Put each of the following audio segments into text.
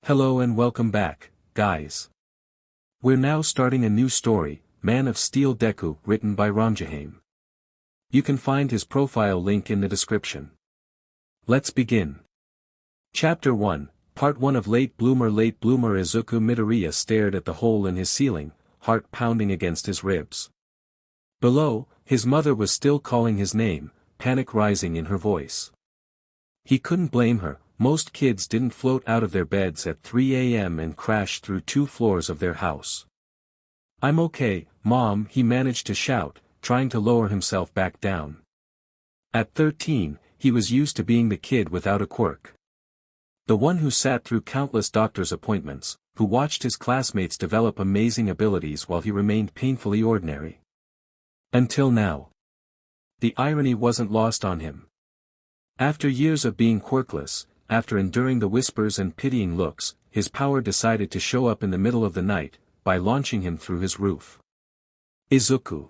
Hello and welcome back, guys. We're now starting a new story, Man of Steel Deku, written by Romjaheim. You can find his profile link in the description. Let's begin. Chapter 1, Part 1 of Late Bloomer Izuku Midoriya stared at the hole in his ceiling, heart pounding against his ribs. Below, his mother was still calling his name, panic rising in her voice. He couldn't blame her. Most kids didn't float out of their beds at 3 a.m. and crash through 2 floors of their house. "I'm okay, Mom," he managed to shout, trying to lower himself back down. At 13, he was used to being the kid without a quirk. The one who sat through countless doctor's appointments, who watched his classmates develop amazing abilities while he remained painfully ordinary. Until now. The irony wasn't lost on him. After years of being quirkless, after enduring the whispers and pitying looks, his power decided to show up in the middle of the night, by launching him through his roof. Izuku.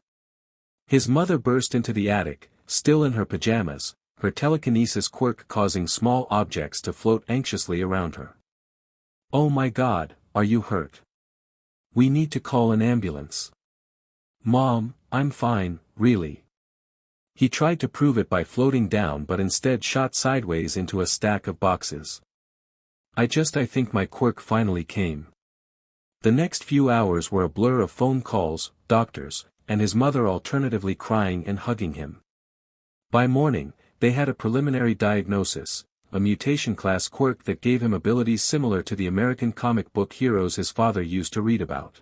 His mother burst into the attic, still in her pajamas, her telekinesis quirk causing small objects to float anxiously around her. "Oh my God, are you hurt? We need to call an ambulance." "Mom, I'm fine, really." He tried to prove it by floating down but instead shot sideways into a stack of boxes. I think my quirk finally came." The next few hours were a blur of phone calls, doctors, and his mother alternatively crying and hugging him. By morning, they had a preliminary diagnosis, a mutation class quirk that gave him abilities similar to the American comic book heroes his father used to read about.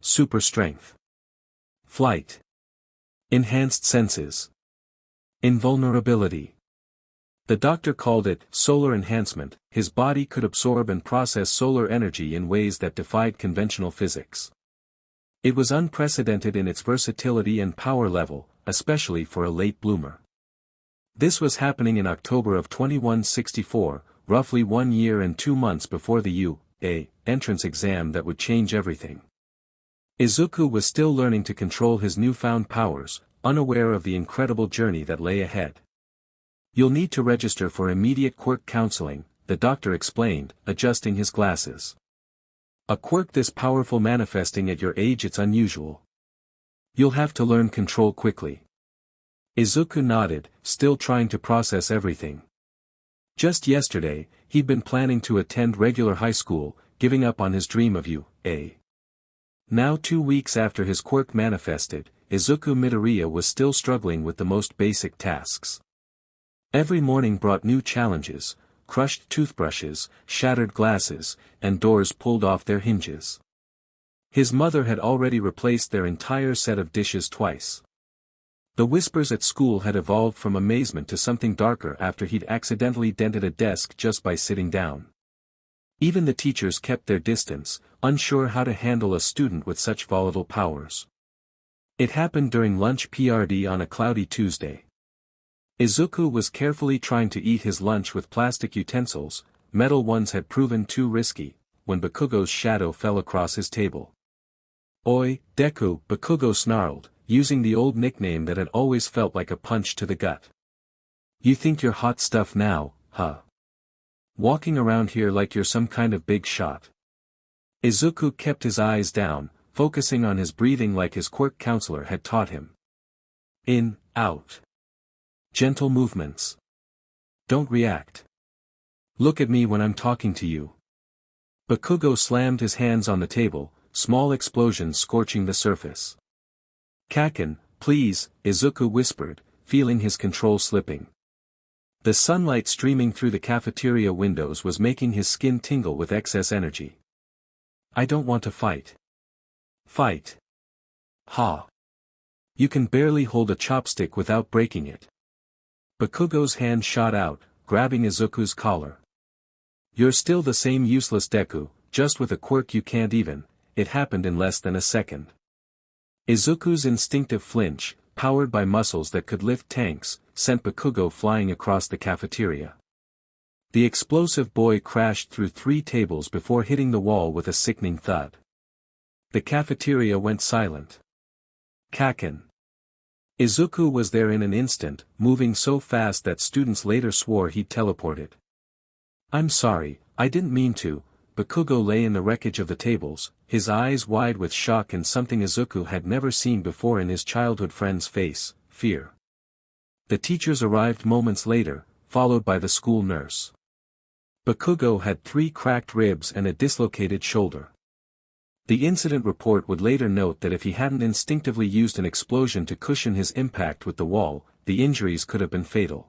Super strength. Flight. Enhanced senses. Invulnerability. The doctor called it solar enhancement. His body could absorb and process solar energy in ways that defied conventional physics. It was unprecedented in its versatility and power level, especially for a late bloomer. This was happening in October of 2164, roughly 1 year and 2 months before the UA entrance exam that would change everything. Izuku was still learning to control his newfound powers, unaware of the incredible journey that lay ahead. "You'll need to register for immediate quirk counseling," the doctor explained, adjusting his glasses. "A quirk this powerful manifesting at your age, it's unusual. You'll have to learn control quickly." Izuku nodded, still trying to process everything. Just yesterday, he'd been planning to attend regular high school, giving up on his dream of UA. Now 2 weeks after his quirk manifested, Izuku Midoriya was still struggling with the most basic tasks. Every morning brought new challenges, crushed toothbrushes, shattered glasses, and doors pulled off their hinges. His mother had already replaced their entire set of dishes twice. The whispers at school had evolved from amazement to something darker after he'd accidentally dented a desk just by sitting down. Even the teachers kept their distance, unsure how to handle a student with such volatile powers. It happened during lunch PRD on a cloudy Tuesday. Izuku was carefully trying to eat his lunch with plastic utensils, metal ones had proven too risky, when Bakugo's shadow fell across his table. "Oi, Deku," Bakugo snarled, using the old nickname that had always felt like a punch to the gut. "You think you're hot stuff now, huh? Walking around here like you're some kind of big shot." Izuku kept his eyes down, focusing on his breathing like his quirk counselor had taught him. In, out. Gentle movements. Don't react. Look at me when I'm talking to you. Bakugo slammed his hands on the table, small explosions scorching the surface. "Kaken, please," Izuku whispered, feeling his control slipping. The sunlight streaming through the cafeteria windows was making his skin tingle with excess energy. "I don't want to fight." "Fight. Ha. You can barely hold a chopstick without breaking it." Bakugo's hand shot out, grabbing Izuku's collar. "You're still the same useless Deku, just with a quirk you can't even." It happened in less than a second. Izuku's instinctive flinch, powered by muscles that could lift tanks, sent Bakugo flying across the cafeteria. The explosive boy crashed through 3 tables before hitting the wall with a sickening thud. The cafeteria went silent. Kaken. Izuku was there in an instant, moving so fast that students later swore he'd teleported. "I'm sorry, I didn't mean to," Bakugo lay in the wreckage of the tables, his eyes wide with shock and something Izuku had never seen before in his childhood friend's face, fear. The teachers arrived moments later, followed by the school nurse. Bakugo had 3 cracked ribs and a dislocated shoulder. The incident report would later note that if he hadn't instinctively used an explosion to cushion his impact with the wall, the injuries could have been fatal.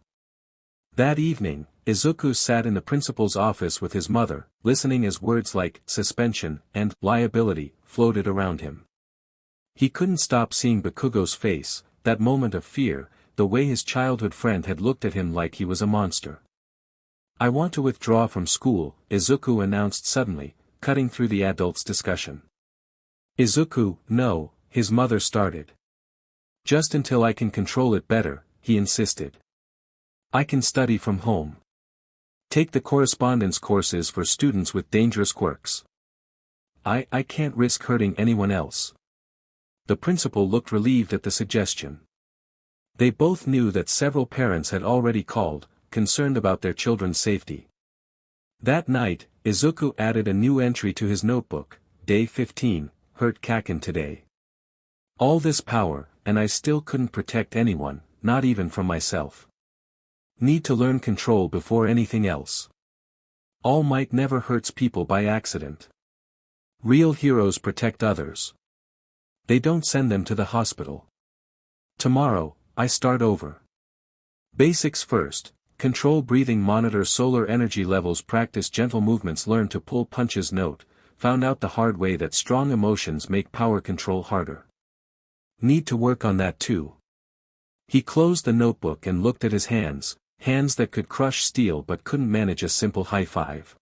That evening, Izuku sat in the principal's office with his mother, listening as words like suspension and liability floated around him. He couldn't stop seeing Bakugo's face, that moment of fear, the way his childhood friend had looked at him like he was a monster. "I want to withdraw from school," Izuku announced suddenly, cutting through the adults' discussion. "Izuku, no," his mother started. "Just until I can control it better," he insisted. "I can study from home. Take the correspondence courses for students with dangerous quirks. I can't risk hurting anyone else." The principal looked relieved at the suggestion. They both knew that several parents had already called, concerned about their children's safety. That night, Izuku added a new entry to his notebook, Day 15, hurt Kaken today. "All this power, and I still couldn't protect anyone, not even from myself. Need to learn control before anything else. All might never hurts people by accident. Real heroes protect others. They don't send them to the hospital. Tomorrow, I start over. Basics first, control breathing, monitor solar energy levels, practice gentle movements, learn to pull punches. Note, found out the hard way that strong emotions make power control harder. Need to work on that too." He closed the notebook and looked at his hands that could crush steel but couldn't manage a simple high five.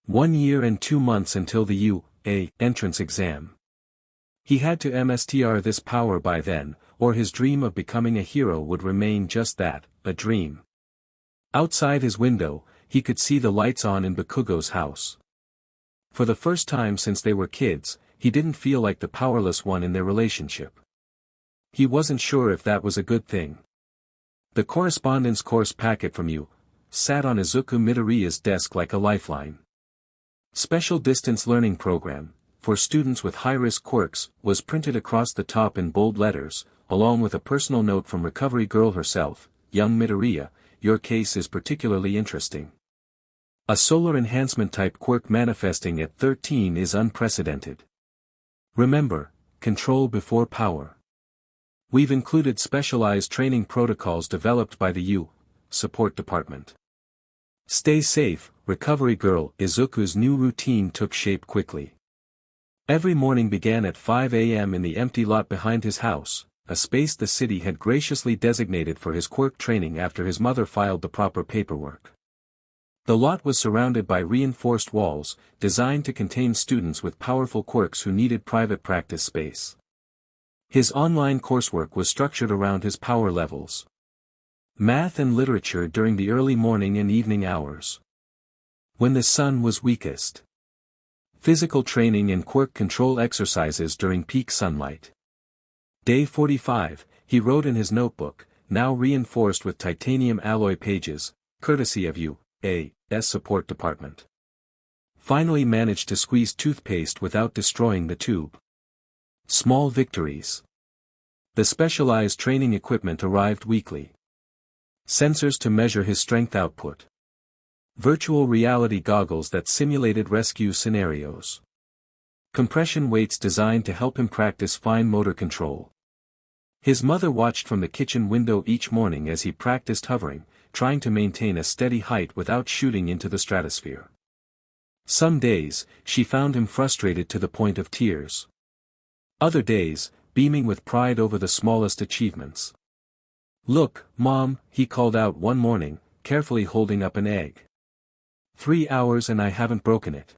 1 year and 2 months until the UA entrance exam. He had to master this power by then, or his dream of becoming a hero would remain just that, a dream. Outside his window, he could see the lights on in Bakugo's house. For the first time since they were kids, he didn't feel like the powerless one in their relationship. He wasn't sure if that was a good thing. The correspondence course packet from you sat on Izuku Midoriya's desk like a lifeline. Special distance learning program, for students with high-risk quirks, was printed across the top in bold letters, along with a personal note from recovery girl herself, young Midoriya, your case is particularly interesting. A solar enhancement type quirk manifesting at 13 is unprecedented. Remember, control before power. We've included specialized training protocols developed by the U support department. Stay safe, recovery girl. Izuku's new routine took shape quickly. Every morning began at 5 a.m. in the empty lot behind his house, a space the city had graciously designated for his quirk training after his mother filed the proper paperwork. The lot was surrounded by reinforced walls, designed to contain students with powerful quirks who needed private practice space. His online coursework was structured around his power levels. Math and literature during the early morning and evening hours. When the sun was weakest. Physical training and quirk control exercises during peak sunlight. Day 45, he wrote in his notebook, now reinforced with titanium alloy pages, courtesy of U.A.'s support department. Finally managed to squeeze toothpaste without destroying the tube. Small victories. The specialized training equipment arrived weekly. Sensors to measure his strength output. Virtual reality goggles that simulated rescue scenarios. Compression weights designed to help him practice fine motor control. His mother watched from the kitchen window each morning as he practiced hovering, trying to maintain a steady height without shooting into the stratosphere. Some days, she found him frustrated to the point of tears. Other days, beaming with pride over the smallest achievements. "Look, Mom," he called out one morning, carefully holding up an egg. 3 hours and I haven't broken it.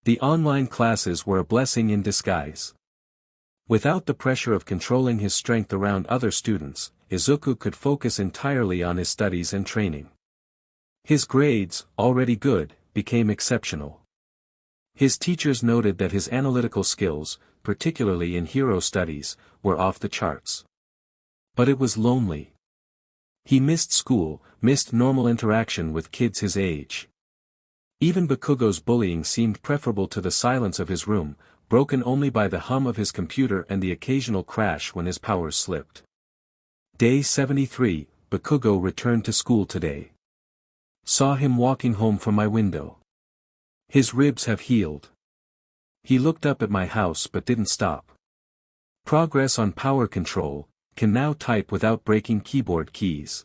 The online classes were a blessing in disguise. Without the pressure of controlling his strength around other students, Izuku could focus entirely on his studies and training. His grades, already good, became exceptional. His teachers noted that his analytical skills, particularly in hero studies, were off the charts. But it was lonely. He missed school, missed normal interaction with kids his age. Even Bakugo's bullying seemed preferable to the silence of his room, broken only by the hum of his computer and the occasional crash when his powers slipped. Day 73, Bakugo returned to school today. Saw him walking home from my window. His ribs have healed. He looked up at my house but didn't stop. Progress on power control, can now type without breaking keyboard keys.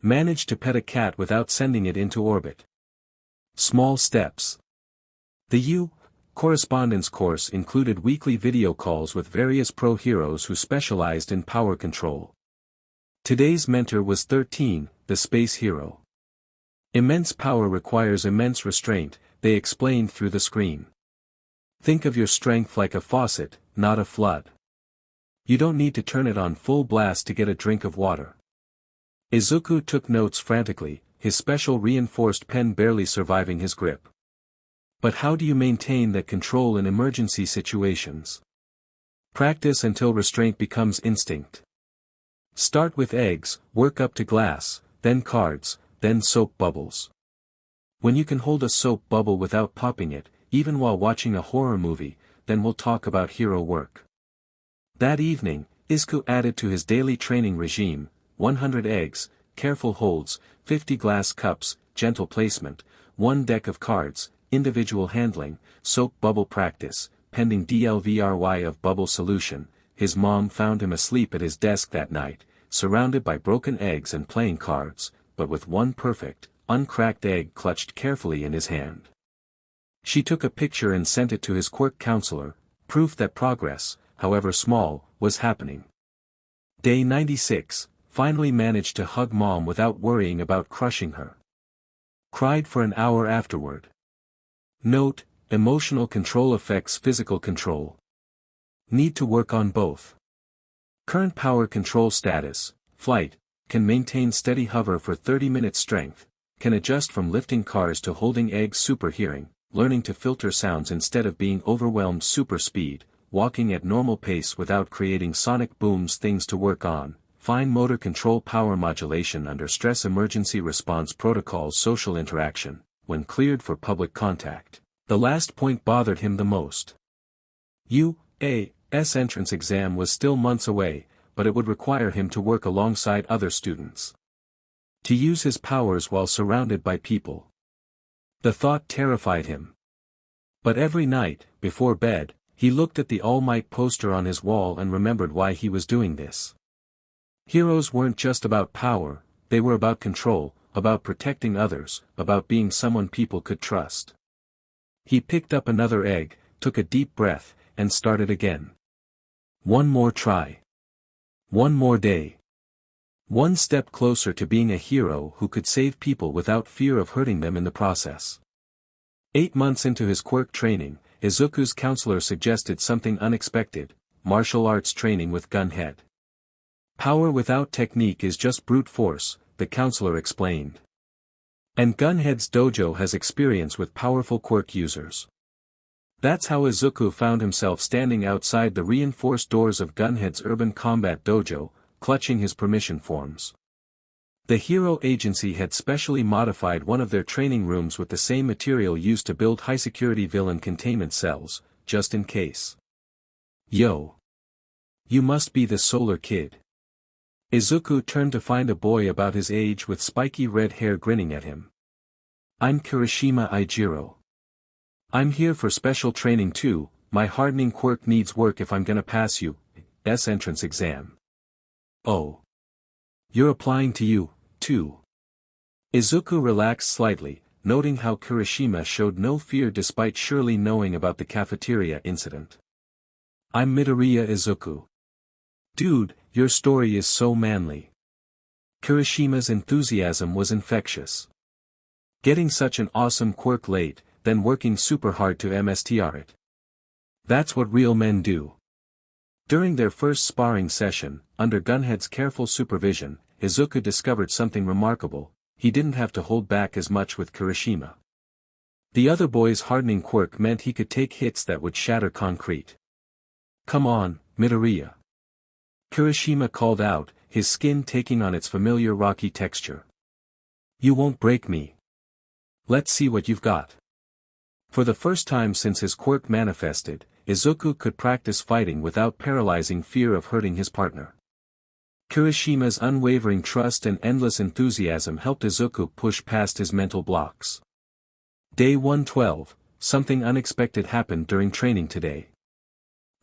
Managed to pet a cat without sending it into orbit. Small steps. The U correspondence course included weekly video calls with various pro heroes who specialized in power control. Today's mentor was 13, the space hero. Immense power requires immense restraint, they explained through the screen. Think of your strength like a faucet, not a flood. You don't need to turn it on full blast to get a drink of water. Izuku took notes frantically, his special reinforced pen barely surviving his grip. But how do you maintain that control in emergency situations? Practice until restraint becomes instinct. Start with eggs, work up to glass, then cards, then soap bubbles. When you can hold a soap bubble without popping it, even while watching a horror movie, then we'll talk about hero work. That evening, Izuku added to his daily training regime, 100 eggs, careful holds, 50 glass cups, gentle placement, 1 deck of cards, individual handling, soap bubble practice, pending DLVRY of bubble solution. His mom found him asleep at his desk that night, surrounded by broken eggs and playing cards, but with one perfect, uncracked egg clutched carefully in his hand. She took a picture and sent it to his Quirk counselor, proof that progress, however small, was happening. Day 96, finally managed to hug mom without worrying about crushing her. Cried for an hour afterward. Note, emotional control affects physical control. Need to work on both. Current power control status, flight, can maintain steady hover for 30-minute strength, can adjust from lifting cars to holding eggs super hearing, learning to filter sounds instead of being overwhelmed super speed, walking at normal pace without creating sonic booms things to work on, fine motor control power modulation under stress emergency response protocols social interaction, when cleared for public contact. The last point bothered him the most. U.A.'s entrance exam was still months away, but it would require him to work alongside other students. To use his powers while surrounded by people. The thought terrified him. But every night, before bed, he looked at the All Might poster on his wall and remembered why he was doing this. Heroes weren't just about power, they were about control, about protecting others, about being someone people could trust. He picked up another egg, took a deep breath, and started again. One more try. One more day. One step closer to being a hero who could save people without fear of hurting them in the process. 8 months into his Quirk training, Izuku's counselor suggested something unexpected, martial arts training with Gunhead. Power without technique is just brute force, the counselor explained. And Gunhead's dojo has experience with powerful Quirk users. That's how Izuku found himself standing outside the reinforced doors of Gunhead's urban combat dojo, clutching his permission forms. The hero agency had specially modified one of their training rooms with the same material used to build high-security villain containment cells, just in case. Yo! You must be the Solar Kid. Izuku turned to find a boy about his age with spiky red hair grinning at him. I'm Kirishima Ijiro. I'm here for special training too, my hardening quirk needs work if I'm gonna pass U.S. entrance exam. Oh. You're applying to you, too. Izuku relaxed slightly, noting how Kirishima showed no fear despite surely knowing about the cafeteria incident. I'm Midoriya Izuku. Dude, your story is so manly. Kirishima's enthusiasm was infectious. Getting such an awesome quirk late, then working super hard to MSTR it. That's what real men do. During their first sparring session, under Gunhead's careful supervision, Izuku discovered something remarkable, he didn't have to hold back as much with Kirishima. The other boy's hardening quirk meant he could take hits that would shatter concrete. Come on, Midoriya. Kirishima called out, his skin taking on its familiar rocky texture. You won't break me. Let's see what you've got. For the first time since his quirk manifested, Izuku could practice fighting without paralyzing fear of hurting his partner. Kirishima's unwavering trust and endless enthusiasm helped Izuku push past his mental blocks. Day 112, something unexpected happened during training today.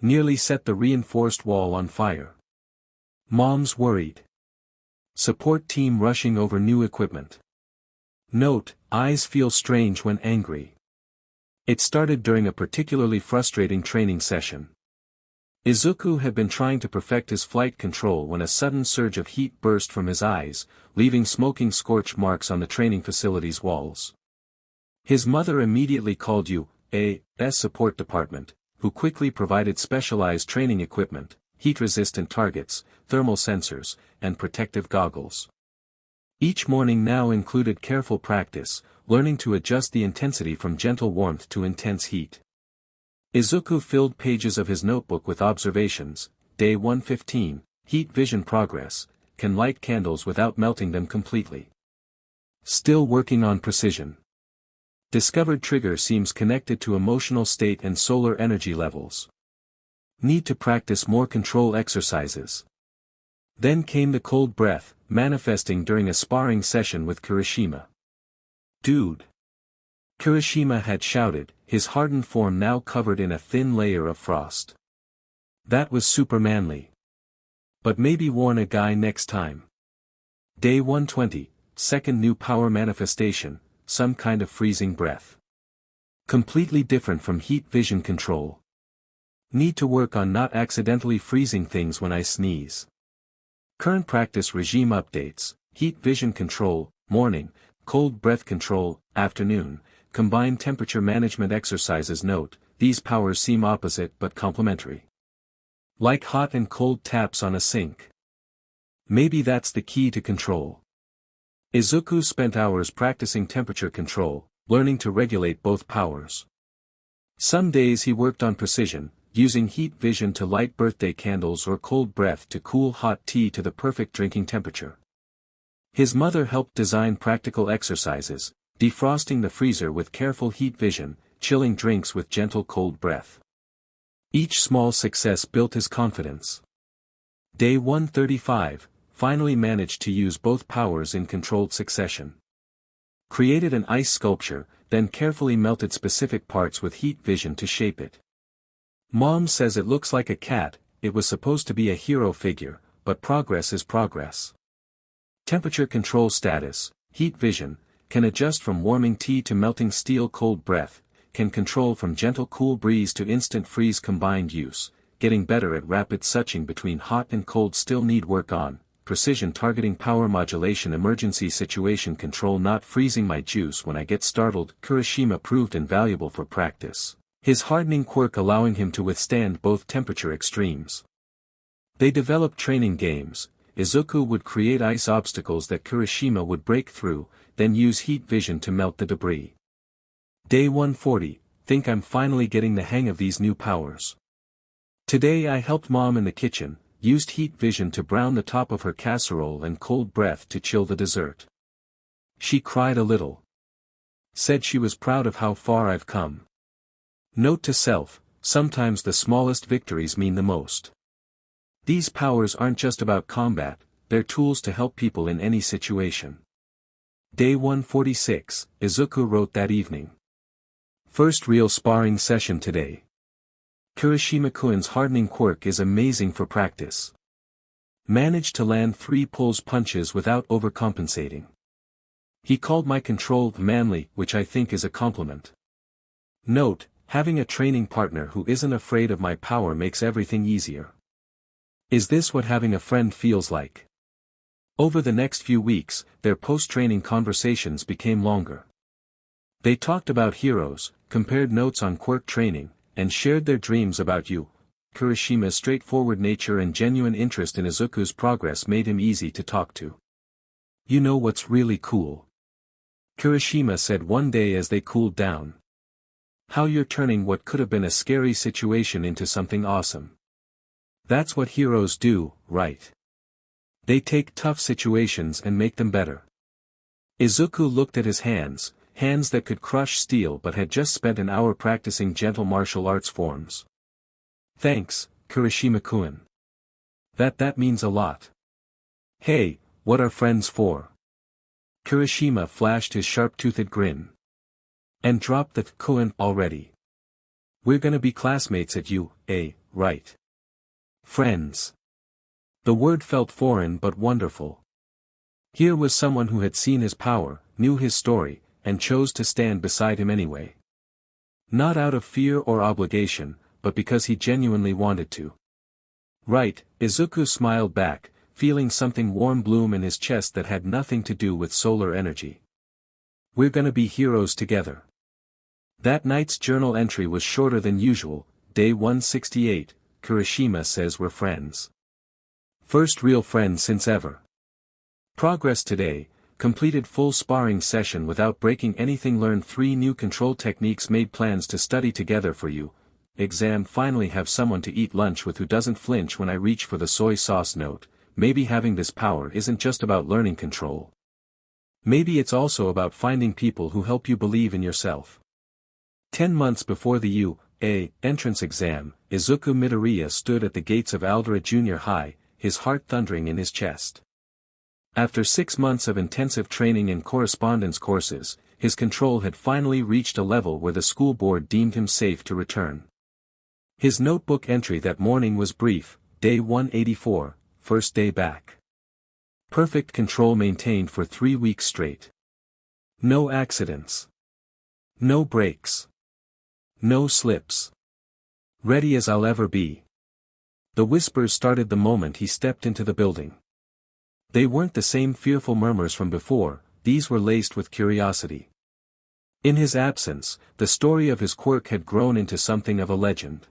Nearly set the reinforced wall on fire. Mom's worried. Support team rushing over new equipment. Note, eyes feel strange when angry. It started during a particularly frustrating training session. Izuku had been trying to perfect his flight control when a sudden surge of heat burst from his eyes, leaving smoking scorch marks on the training facility's walls. His mother immediately called U.A.'s support department, who quickly provided specialized training equipment, heat-resistant targets, thermal sensors, and protective goggles. Each morning now included careful practice, learning to adjust the intensity from gentle warmth to intense heat. Izuku filled pages of his notebook with observations. Day 115, heat vision progress, can light candles without melting them completely. Still working on precision. Discovered trigger seems connected to emotional state and solar energy levels. Need to practice more control exercises. Then came the cold breath, manifesting during a sparring session with Kirishima. Dude! Kirishima had shouted, his hardened form now covered in a thin layer of frost. That was super manly. But maybe warn a guy next time. Day 120, second new power manifestation, some kind of freezing breath. Completely different from heat vision control. Need to work on not accidentally freezing things when I sneeze. Current practice regime updates, heat vision control, morning, cold breath control, afternoon, combined temperature management exercises. Note, these powers seem opposite but complementary. Like hot and cold taps on a sink. Maybe that's the key to control. Izuku spent hours practicing temperature control, learning to regulate both powers. Some days he worked on precision, using heat vision to light birthday candles or cold breath to cool hot tea to the perfect drinking temperature. His mother helped design practical exercises, defrosting the freezer with careful heat vision, chilling drinks with gentle cold breath. Each small success built his confidence. Day 135, finally managed to use both powers in controlled succession. Created an ice sculpture, then carefully melted specific parts with heat vision to shape it. Mom says it looks like a cat. It was supposed to be a hero figure, but progress is progress. Temperature control status, heat vision, can adjust from warming tea to melting steel. Cold breath, can control from gentle cool breeze to instant freeze. Combined use, getting better at rapid switching between hot and cold. Still need work on precision targeting. Power modulation. Emergency situation control, not freezing my juice when I get startled. Kirishima proved invaluable for practice, his hardening quirk allowing him to withstand both temperature extremes. They developed training games. Izuku would create ice obstacles that Kirishima would break through, then use heat vision to melt the debris. Day 140, think I'm finally getting the hang of these new powers. Today I helped Mom in the kitchen, used heat vision to brown the top of her casserole and cold breath to chill the dessert. She cried a little. Said she was proud of how far I've come. Note to self, sometimes the smallest victories mean the most. These powers aren't just about combat, they're tools to help people in any situation. Day 146, Izuku wrote that evening. First real sparring session today. Kirishima-kun's hardening quirk is amazing for practice. Managed to land 3 pulls punches without overcompensating. He called my control manly, which I think is a compliment. Note, having a training partner who isn't afraid of my power makes everything easier. Is this what having a friend feels like? Over the next few weeks, their post-training conversations became longer. They talked about heroes, compared notes on quirk training, and shared their dreams about you. Kirishima's straightforward nature and genuine interest in Izuku's progress made him easy to talk to. You know what's really cool? Kirishima said one day as they cooled down. How you're turning what could have been a scary situation into something awesome. That's what heroes do, right? They take tough situations and make them better. Izuku looked at his hands, hands that could crush steel but had just spent an hour practicing gentle martial arts forms. Thanks, Kirishima-kun. That means a lot. Hey, what are friends for? Kirishima flashed his sharp-toothed grin. And dropped the "kun" already. We're gonna be classmates at UA, right? Friends. The word felt foreign but wonderful. Here was someone who had seen his power, knew his story, and chose to stand beside him anyway. Not out of fear or obligation, but because he genuinely wanted to. Right, Izuku smiled back, feeling something warm bloom in his chest that had nothing to do with solar energy. We're gonna be heroes together. That night's journal entry was shorter than usual. Day 168, Kirishima says we're friends. First real friend since ever. Progress today, completed full sparring session without breaking anything, learned 3 new control techniques, made plans to study together for you. Exam, finally have someone to eat lunch with who doesn't flinch when I reach for the soy sauce note. Maybe having this power isn't just about learning control. Maybe it's also about finding people who help you believe in yourself. 10 months before the UA entrance exam, Izuku Midoriya stood at the gates of Aldera Junior High, his heart thundering in his chest. After 6 months of intensive training and correspondence courses, his control had finally reached a level where the school board deemed him safe to return. His notebook entry that morning was brief: Day 184, first day back. Perfect control maintained for 3 weeks straight. No accidents. No breaks. No slips. Ready as I'll ever be. The whispers started the moment he stepped into the building. They weren't the same fearful murmurs from before, these were laced with curiosity. In his absence, the story of his quirk had grown into something of a legend.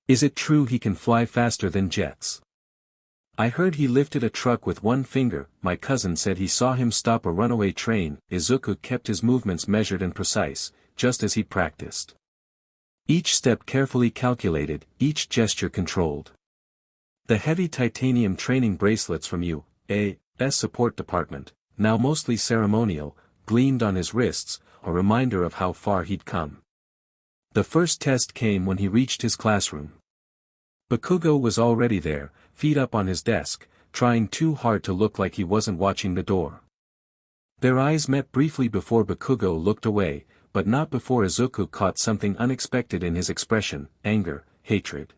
Is it true he can fly faster than jets? I heard he lifted a truck with one finger. My cousin said he saw him stop a runaway train. Izuku kept his movements measured and precise, just as he practiced. Each step carefully calculated, each gesture controlled. The heavy titanium training bracelets from UA's support department, now mostly ceremonial, gleamed on his wrists, a reminder of how far he'd come. The first test came when he reached his classroom. Bakugo was already there, feet up on his desk, trying too hard to look like he wasn't watching the door. Their eyes met briefly before Bakugo looked away, but not before Izuku caught something unexpected in his expression: anger, hatred.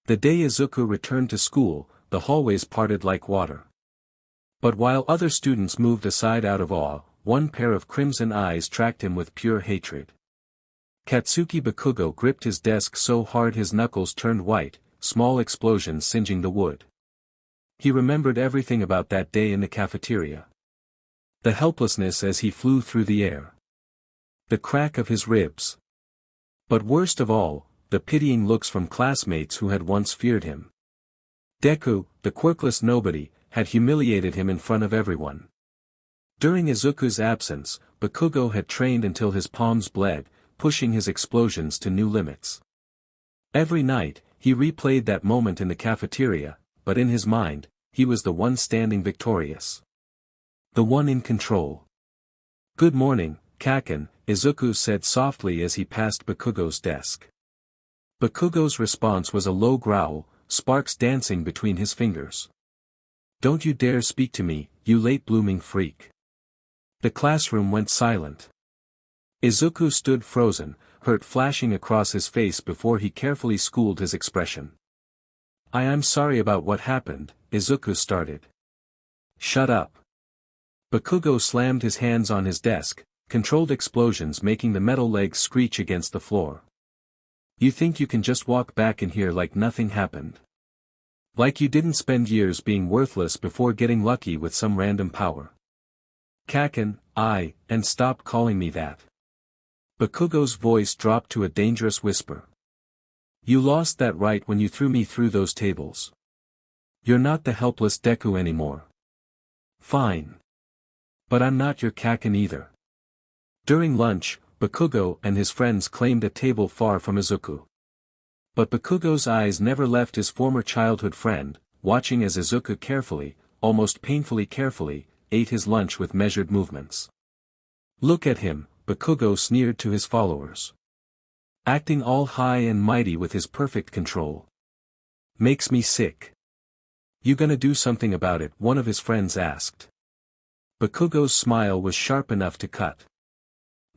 The day Izuku returned to school, the hallways parted like water. But while other students moved aside out of awe, one pair of crimson eyes tracked him with pure hatred. Katsuki Bakugo gripped his desk so hard his knuckles turned white, small explosions singeing the wood. He remembered everything about that day in the cafeteria. The helplessness as he flew through the air. The crack of his ribs. But worst of all, the pitying looks from classmates who had once feared him. Deku, the quirkless nobody, had humiliated him in front of everyone. During Izuku's absence, Bakugo had trained until his palms bled, pushing his explosions to new limits. Every night, he replayed that moment in the cafeteria, but in his mind, he was the one standing victorious. The one in control. "Good morning, Kaken," Izuku said softly as he passed Bakugo's desk. Bakugo's response was a low growl, sparks dancing between his fingers. "Don't you dare speak to me, you late-blooming freak." The classroom went silent. Izuku stood frozen, hurt flashing across his face before he carefully schooled his expression. I'm sorry about what happened," Izuku started. "Shut up." Bakugo slammed his hands on his desk, controlled explosions making the metal legs screech against the floor. "You think you can just walk back in here like nothing happened? Like you didn't spend years being worthless before getting lucky with some random power? Kaken, and stop calling me that." Bakugo's voice dropped to a dangerous whisper. "You lost that right when you threw me through those tables. You're not the helpless Deku anymore." "Fine. But I'm not your Kaken either." During lunch, Bakugo and his friends claimed a table far from Izuku. But Bakugo's eyes never left his former childhood friend, watching as Izuku carefully, almost painfully carefully, ate his lunch with measured movements. Look at him, Bakugo sneered to his followers. Acting all high and mighty with his perfect control. Makes me sick. You gonna do something about it? One of his friends asked. Bakugo's smile was sharp enough to cut.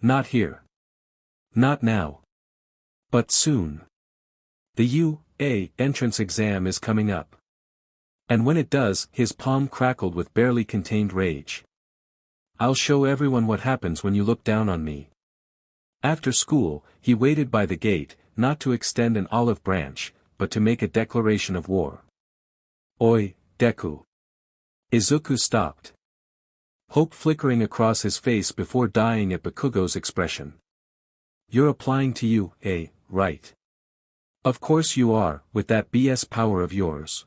Not here. Not now. But soon. The UA entrance exam is coming up. And when it does, his palm crackled with barely contained rage. I'll show everyone what happens when you look down on me. After school, he waited by the gate, not to extend an olive branch, but to make a declaration of war. Oi, Deku. Izuku stopped. Hope flickering across his face before dying at Bakugo's expression. You're applying to you, eh, right? Of course you are, with that BS power of yours.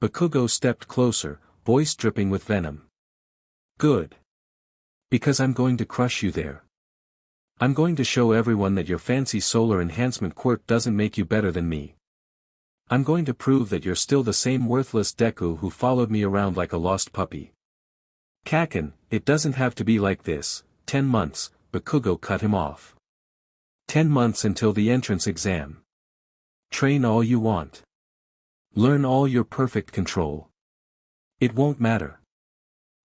Bakugo stepped closer, voice dripping with venom. Good. Because I'm going to crush you there. I'm going to show everyone that your fancy solar enhancement quirk doesn't make you better than me. I'm going to prove that you're still the same worthless Deku who followed me around like a lost puppy. Kaken, it doesn't have to be like this. 10 months, Bakugo cut him off. 10 months until the entrance exam. Train all you want. Learn all your perfect control. It won't matter.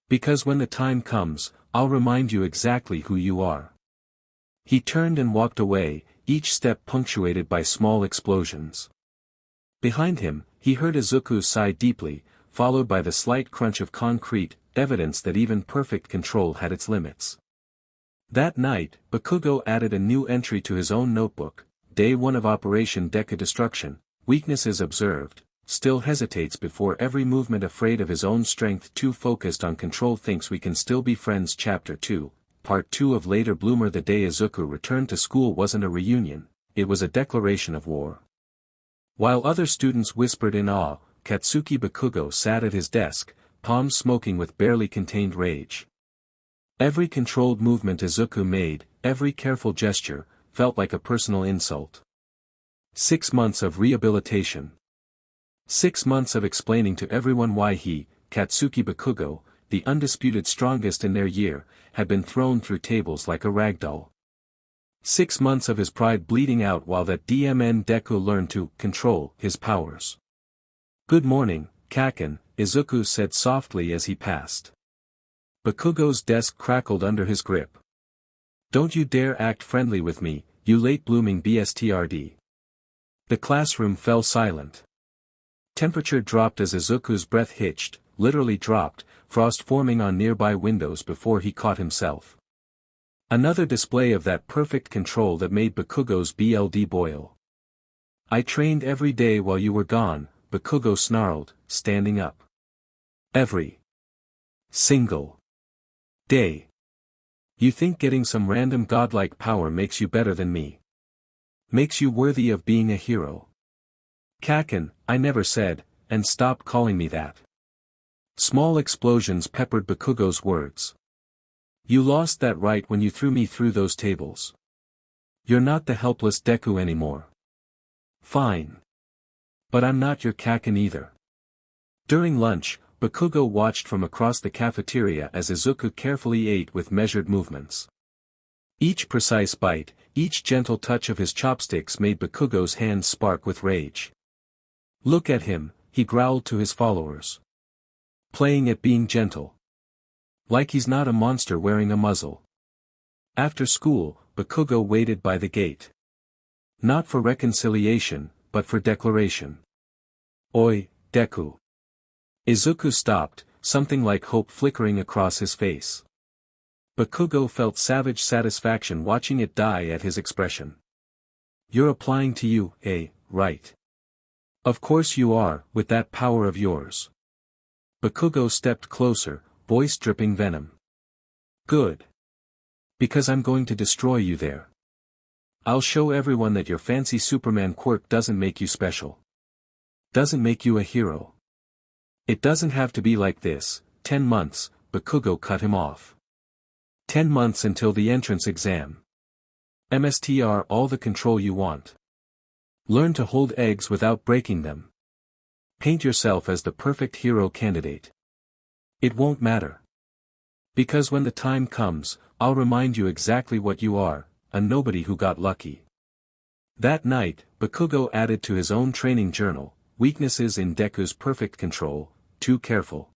Because when the time comes, I'll remind you exactly who you are. He turned and walked away, each step punctuated by small explosions. Behind him, he heard Izuku sigh deeply, followed by the slight crunch of concrete, evidence that even perfect control had its limits. That night, Bakugo added a new entry to his own notebook. Day 1 of Operation Deku Destruction, weaknesses observed. Still hesitates before every movement, afraid of his own strength, too focused on control, thinks we can still be friends. Chapter 2, Part 2 of Later Bloomer. The day Izuku returned to school wasn't a reunion, it was a declaration of war. While other students whispered in awe, Katsuki Bakugo sat at his desk, palms smoking with barely contained rage. Every controlled movement Izuku made, every careful gesture, felt like a personal insult. 6 months of rehabilitation. 6 months of explaining to everyone why he, Katsuki Bakugo, the undisputed strongest in their year, had been thrown through tables like a ragdoll. 6 months of his pride bleeding out while that DMN Deku learned to control his powers. Good morning, Kaken, Izuku said softly as he passed. Bakugo's desk crackled under his grip. Don't you dare act friendly with me, you late-blooming BSTRD. The classroom fell silent. Temperature dropped as Izuku's breath hitched, literally dropped, frost forming on nearby windows before he caught himself. Another display of that perfect control that made Bakugo's BLD boil. I trained every day while you were gone, Bakugo snarled, standing up. Every single day. You think getting some random godlike power makes you better than me? Makes you worthy of being a hero? Kaken, I never said, and stop calling me that. Small explosions peppered Bakugo's words. You lost that right when you threw me through those tables. You're not the helpless Deku anymore. Fine. But I'm not your Kaken either. During lunch, Bakugo watched from across the cafeteria as Izuku carefully ate with measured movements. Each precise bite, each gentle touch of his chopsticks made Bakugo's hands spark with rage. Look at him, he growled to his followers. Playing at being gentle. Like he's not a monster wearing a muzzle. After school, Bakugo waited by the gate. Not for reconciliation, but for declaration. Oi, Deku. Izuku stopped, something like hope flickering across his face. Bakugo felt savage satisfaction watching it die at his expression. You're applying to you, eh, right? Of course you are, with that power of yours. Bakugo stepped closer, voice dripping venom. Good. Because I'm going to destroy you there. I'll show everyone that your fancy Superman quirk doesn't make you special. Doesn't make you a hero. It doesn't have to be like this. 10 months, Bakugo cut him off. 10 months until the entrance exam. MSTR all the control you want. Learn to hold eggs without breaking them. Paint yourself as the perfect hero candidate. It won't matter. Because when the time comes, I'll remind you exactly what you are, a nobody who got lucky. That night, Bakugo added to his own training journal, weaknesses in Deku's perfect control: too careful.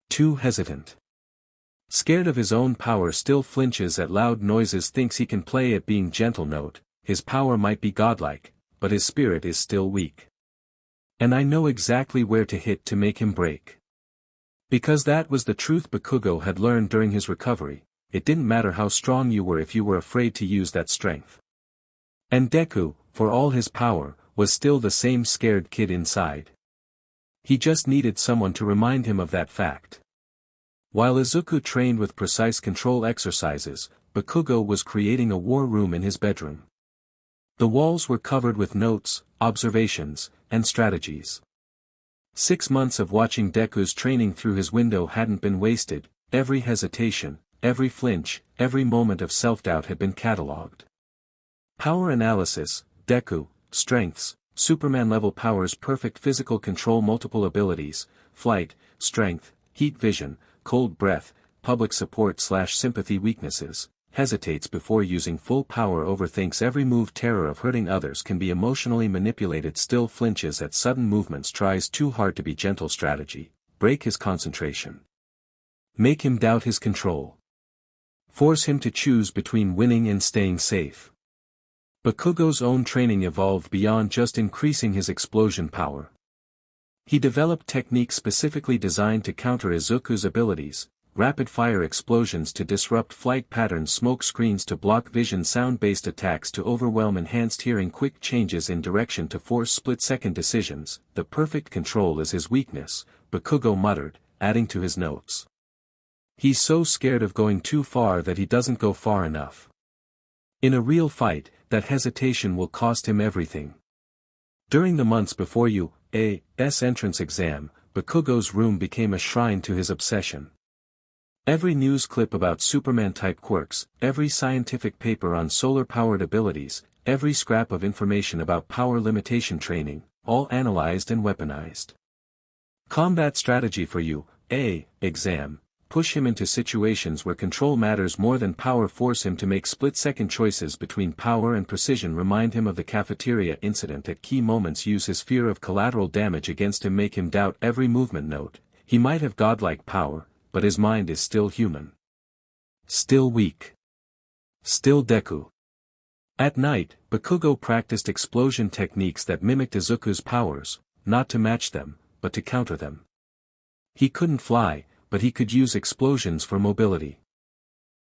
Too hesitant. Scared of his own power, still flinches at loud noises, thinks he can play at being gentle. Note, his power might be godlike, but his spirit is still weak. And I know exactly where to hit to make him break. Because that was the truth Bakugo had learned during his recovery. It didn't matter how strong you were if you were afraid to use that strength. And Deku, for all his power, was still the same scared kid inside. He just needed someone to remind him of that fact. While Izuku trained with precise control exercises, Bakugo was creating a war room in his bedroom. The walls were covered with notes, observations, and strategies. 6 months of watching Deku's training through his window hadn't been wasted. Every hesitation, every flinch, every moment of self-doubt had been catalogued. Power analysis: Deku, strengths, Superman-level powers, perfect physical control, multiple abilities, flight, strength, heat vision, cold breath, public support/sympathy. Weaknesses: hesitates before using full power, overthinks every move, terror of hurting others, can be emotionally manipulated, still flinches at sudden movements, tries too hard to be gentle. Strategy: break his concentration. Make him doubt his control. Force him to choose between winning and staying safe. Bakugo's own training evolved beyond just increasing his explosion power. He developed techniques specifically designed to counter Izuku's abilities: rapid-fire explosions to disrupt flight patterns, smoke screens to block vision, sound-based attacks to overwhelm, enhanced hearing, quick changes in direction to force split-second decisions. The perfect control is his weakness, Bakugo muttered, adding to his notes. He's so scared of going too far that he doesn't go far enough. In a real fight, that hesitation will cost him everything. During the months before U.A.'s entrance exam, Bakugo's room became a shrine to his obsession. Every news clip about Superman-type quirks, every scientific paper on solar-powered abilities, every scrap of information about power limitation training, all analyzed and weaponized. Combat strategy for U.A. exam: push him into situations where control matters more than power, force him to make split-second choices between power and precision, remind him of the cafeteria incident at key moments, use his fear of collateral damage against him, make him doubt every movement. Note, he might have godlike power, but his mind is still human. Still weak. Still Deku. At night, Bakugo practiced explosion techniques that mimicked Izuku's powers, not to match them, but to counter them. He couldn't fly, but he could use explosions for mobility.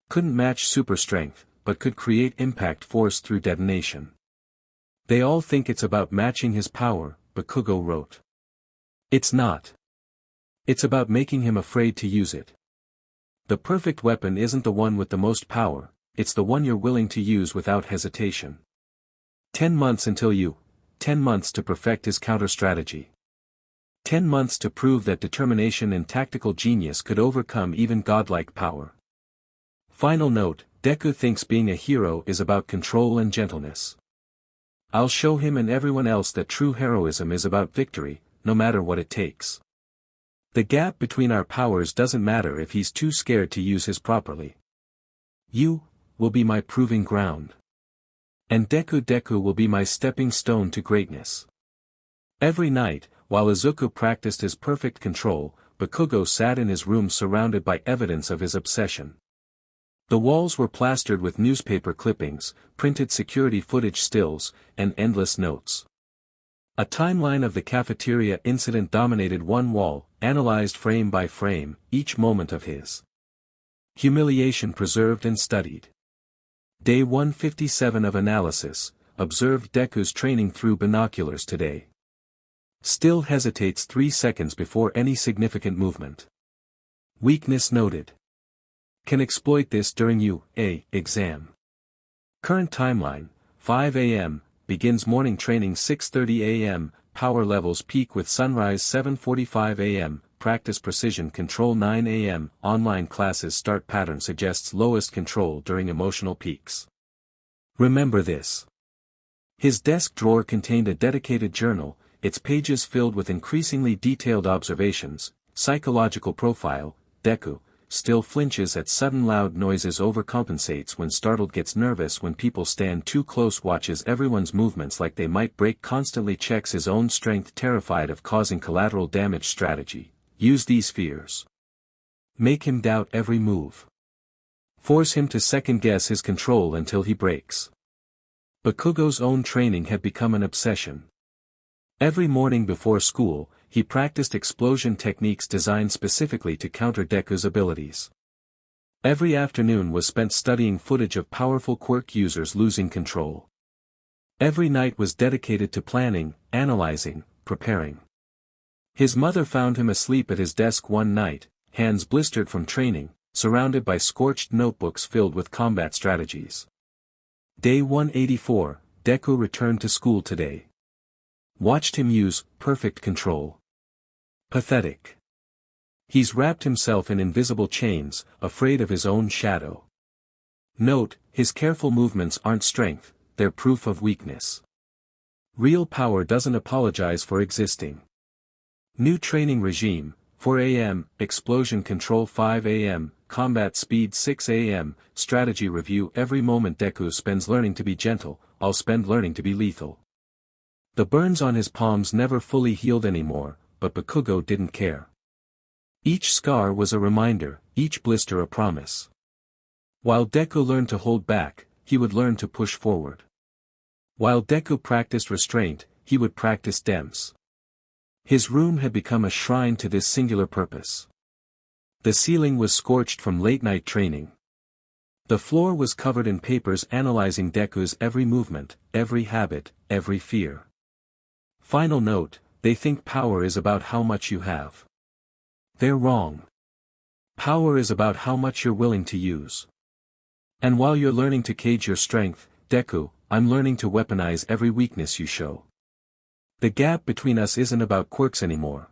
Couldn't match super strength, but could create impact force through detonation. They all think it's about matching his power, Bakugo wrote. It's not. It's about making him afraid to use it. The perfect weapon isn't the one with the most power, it's the one you're willing to use without hesitation. 10 months until 10 months to perfect his counter strategy. 10 months to prove that determination and tactical genius could overcome even godlike power. Final note: Deku thinks being a hero is about control and gentleness. I'll show him and everyone else that true heroism is about victory, no matter what it takes. The gap between our powers doesn't matter if he's too scared to use his properly. You will be my proving ground. And Deku will be my stepping stone to greatness. Every night, while Izuku practiced his perfect control, Bakugo sat in his room surrounded by evidence of his obsession. The walls were plastered with newspaper clippings, printed security footage stills, and endless notes. A timeline of the cafeteria incident dominated one wall, analyzed frame by frame, each moment of his humiliation preserved and studied. Day 157 of analysis: observed Deku's training through binoculars today. Still hesitates 3 seconds before any significant movement. Weakness noted. Can exploit this during U.A. exam. Current timeline: 5 a.m., begins morning training 6:30 a.m., power levels peak with sunrise 7:45 a.m., practice precision control 9 a.m., online classes start, pattern suggests lowest control during emotional peaks. Remember this. His desk drawer contained a dedicated journal, its pages filled with increasingly detailed observations: psychological profile, Deku, still flinches at sudden loud noises, overcompensates when startled, gets nervous when people stand too close, watches everyone's movements like they might break, constantly checks his own strength, terrified of causing collateral damage. Strategy: use these fears. Make him doubt every move. Force him to second-guess his control until he breaks. Bakugo's own training had become an obsession. Every morning before school, he practiced explosion techniques designed specifically to counter Deku's abilities. Every afternoon was spent studying footage of powerful Quirk users losing control. Every night was dedicated to planning, analyzing, preparing. His mother found him asleep at his desk one night, hands blistered from training, surrounded by scorched notebooks filled with combat strategies. Day 184, Deku returned to school today. Watched him use perfect control. Pathetic. He's wrapped himself in invisible chains, afraid of his own shadow. Note, his careful movements aren't strength, they're proof of weakness. Real power doesn't apologize for existing. New training regime: 4 a.m., explosion control 5 a.m., combat speed 6 a.m., strategy review. Every moment Deku spends learning to be gentle, I'll spend learning to be lethal. The burns on his palms never fully healed anymore, but Bakugo didn't care. Each scar was a reminder, each blister a promise. While Deku learned to hold back, he would learn to push forward. While Deku practiced restraint, he would practice demps. His room had become a shrine to this singular purpose. The ceiling was scorched from late-night training. The floor was covered in papers analyzing Deku's every movement, every habit, every fear. Final note: they think power is about how much you have. They're wrong. Power is about how much you're willing to use. And while you're learning to cage your strength, Deku, I'm learning to weaponize every weakness you show. The gap between us isn't about quirks anymore.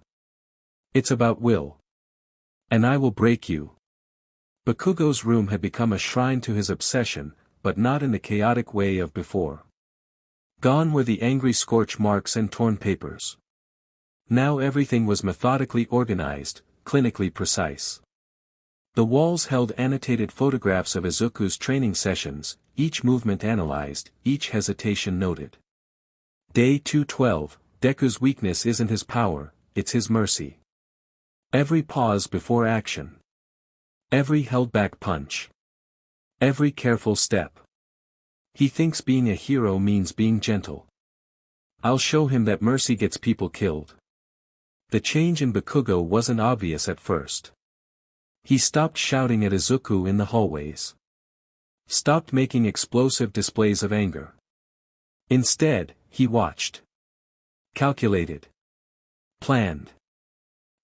It's about will. And I will break you. Bakugo's room had become a shrine to his obsession, but not in the chaotic way of before. Gone were the angry scorch marks and torn papers. Now everything was methodically organized, clinically precise. The walls held annotated photographs of Izuku's training sessions, each movement analyzed, each hesitation noted. Day 212, Deku's weakness isn't his power, it's his mercy. Every pause before action. Every held-back punch. Every careful step. He thinks being a hero means being gentle. I'll show him that mercy gets people killed. The change in Bakugo wasn't obvious at first. He stopped shouting at Izuku in the hallways. Stopped making explosive displays of anger. Instead, he watched. Calculated. Planned.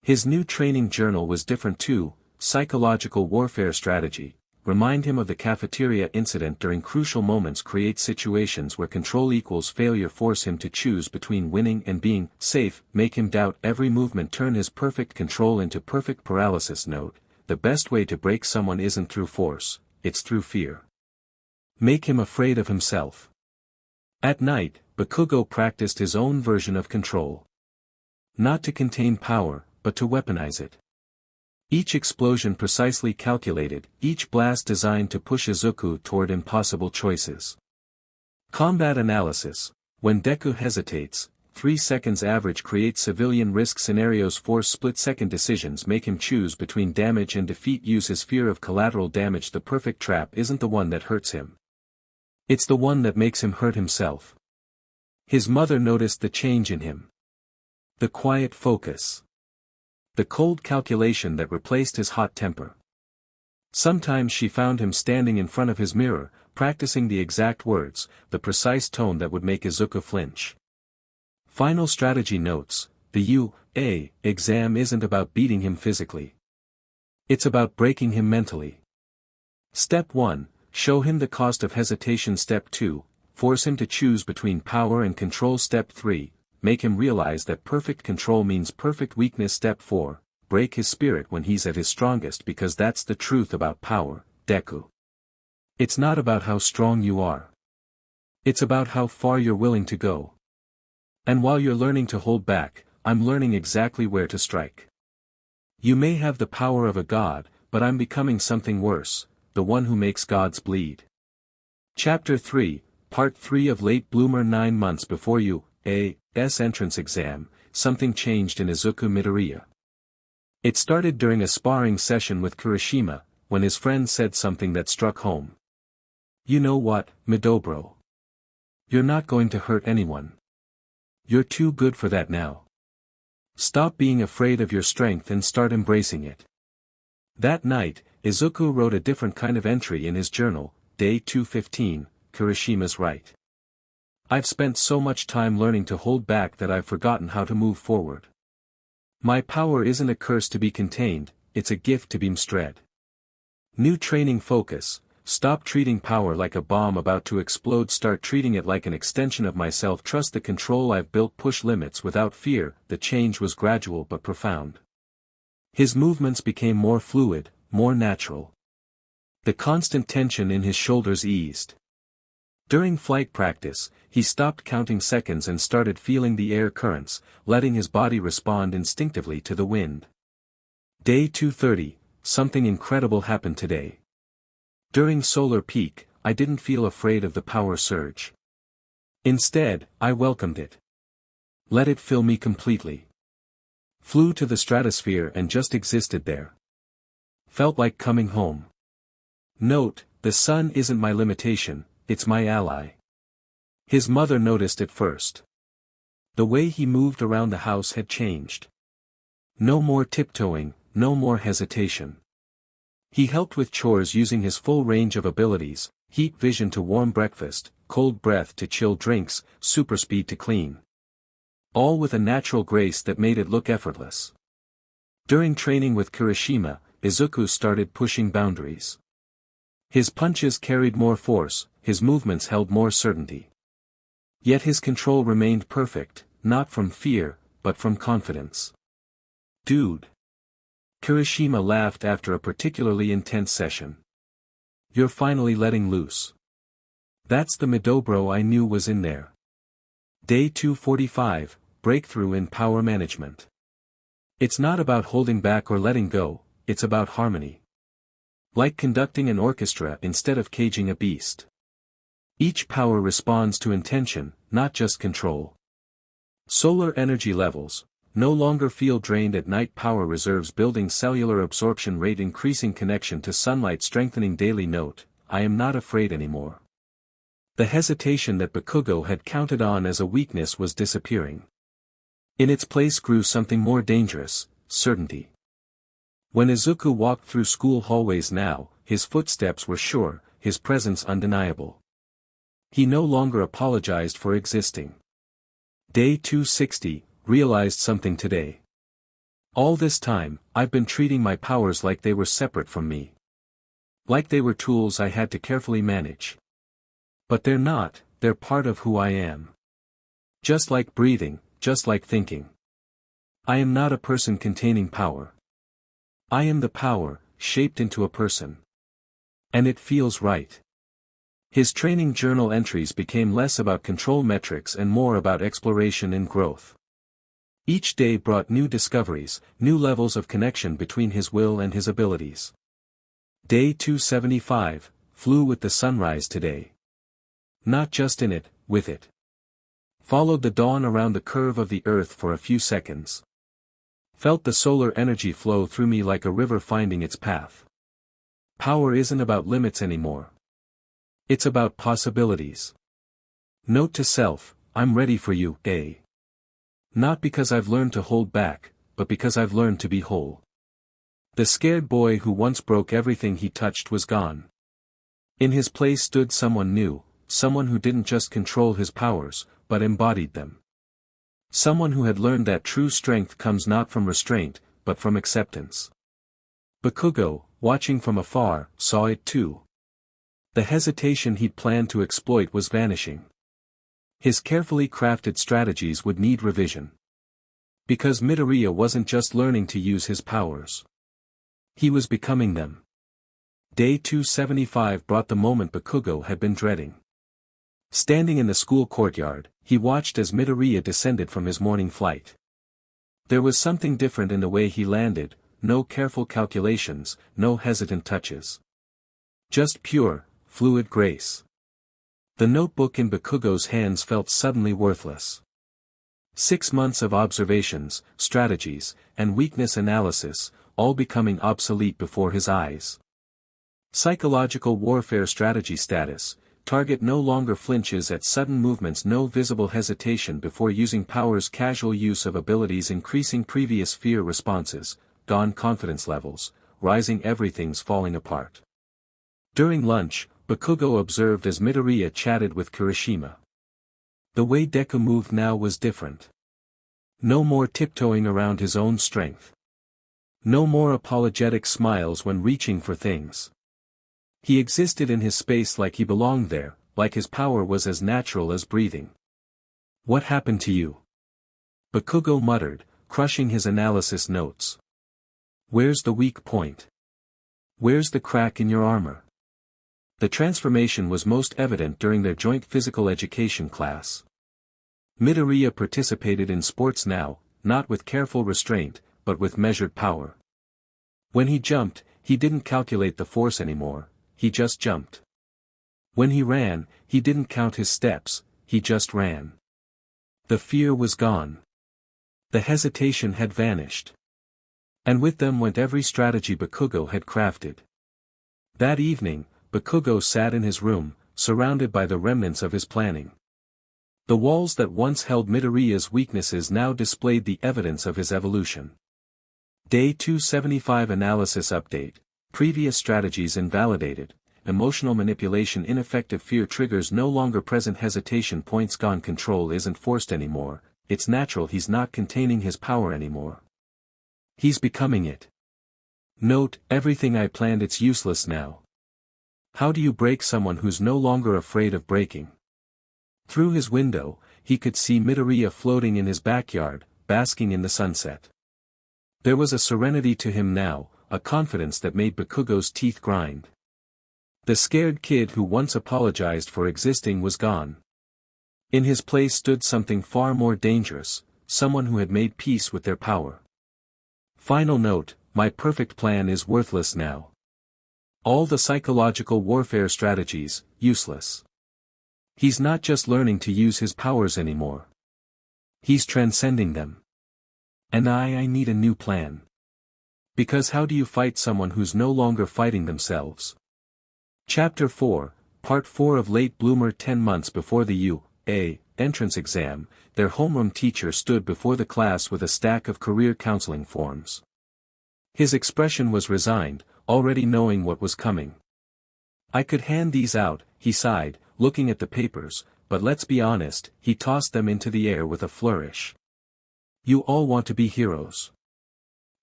His new training journal was different too: psychological warfare strategy. Remind him of the cafeteria incident during crucial moments, create situations where control equals failure, force him to choose between winning and being safe, make him doubt every movement, turn his perfect control into perfect paralysis. Note: the best way to break someone isn't through force, it's through fear. Make him afraid of himself. At night, Bakugo practiced his own version of control. Not to contain power, but to weaponize it. Each explosion precisely calculated, each blast designed to push Izuku toward impossible choices. Combat analysis: when Deku hesitates, 3 seconds average, create civilian risk scenarios, force split-second decisions, make him choose between damage and defeat, use his fear of collateral damage. The perfect trap isn't the one that hurts him. It's the one that makes him hurt himself. His mother noticed the change in him. The quiet focus. The cold calculation that replaced his hot temper. Sometimes she found him standing in front of his mirror, practicing the exact words, the precise tone that would make Izuku flinch. Final strategy notes: the UA exam isn't about beating him physically. It's about breaking him mentally. Step 1, show him the cost of hesitation. Step 2, force him to choose between power and control. Step 3, make him realize that perfect control means perfect weakness. Step 4, break his spirit when he's at his strongest, because that's the truth about power, Deku. It's not about how strong you are. It's about how far you're willing to go. And while you're learning to hold back, I'm learning exactly where to strike. You may have the power of a god, but I'm becoming something worse, the one who makes gods bleed. Chapter 3, Part 3 of Late Bloomer. 9 months before U.A.'s entrance exam, something changed in Izuku Midoriya. It started during a sparring session with Kirishima, when his friend said something that struck home. You know what, Midobro? You're not going to hurt anyone. You're too good for that now. Stop being afraid of your strength and start embracing it. That night, Izuku wrote a different kind of entry in his journal, Day 215, Kirishima's right. I've spent so much time learning to hold back that I've forgotten how to move forward. My power isn't a curse to be contained, it's a gift to be mstred. New training focus. Stop treating power like a bomb about to explode, start treating it like an extension of myself, trust the control I've built, push limits without fear. The change was gradual but profound. His movements became more fluid, more natural. The constant tension in his shoulders eased. During flight practice, he stopped counting seconds and started feeling the air currents, letting his body respond instinctively to the wind. Day 230, something incredible happened today. During solar peak, I didn't feel afraid of the power surge. Instead, I welcomed it. Let it fill me completely. Flew to the stratosphere and just existed there. Felt like coming home. Note, the sun isn't my limitation, it's my ally. His mother noticed it first. The way he moved around the house had changed. No more tiptoeing, no more hesitation. He helped with chores using his full range of abilities, heat vision to warm breakfast, cold breath to chill drinks, super speed to clean. All with a natural grace that made it look effortless. During training with Kirishima, Izuku started pushing boundaries. His punches carried more force, his movements held more certainty. Yet his control remained perfect, not from fear, but from confidence. Dude. Kirishima laughed after a particularly intense session. You're finally letting loose. That's the Midobro I knew was in there. Day 245, Breakthrough in Power Management. It's not about holding back or letting go, it's about harmony. Like conducting an orchestra instead of caging a beast. Each power responds to intention, not just control. Solar energy levels. No longer feel drained at night, power reserves building, cellular absorption rate increasing, connection to sunlight strengthening. Daily note, I am not afraid anymore. The hesitation that Bakugo had counted on as a weakness was disappearing. In its place grew something more dangerous, certainty. When Izuku walked through school hallways now, his footsteps were sure, his presence undeniable. He no longer apologized for existing. Day 260, realized something today. All this time, I've been treating my powers like they were separate from me. Like they were tools I had to carefully manage. But they're not, they're part of who I am. Just like breathing, just like thinking. I am not a person containing power. I am the power, shaped into a person. And it feels right. His training journal entries became less about control metrics and more about exploration and growth. Each day brought new discoveries, new levels of connection between his will and his abilities. Day 275, flew with the sunrise today. Not just in it, with it. Followed the dawn around the curve of the earth for a few seconds. Felt the solar energy flow through me like a river finding its path. Power isn't about limits anymore. It's about possibilities. Note to self, I'm ready for you, Not because I've learned to hold back, but because I've learned to be whole. The scared boy who once broke everything he touched was gone. In his place stood someone new, someone who didn't just control his powers, but embodied them. Someone who had learned that true strength comes not from restraint, but from acceptance. Bakugo, watching from afar, saw it too. The hesitation he'd planned to exploit was vanishing. His carefully crafted strategies would need revision. Because Midoriya wasn't just learning to use his powers. He was becoming them. Day 275 brought the moment Bakugo had been dreading. Standing in the school courtyard, he watched as Midoriya descended from his morning flight. There was something different in the way he landed, no careful calculations, no hesitant touches. Just pure, fluid grace. The notebook in Bakugo's hands felt suddenly worthless. 6 months of observations, strategies, and weakness analysis, all becoming obsolete before his eyes. Psychological warfare strategy status: target no longer flinches at sudden movements, no visible hesitation before using powers, casual use of abilities increasing previous fear responses, gone confidence levels, rising, everything's falling apart. During lunch, Bakugo observed as Midoriya chatted with Kirishima. The way Deku moved now was different. No more tiptoeing around his own strength. No more apologetic smiles when reaching for things. He existed in his space like he belonged there, like his power was as natural as breathing. "What happened to you?" Bakugo muttered, crushing his analysis notes. "Where's the weak point? Where's the crack in your armor?" The transformation was most evident during their joint physical education class. Midoriya participated in sports now, not with careful restraint, but with measured power. When he jumped, he didn't calculate the force anymore, he just jumped. When he ran, he didn't count his steps, he just ran. The fear was gone. The hesitation had vanished. And with them went every strategy Bakugo had crafted. That evening, Bakugo sat in his room, surrounded by the remnants of his planning. The walls that once held Midoriya's weaknesses now displayed the evidence of his evolution. Day 275 Analysis Update. Previous strategies invalidated. Emotional manipulation ineffective, fear triggers no longer present, hesitation points gone, control isn't forced anymore, it's natural, he's not containing his power anymore. He's becoming it. Note, everything I planned, it's useless now. How do you break someone who's no longer afraid of breaking? Through his window, he could see Midoriya floating in his backyard, basking in the sunset. There was a serenity to him now, a confidence that made Bakugo's teeth grind. The scared kid who once apologized for existing was gone. In his place stood something far more dangerous, someone who had made peace with their power. Final note, my perfect plan is worthless now. All the psychological warfare strategies, useless. He's not just learning to use his powers anymore. He's transcending them. And I need a new plan. Because how do you fight someone who's no longer fighting themselves? Chapter 4, Part 4 of Late Bloomer. 10 months before the U.A. entrance exam, their homeroom teacher stood before the class with a stack of career counseling forms. His expression was resigned, already knowing what was coming. "I could hand these out," he sighed, looking at the papers, "but let's be honest," he tossed them into the air with a flourish. "You all want to be heroes."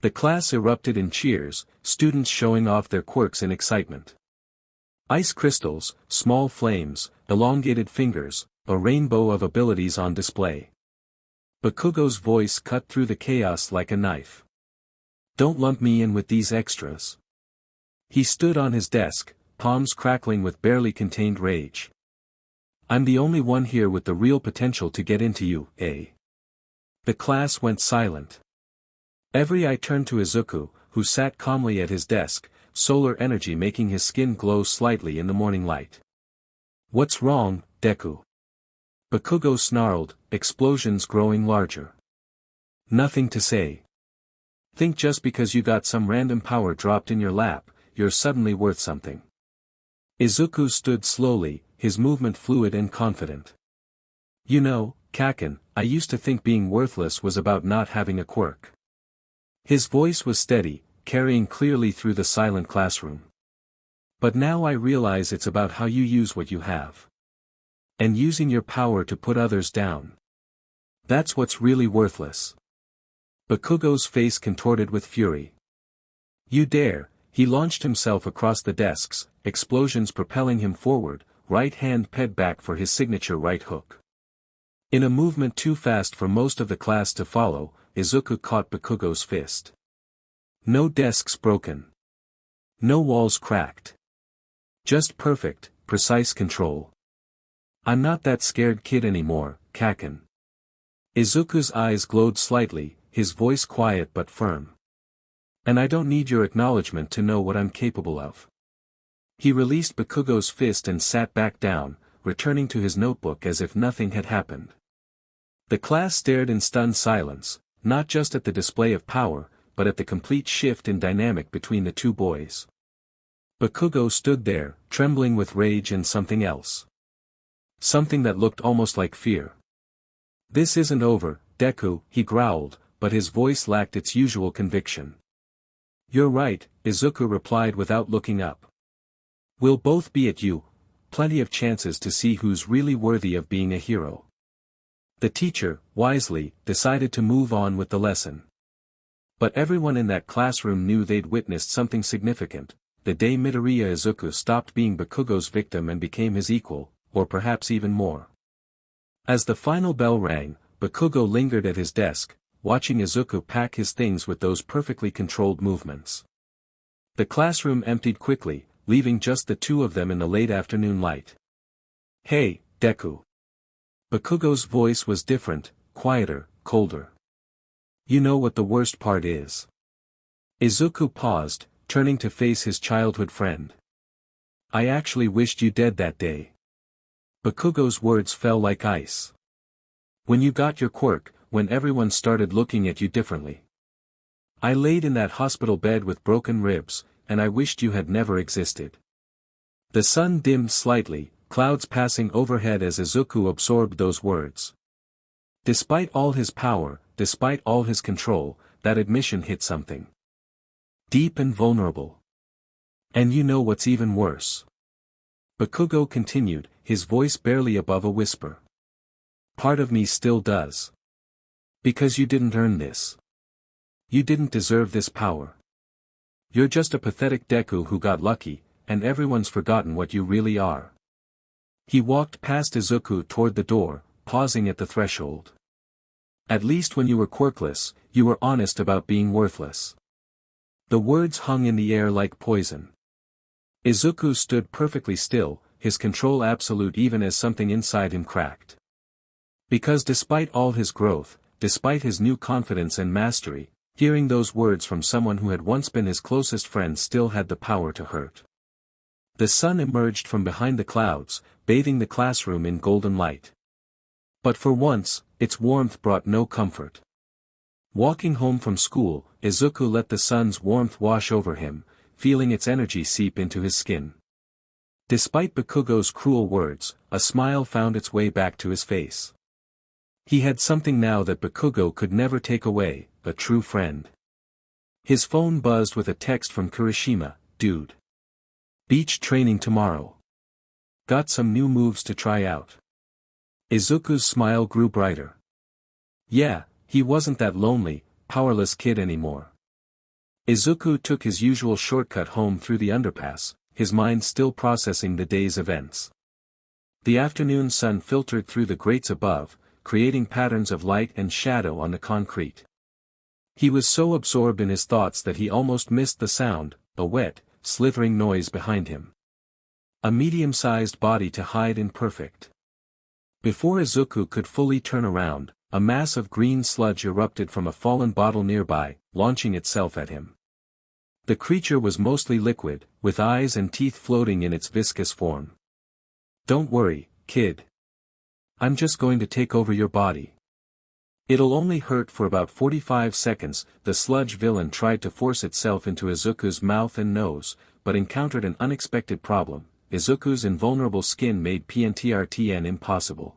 The class erupted in cheers, students showing off their quirks in excitement. Ice crystals, small flames, elongated fingers, a rainbow of abilities on display. Bakugo's voice cut through the chaos like a knife. "Don't lump me in with these extras." He stood on his desk, palms crackling with barely contained rage. "I'm the only one here with the real potential to get into U.A." The class went silent. Every eye turned to Izuku, who sat calmly at his desk, solar energy making his skin glow slightly in the morning light. "What's wrong, Deku?" Bakugo snarled, explosions growing larger. "Nothing to say. Think just because you got some random power dropped in your lap, you're suddenly worth something." Izuku stood slowly, his movement fluid and confident. "You know, Kaken, I used to think being worthless was about not having a quirk." His voice was steady, carrying clearly through the silent classroom. "But now I realize it's about how you use what you have. And using your power to put others down. That's what's really worthless." Bakugo's face contorted with fury. "You dare," he launched himself across the desks, explosions propelling him forward, right hand ped back for his signature right hook. In a movement too fast for most of the class to follow, Izuku caught Bakugo's fist. No desks broken. No walls cracked. Just perfect, precise control. "I'm not that scared kid anymore, Kaken." Izuku's eyes glowed slightly, his voice quiet but firm. And I don't need your acknowledgement to know what I'm capable of. He released Bakugo's fist and sat back down, returning to his notebook as if nothing had happened. The class stared in stunned silence, not just at the display of power, but at the complete shift in dynamic between the two boys. Bakugo stood there, trembling with rage and something else. Something that looked almost like fear. "This isn't over, Deku," he growled, but his voice lacked its usual conviction. "You're right," Izuku replied without looking up. "We'll both be at you, plenty of chances to see who's really worthy of being a hero." The teacher, wisely, decided to move on with the lesson. But everyone in that classroom knew they'd witnessed something significant, the day Midoriya Izuku stopped being Bakugo's victim and became his equal, or perhaps even more. As the final bell rang, Bakugo lingered at his desk, watching Izuku pack his things with those perfectly controlled movements. The classroom emptied quickly, leaving just the two of them in the late afternoon light. "Hey, Deku." Bakugo's voice was different, quieter, colder. "You know what the worst part is?" Izuku paused, turning to face his childhood friend. "I actually wished you dead that day." Bakugo's words fell like ice. "When you got your quirk, when everyone started looking at you differently. I laid in that hospital bed with broken ribs, and I wished you had never existed." The sun dimmed slightly, clouds passing overhead as Izuku absorbed those words. Despite all his power, despite all his control, that admission hit something deep and vulnerable. "And you know what's even worse?" Bakugo continued, his voice barely above a whisper. "Part of me still does. Because you didn't earn this. You didn't deserve this power. You're just a pathetic Deku who got lucky, and everyone's forgotten what you really are." He walked past Izuku toward the door, pausing at the threshold. "At least when you were quirkless, you were honest about being worthless." The words hung in the air like poison. Izuku stood perfectly still, his control absolute even as something inside him cracked. Because despite all his growth, despite his new confidence and mastery, hearing those words from someone who had once been his closest friend still had the power to hurt. The sun emerged from behind the clouds, bathing the classroom in golden light. But for once, its warmth brought no comfort. Walking home from school, Izuku let the sun's warmth wash over him, feeling its energy seep into his skin. Despite Bakugo's cruel words, a smile found its way back to his face. He had something now that Bakugo could never take away, a true friend. His phone buzzed with a text from Kirishima, "Dude. Beach training tomorrow. Got some new moves to try out." Izuku's smile grew brighter. Yeah, he wasn't that lonely, powerless kid anymore. Izuku took his usual shortcut home through the underpass, his mind still processing the day's events. The afternoon sun filtered through the grates above, creating patterns of light and shadow on the concrete. He was so absorbed in his thoughts that he almost missed the sound, a wet, slithering noise behind him. A medium-sized body to hide in perfect. Before Izuku could fully turn around, a mass of green sludge erupted from a fallen bottle nearby, launching itself at him. The creature was mostly liquid, with eyes and teeth floating in its viscous form. "Don't worry, kid. I'm just going to take over your body. It'll only hurt for about 45 seconds." The sludge villain tried to force itself into Izuku's mouth and nose, but encountered an unexpected problem. Izuku's invulnerable skin made PNTRTN impossible.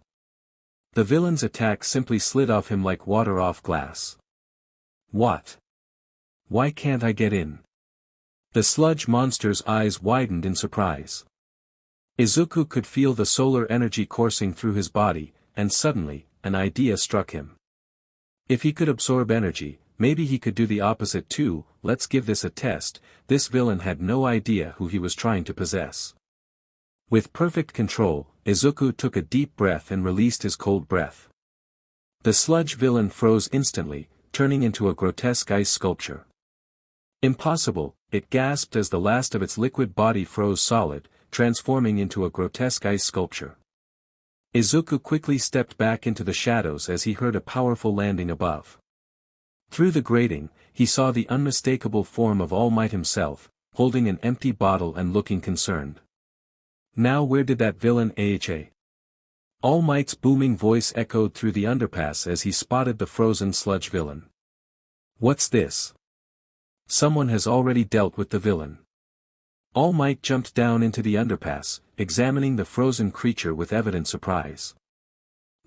The villain's attack simply slid off him like water off glass. "What? Why can't I get in?" The sludge monster's eyes widened in surprise. Izuku could feel the solar energy coursing through his body, and suddenly, an idea struck him. If he could absorb energy, maybe he could do the opposite too. Let's give this a test. This villain had no idea who he was trying to possess. With perfect control, Izuku took a deep breath and released his cold breath. The sludge villain froze instantly, turning into a grotesque ice sculpture. "Impossible," it gasped as the last of its liquid body froze solid, transforming into a grotesque ice sculpture. Izuku quickly stepped back into the shadows as he heard a powerful landing above. Through the grating, he saw the unmistakable form of All Might himself, holding an empty bottle and looking concerned. Now where did that villain aha? All Might's booming voice echoed through the underpass as he spotted the frozen sludge villain. What's this? Someone has already dealt with the villain. All Might jumped down into the underpass, examining the frozen creature with evident surprise.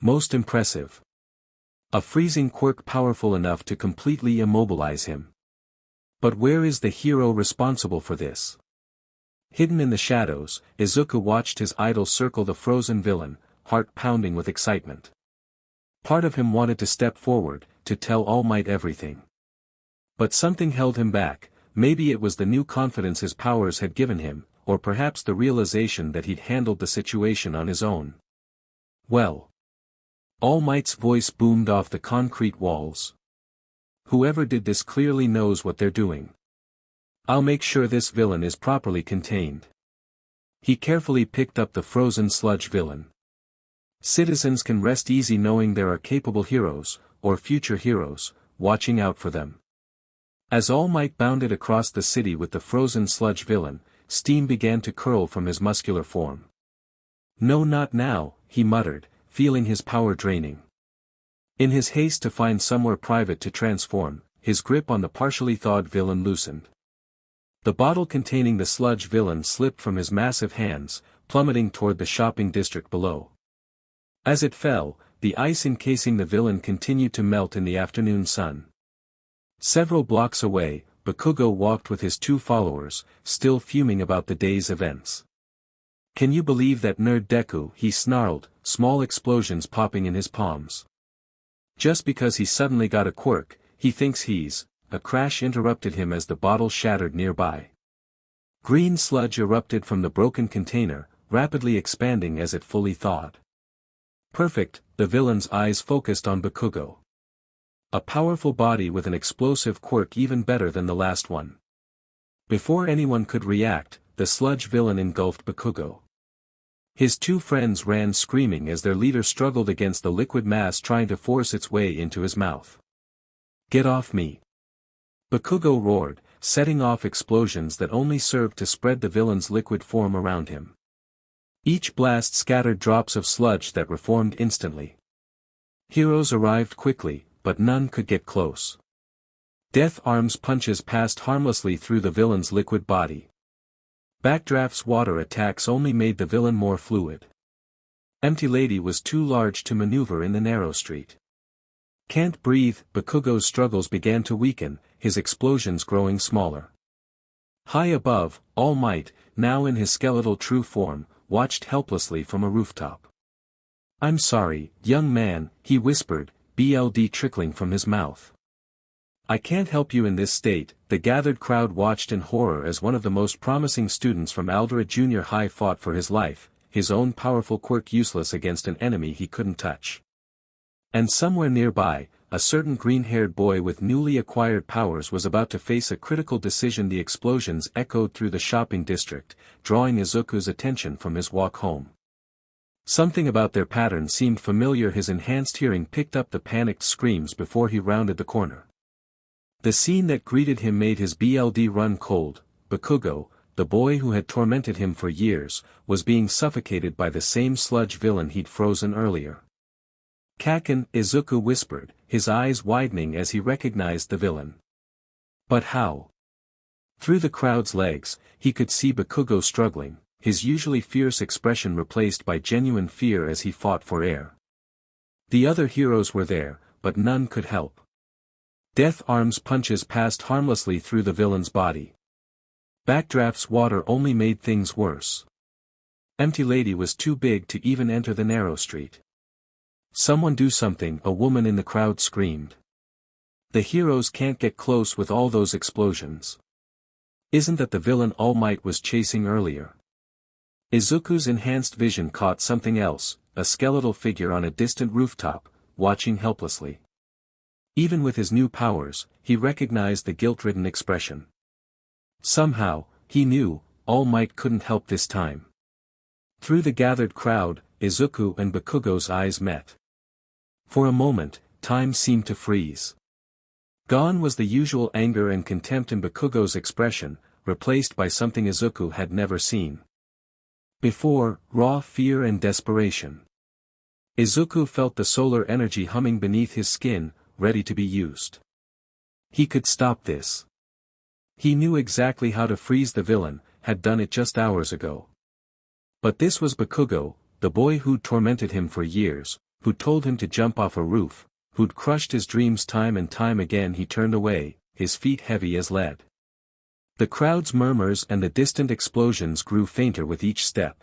Most impressive. A freezing quirk powerful enough to completely immobilize him. But where is the hero responsible for this? Hidden in the shadows, Izuku watched his idol circle the frozen villain, heart pounding with excitement. Part of him wanted to step forward, to tell All Might everything. But something held him back. Maybe it was the new confidence his powers had given him, or perhaps the realization that he'd handled the situation on his own. Well. All Might's voice boomed off the concrete walls. Whoever did this clearly knows what they're doing. I'll make sure this villain is properly contained. He carefully picked up the frozen sludge villain. Citizens can rest easy knowing there are capable heroes, or future heroes, watching out for them. As All Might bounded across the city with the frozen sludge villain, steam began to curl from his muscular form. No, not now, he muttered, feeling his power draining. In his haste to find somewhere private to transform, his grip on the partially thawed villain loosened. The bottle containing the sludge villain slipped from his massive hands, plummeting toward the shopping district below. As it fell, the ice encasing the villain continued to melt in the afternoon sun. Several blocks away, Bakugo walked with his two followers, still fuming about the day's events. Can you believe that nerd Deku? He snarled, small explosions popping in his palms. Just because he suddenly got a quirk, he thinks he's. A crash interrupted him as the bottle shattered nearby. Green sludge erupted from the broken container, rapidly expanding as it fully thawed. Perfect, the villain's eyes focused on Bakugo. A powerful body with an explosive quirk even better than the last one. Before anyone could react, the sludge villain engulfed Bakugo. His two friends ran screaming as their leader struggled against the liquid mass trying to force its way into his mouth. Get off me! Bakugo roared, setting off explosions that only served to spread the villain's liquid form around him. Each blast scattered drops of sludge that reformed instantly. Heroes arrived quickly, but none could get close. Death Arm's punches passed harmlessly through the villain's liquid body. Backdraft's water attacks only made the villain more fluid. Empty Lady was too large to maneuver in the narrow street. Can't breathe, Bakugo's struggles began to weaken, his explosions growing smaller. High above, All Might, now in his skeletal true form, watched helplessly from a rooftop. I'm sorry, young man, he whispered, blood trickling from his mouth. I can't help you in this state. The gathered crowd watched in horror as one of the most promising students from Aldera Junior High fought for his life, his own powerful quirk useless against an enemy he couldn't touch. And somewhere nearby, a certain green-haired boy with newly acquired powers was about to face a critical decision. The explosions echoed through the shopping district, drawing Izuku's attention from his walk home. Something about their pattern seemed familiar. His enhanced hearing picked up the panicked screams before he rounded the corner. The scene that greeted him made his blood run cold. Bakugo, the boy who had tormented him for years, was being suffocated by the same sludge villain he'd frozen earlier. Kaken, Izuku whispered, his eyes widening as he recognized the villain. But how? Through the crowd's legs, he could see Bakugo struggling, his usually fierce expression replaced by genuine fear as he fought for air. The other heroes were there, but none could help. Death Arm's punches passed harmlessly through the villain's body. Backdraft's water only made things worse. Empty Lady was too big to even enter the narrow street. Someone do something, a woman in the crowd screamed. The heroes can't get close with all those explosions. Isn't that the villain All Might was chasing earlier? Izuku's enhanced vision caught something else, a skeletal figure on a distant rooftop, watching helplessly. Even with his new powers, he recognized the guilt-ridden expression. Somehow, he knew, All Might couldn't help this time. Through the gathered crowd, Izuku and Bakugo's eyes met. For a moment, time seemed to freeze. Gone was the usual anger and contempt in Bakugo's expression, replaced by something Izuku had never seen before: raw fear and desperation. Izuku felt the solar energy humming beneath his skin, ready to be used. He could stop this. He knew exactly how to freeze the villain, had done it just hours ago. But this was Bakugo, the boy who'd tormented him for years, who'd told him to jump off a roof, who'd crushed his dreams time and time again. He turned away, his feet heavy as lead. The crowd's murmurs and the distant explosions grew fainter with each step.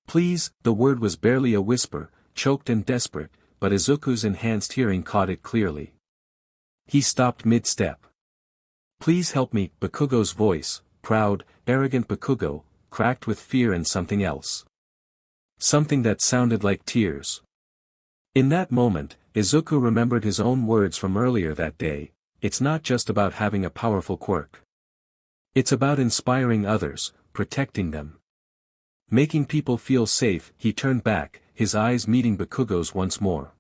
Please, the word was barely a whisper, choked and desperate, but Izuku's enhanced hearing caught it clearly. He stopped mid-step. Please help me. Bakugo's voice, proud, arrogant Bakugo, cracked with fear and something else. Something that sounded like tears. In that moment, Izuku remembered his own words from earlier that day: it's not just about having a powerful quirk. It's about inspiring others, protecting them, making people feel safe. He turned back, his eyes meeting Bakugo's once more.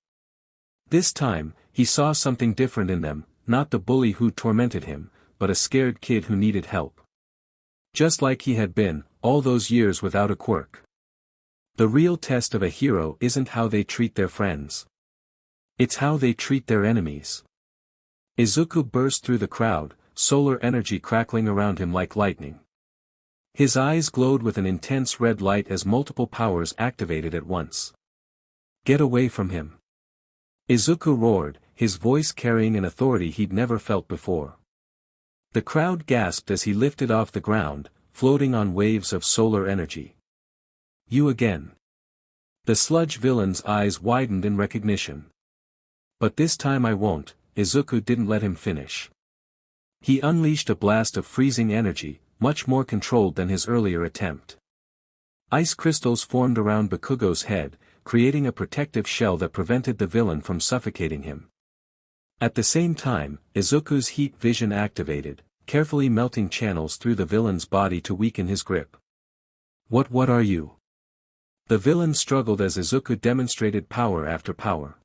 This time, he saw something different in them, not the bully who tormented him, but a scared kid who needed help. Just like he had been, all those years without a quirk. The real test of a hero isn't how they treat their friends. It's how they treat their enemies. Izuku burst through the crowd, solar energy crackling around him like lightning. His eyes glowed with an intense red light as multiple powers activated at once. Get away from him! Izuku roared, his voice carrying an authority he'd never felt before. The crowd gasped as he lifted off the ground, floating on waves of solar energy. You again. The Sludge villain's eyes widened in recognition. But this time I won't. Izuku didn't let him finish. He unleashed a blast of freezing energy, much more controlled than his earlier attempt. Ice crystals formed around Bakugo's head, creating a protective shell that prevented the villain from suffocating him. At the same time, Izuku's heat vision activated, carefully melting channels through the villain's body to weaken his grip. What are you? The villain struggled as Izuku demonstrated power after power.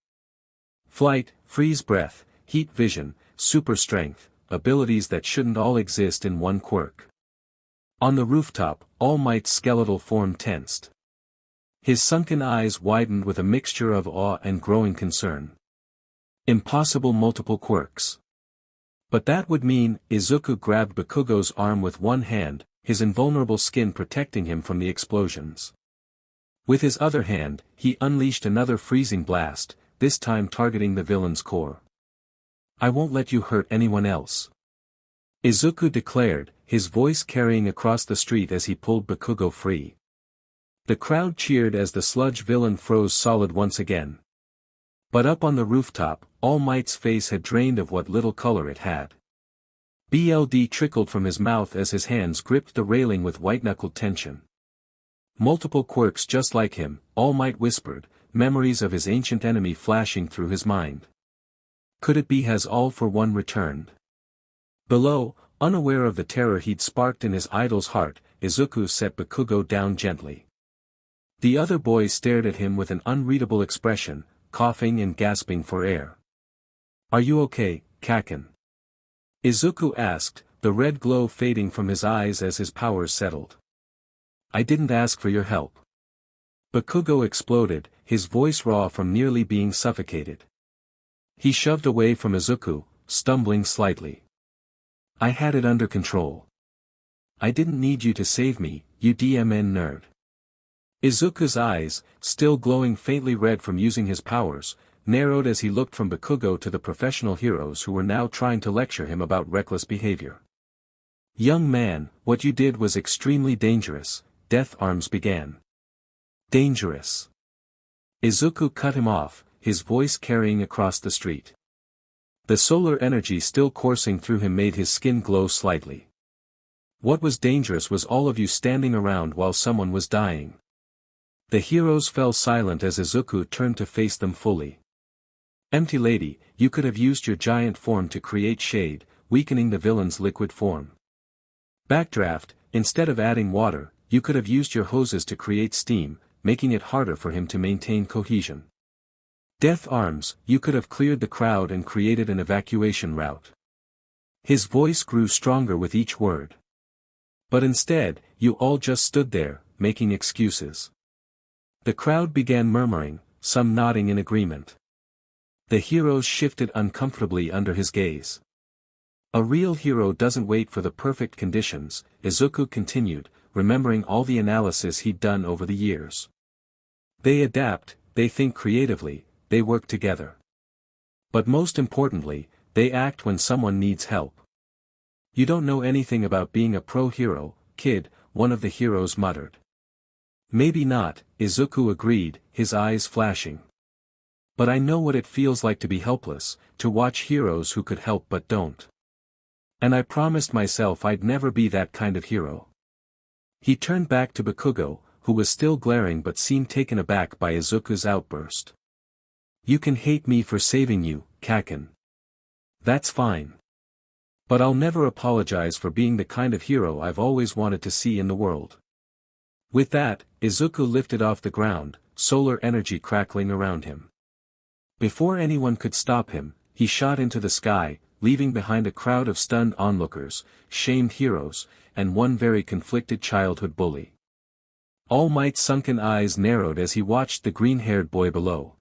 Flight, freeze breath, heat vision, super strength, abilities that shouldn't all exist in one quirk. On the rooftop, All Might's skeletal form tensed. His sunken eyes widened with a mixture of awe and growing concern. Impossible multiple quirks. But that would mean, Izuku grabbed Bakugo's arm with one hand, his invulnerable skin protecting him from the explosions. With his other hand, he unleashed another freezing blast, this time targeting the villain's core. I won't let you hurt anyone else, Izuku declared, his voice carrying across the street as he pulled Bakugo free. The crowd cheered as the Sludge villain froze solid once again. But up on the rooftop, All Might's face had drained of what little color it had. Blood trickled from his mouth as his hands gripped the railing with white-knuckled tension. Multiple quirks just like him, All Might whispered, memories of his ancient enemy flashing through his mind. Could it be has All for One returned? Below, unaware of the terror he'd sparked in his idol's heart, Izuku set Bakugo down gently. The other boys stared at him with an unreadable expression, coughing and gasping for air. Are you okay, Kaken? Izuku asked, the red glow fading from his eyes as his powers settled. I didn't ask for your help. Bakugo exploded, his voice raw from nearly being suffocated. He shoved away from Izuku, stumbling slightly. I had it under control. I didn't need you to save me, you DMN nerd. Izuku's eyes, still glowing faintly red from using his powers, narrowed as he looked from Bakugo to the professional heroes who were now trying to lecture him about reckless behavior. Young man, what you did was extremely dangerous, Death Arms began. Dangerous. Izuku cut him off, his voice carrying across the street. The solar energy still coursing through him made his skin glow slightly. What was dangerous was all of you standing around while someone was dying. The heroes fell silent as Izuku turned to face them fully. Empty lady, you could have used your giant form to create shade, weakening the villain's liquid form. Backdraft, instead of adding water, you could have used your hoses to create steam, making it harder for him to maintain cohesion. Death arms, you could have cleared the crowd and created an evacuation route. His voice grew stronger with each word. But instead, you all just stood there, making excuses. The crowd began murmuring, some nodding in agreement. The heroes shifted uncomfortably under his gaze. A real hero doesn't wait for the perfect conditions, Izuku continued, remembering all the analysis he'd done over the years. They adapt, they think creatively, they work together. But most importantly, they act when someone needs help. You don't know anything about being a pro-hero, kid, one of the heroes muttered. Maybe not, Izuku agreed, his eyes flashing. But I know what it feels like to be helpless, to watch heroes who could help but don't. And I promised myself I'd never be that kind of hero. He turned back to Bakugo, who was still glaring but seemed taken aback by Izuku's outburst. You can hate me for saving you, Kaken. That's fine. But I'll never apologize for being the kind of hero I've always wanted to see in the world. With that, Izuku lifted off the ground, solar energy crackling around him. Before anyone could stop him, he shot into the sky, leaving behind a crowd of stunned onlookers, shamed heroes, and one very conflicted childhood bully. All Might's sunken eyes narrowed as he watched the green-haired boy below.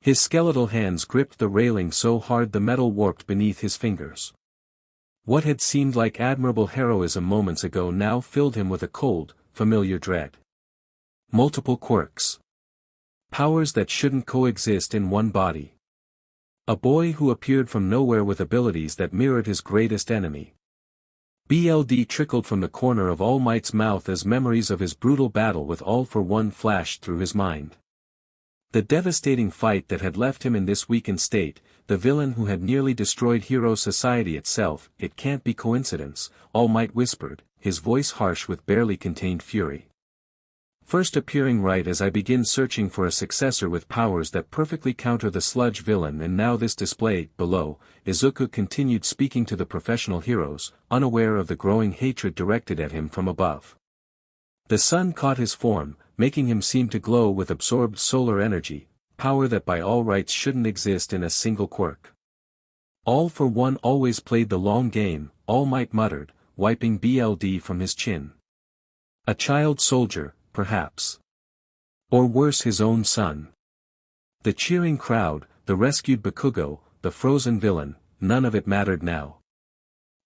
His skeletal hands gripped the railing so hard the metal warped beneath his fingers. What had seemed like admirable heroism moments ago now filled him with a cold, familiar dread. Multiple quirks. Powers that shouldn't coexist in one body. A boy who appeared from nowhere with abilities that mirrored his greatest enemy. BLD trickled from the corner of All Might's mouth as memories of his brutal battle with All for One flashed through his mind. The devastating fight that had left him in this weakened state, the villain who had nearly destroyed hero society itself. It can't be coincidence, All Might whispered, his voice harsh with barely contained fury. First appearing right as I begin searching for a successor with powers that perfectly counter the Sludge villain, and now this display. Below, Izuku continued speaking to the professional heroes, unaware of the growing hatred directed at him from above. The sun caught his form, making him seem to glow with absorbed solar energy, power that by all rights shouldn't exist in a single quirk. All for One always played the long game, All Might muttered, wiping BLD from his chin. A child soldier, perhaps. Or worse, his own son. The cheering crowd, the rescued Bakugo, the frozen villain, none of it mattered now.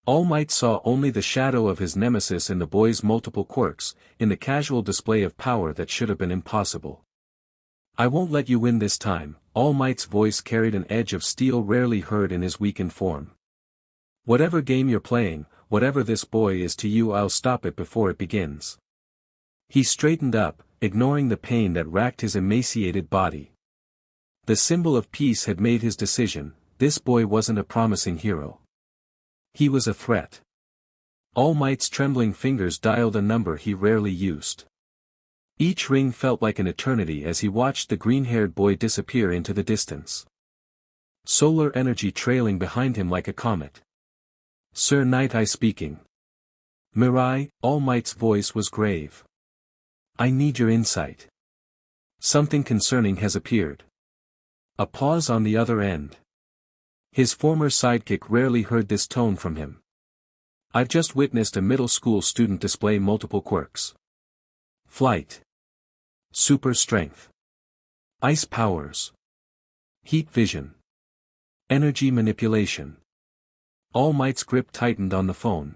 All Might saw only the shadow of his nemesis in the boy's multiple quirks, in the casual display of power that should have been impossible. I won't let you win this time, All Might's voice carried an edge of steel rarely heard in his weakened form. Whatever game you're playing, whatever this boy is to you, I'll stop it before it begins. He straightened up, ignoring the pain that racked his emaciated body. The symbol of peace had made his decision. This boy wasn't a promising hero. He was a threat. All Might's trembling fingers dialed a number he rarely used. Each ring felt like an eternity as he watched the green-haired boy disappear into the distance. Solar energy trailing behind him like a comet. Sir Night Eye speaking. Mirai, All Might's voice was grave. I need your insight. Something concerning has appeared. A pause on the other end. His former sidekick rarely heard this tone from him. I've just witnessed a middle school student display multiple quirks. Flight. Super strength. Ice powers. Heat vision. Energy manipulation. All Might's grip tightened on the phone.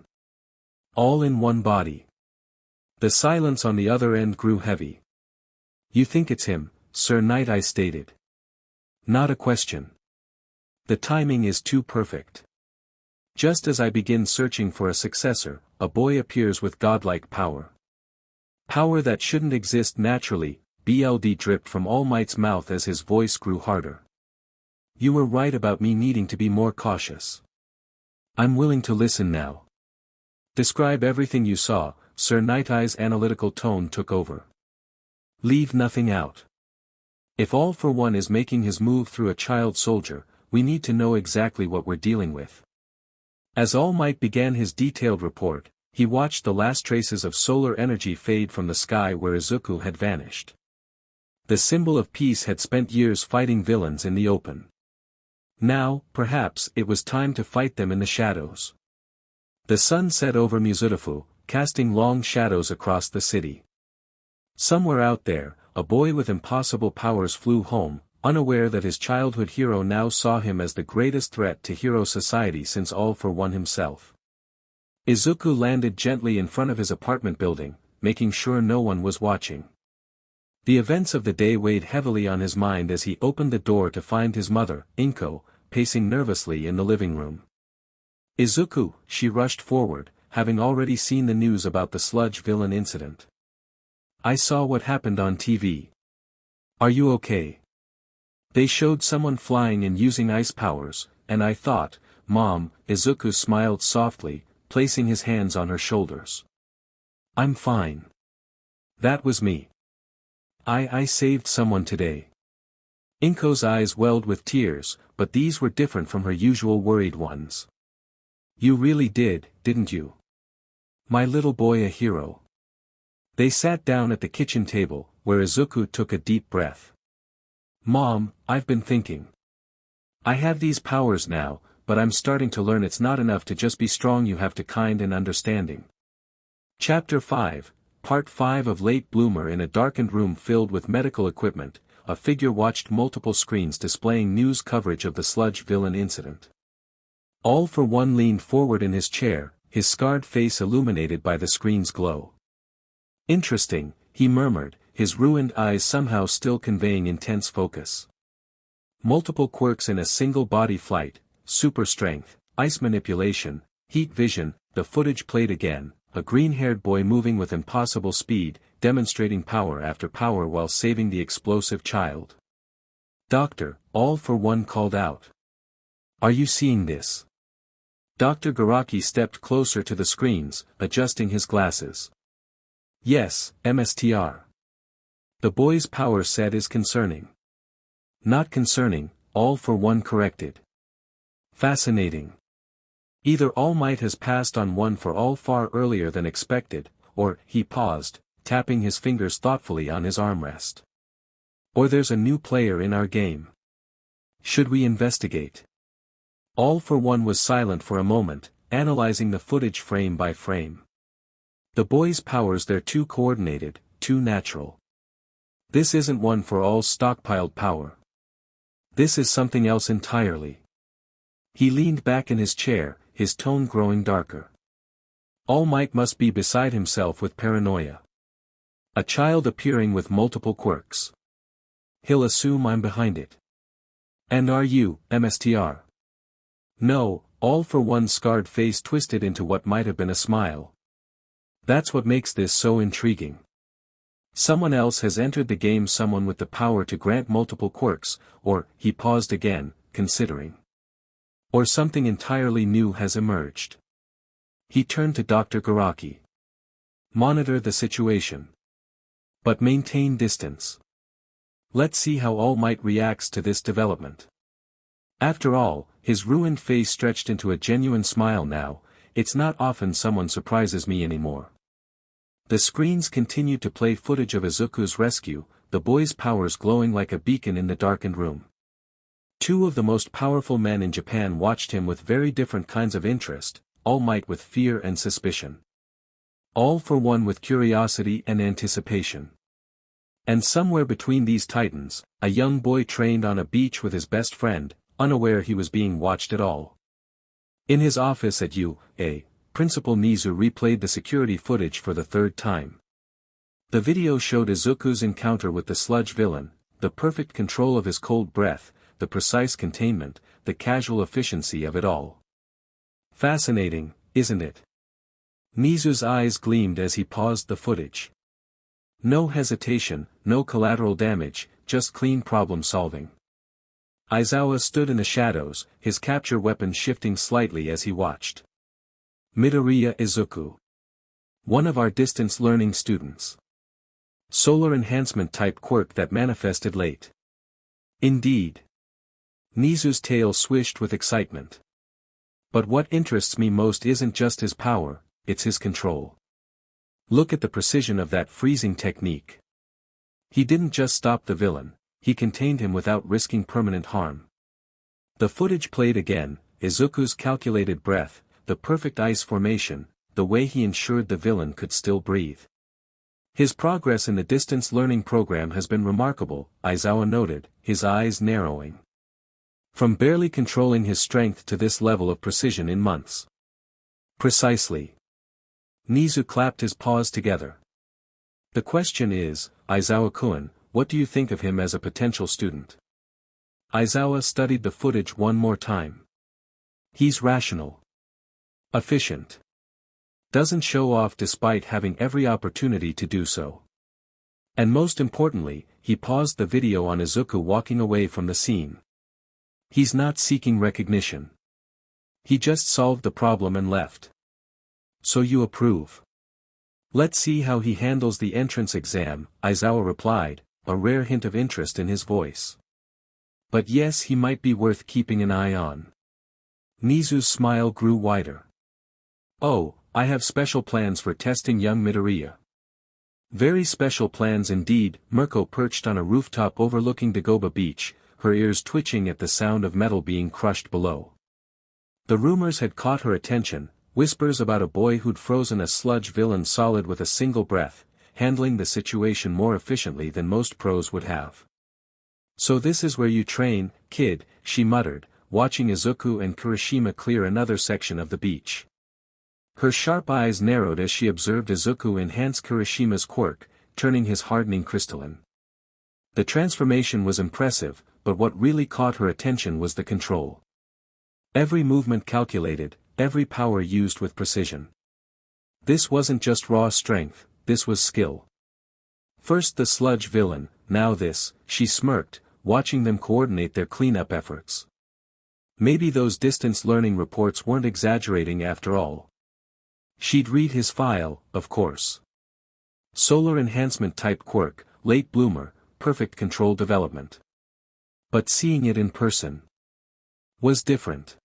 All in one body. The silence on the other end grew heavy. You think it's him, Sir Night Eye stated. Not a question. The timing is too perfect. Just as I begin searching for a successor, a boy appears with godlike power. Power that shouldn't exist naturally, BLD dripped from All Might's mouth as his voice grew harder. You were right about me needing to be more cautious. I'm willing to listen now. Describe everything you saw, Sir Night Eye's analytical tone took over. Leave nothing out. If All for One is making his move through a child soldier, we need to know exactly what we're dealing with. As All Might began his detailed report, he watched the last traces of solar energy fade from the sky where Izuku had vanished. The symbol of peace had spent years fighting villains in the open. Now, perhaps, it was time to fight them in the shadows. The sun set over Mizurufu, casting long shadows across the city. Somewhere out there, a boy with impossible powers flew home, unaware that his childhood hero now saw him as the greatest threat to hero society since All for One himself. Izuku landed gently in front of his apartment building, making sure no one was watching. The events of the day weighed heavily on his mind as he opened the door to find his mother, Inko, pacing nervously in the living room. "Izuku," she rushed forward, having already seen the news about the Sludge villain incident. "I saw what happened on TV. Are you okay? They showed someone flying and using ice powers, and I thought, Mom," Izuku smiled softly, placing his hands on her shoulders. "I'm fine. That was me. I saved someone today." Inko's eyes welled with tears, but these were different from her usual worried ones. "You really did, didn't you? My little boy a hero." They sat down at the kitchen table, where Izuku took a deep breath. "Mom, I've been thinking. I have these powers now, but I'm starting to learn it's not enough to just be strong, you have to kind and understanding." Chapter 5, Part 5 of Late Bloomer. In a darkened room filled with medical equipment, a figure watched multiple screens displaying news coverage of the Sludge villain incident. All for One leaned forward in his chair, his scarred face illuminated by the screen's glow. "Interesting," he murmured, his ruined eyes somehow still conveying intense focus. "Multiple quirks in a single body flight, super strength, ice manipulation, heat vision." The footage played again, a green-haired boy moving with impossible speed, demonstrating power after power while saving the explosive child. "Doctor," All for One called out. "Are you seeing this?" Dr. Garaki stepped closer to the screens, adjusting his glasses. "Yes, Mstr. The boy's power set is concerning." "Not concerning," All for One corrected. "Fascinating. Either All Might has passed on One for All far earlier than expected, or," he paused, tapping his fingers thoughtfully on his armrest. "Or there's a new player in our game. Should we investigate?" All for One was silent for a moment, analyzing the footage frame by frame. The boy's powers, they're too coordinated, too natural. This isn't One for All's stockpiled power. This is something else entirely. He leaned back in his chair, his tone growing darker. All Might must be beside himself with paranoia. A child appearing with multiple quirks. He'll assume I'm behind it. "And are you, Mstr?" "No," All for One's scarred face twisted into what might have been a smile. "That's what makes this so intriguing. Someone else has entered the game, someone with the power to grant multiple quirks, or," he paused again, considering. "Or something entirely new has emerged." He turned to Dr. Garaki. "Monitor the situation. But maintain distance. Let's see how All Might reacts to this development." After all, his ruined face stretched into a genuine smile now, "It's not often someone surprises me anymore." The screens continued to play footage of Izuku's rescue, the boy's powers glowing like a beacon in the darkened room. Two of the most powerful men in Japan watched him with very different kinds of interest, All Might with fear and suspicion. All for One with curiosity and anticipation. And somewhere between these titans, a young boy trained on a beach with his best friend, unaware he was being watched at all. In his office at UA, Principal Nizu replayed the security footage for the third time. The video showed Izuku's encounter with the Sludge villain, the perfect control of his cold breath, the precise containment, the casual efficiency of it all. "Fascinating, isn't it?" Nizu's eyes gleamed as he paused the footage. No hesitation, no collateral damage, just clean problem solving. Aizawa stood in the shadows, his capture weapon shifting slightly as he watched. "Midoriya Izuku. One of our distance learning students. Solar enhancement type quirk that manifested late." "Indeed." Nizu's tail swished with excitement. "But what interests me most isn't just his power, it's his control. Look at the precision of that freezing technique. He didn't just stop the villain, he contained him without risking permanent harm. The footage played again, Izuku's calculated breath, the perfect ice formation, the way he ensured the villain could still breathe. His progress in the distance learning program has been remarkable, Aizawa noted, his eyes narrowing. From barely controlling his strength to this level of precision in months. Precisely. Nizu clapped his paws together. The question is, Aizawa-kun, what do you think of him as a potential student? Aizawa studied the footage one more time. He's rational. Efficient. Doesn't show off despite having every opportunity to do so. And most importantly, he paused the video on Izuku walking away from the scene. He's not seeking recognition. He just solved the problem and left. So you approve? Let's see how he handles the entrance exam, Aizawa replied, a rare hint of interest in his voice. But yes, he might be worth keeping an eye on. Nizu's smile grew wider. Oh, I have special plans for testing young Midoriya. Very special plans indeed. Mirko perched on a rooftop overlooking Dagoba Beach, her ears twitching at the sound of metal being crushed below. The rumors had caught her attention, whispers about a boy who'd frozen a sludge villain solid with a single breath, handling the situation more efficiently than most pros would have. So this is where you train, kid, she muttered, watching Izuku and Kirishima clear another section of the beach. Her sharp eyes narrowed as she observed Izuku enhance Kirishima's quirk, turning his hardening crystalline. The transformation was impressive, but what really caught her attention was the control. Every movement calculated, every power used with precision. This wasn't just raw strength, this was skill. First the sludge villain, now this, she smirked, watching them coordinate their cleanup efforts. Maybe those distance learning reports weren't exaggerating after all. She'd read his file, of course. Solar enhancement type quirk, late bloomer, perfect control development. But seeing it in person was different.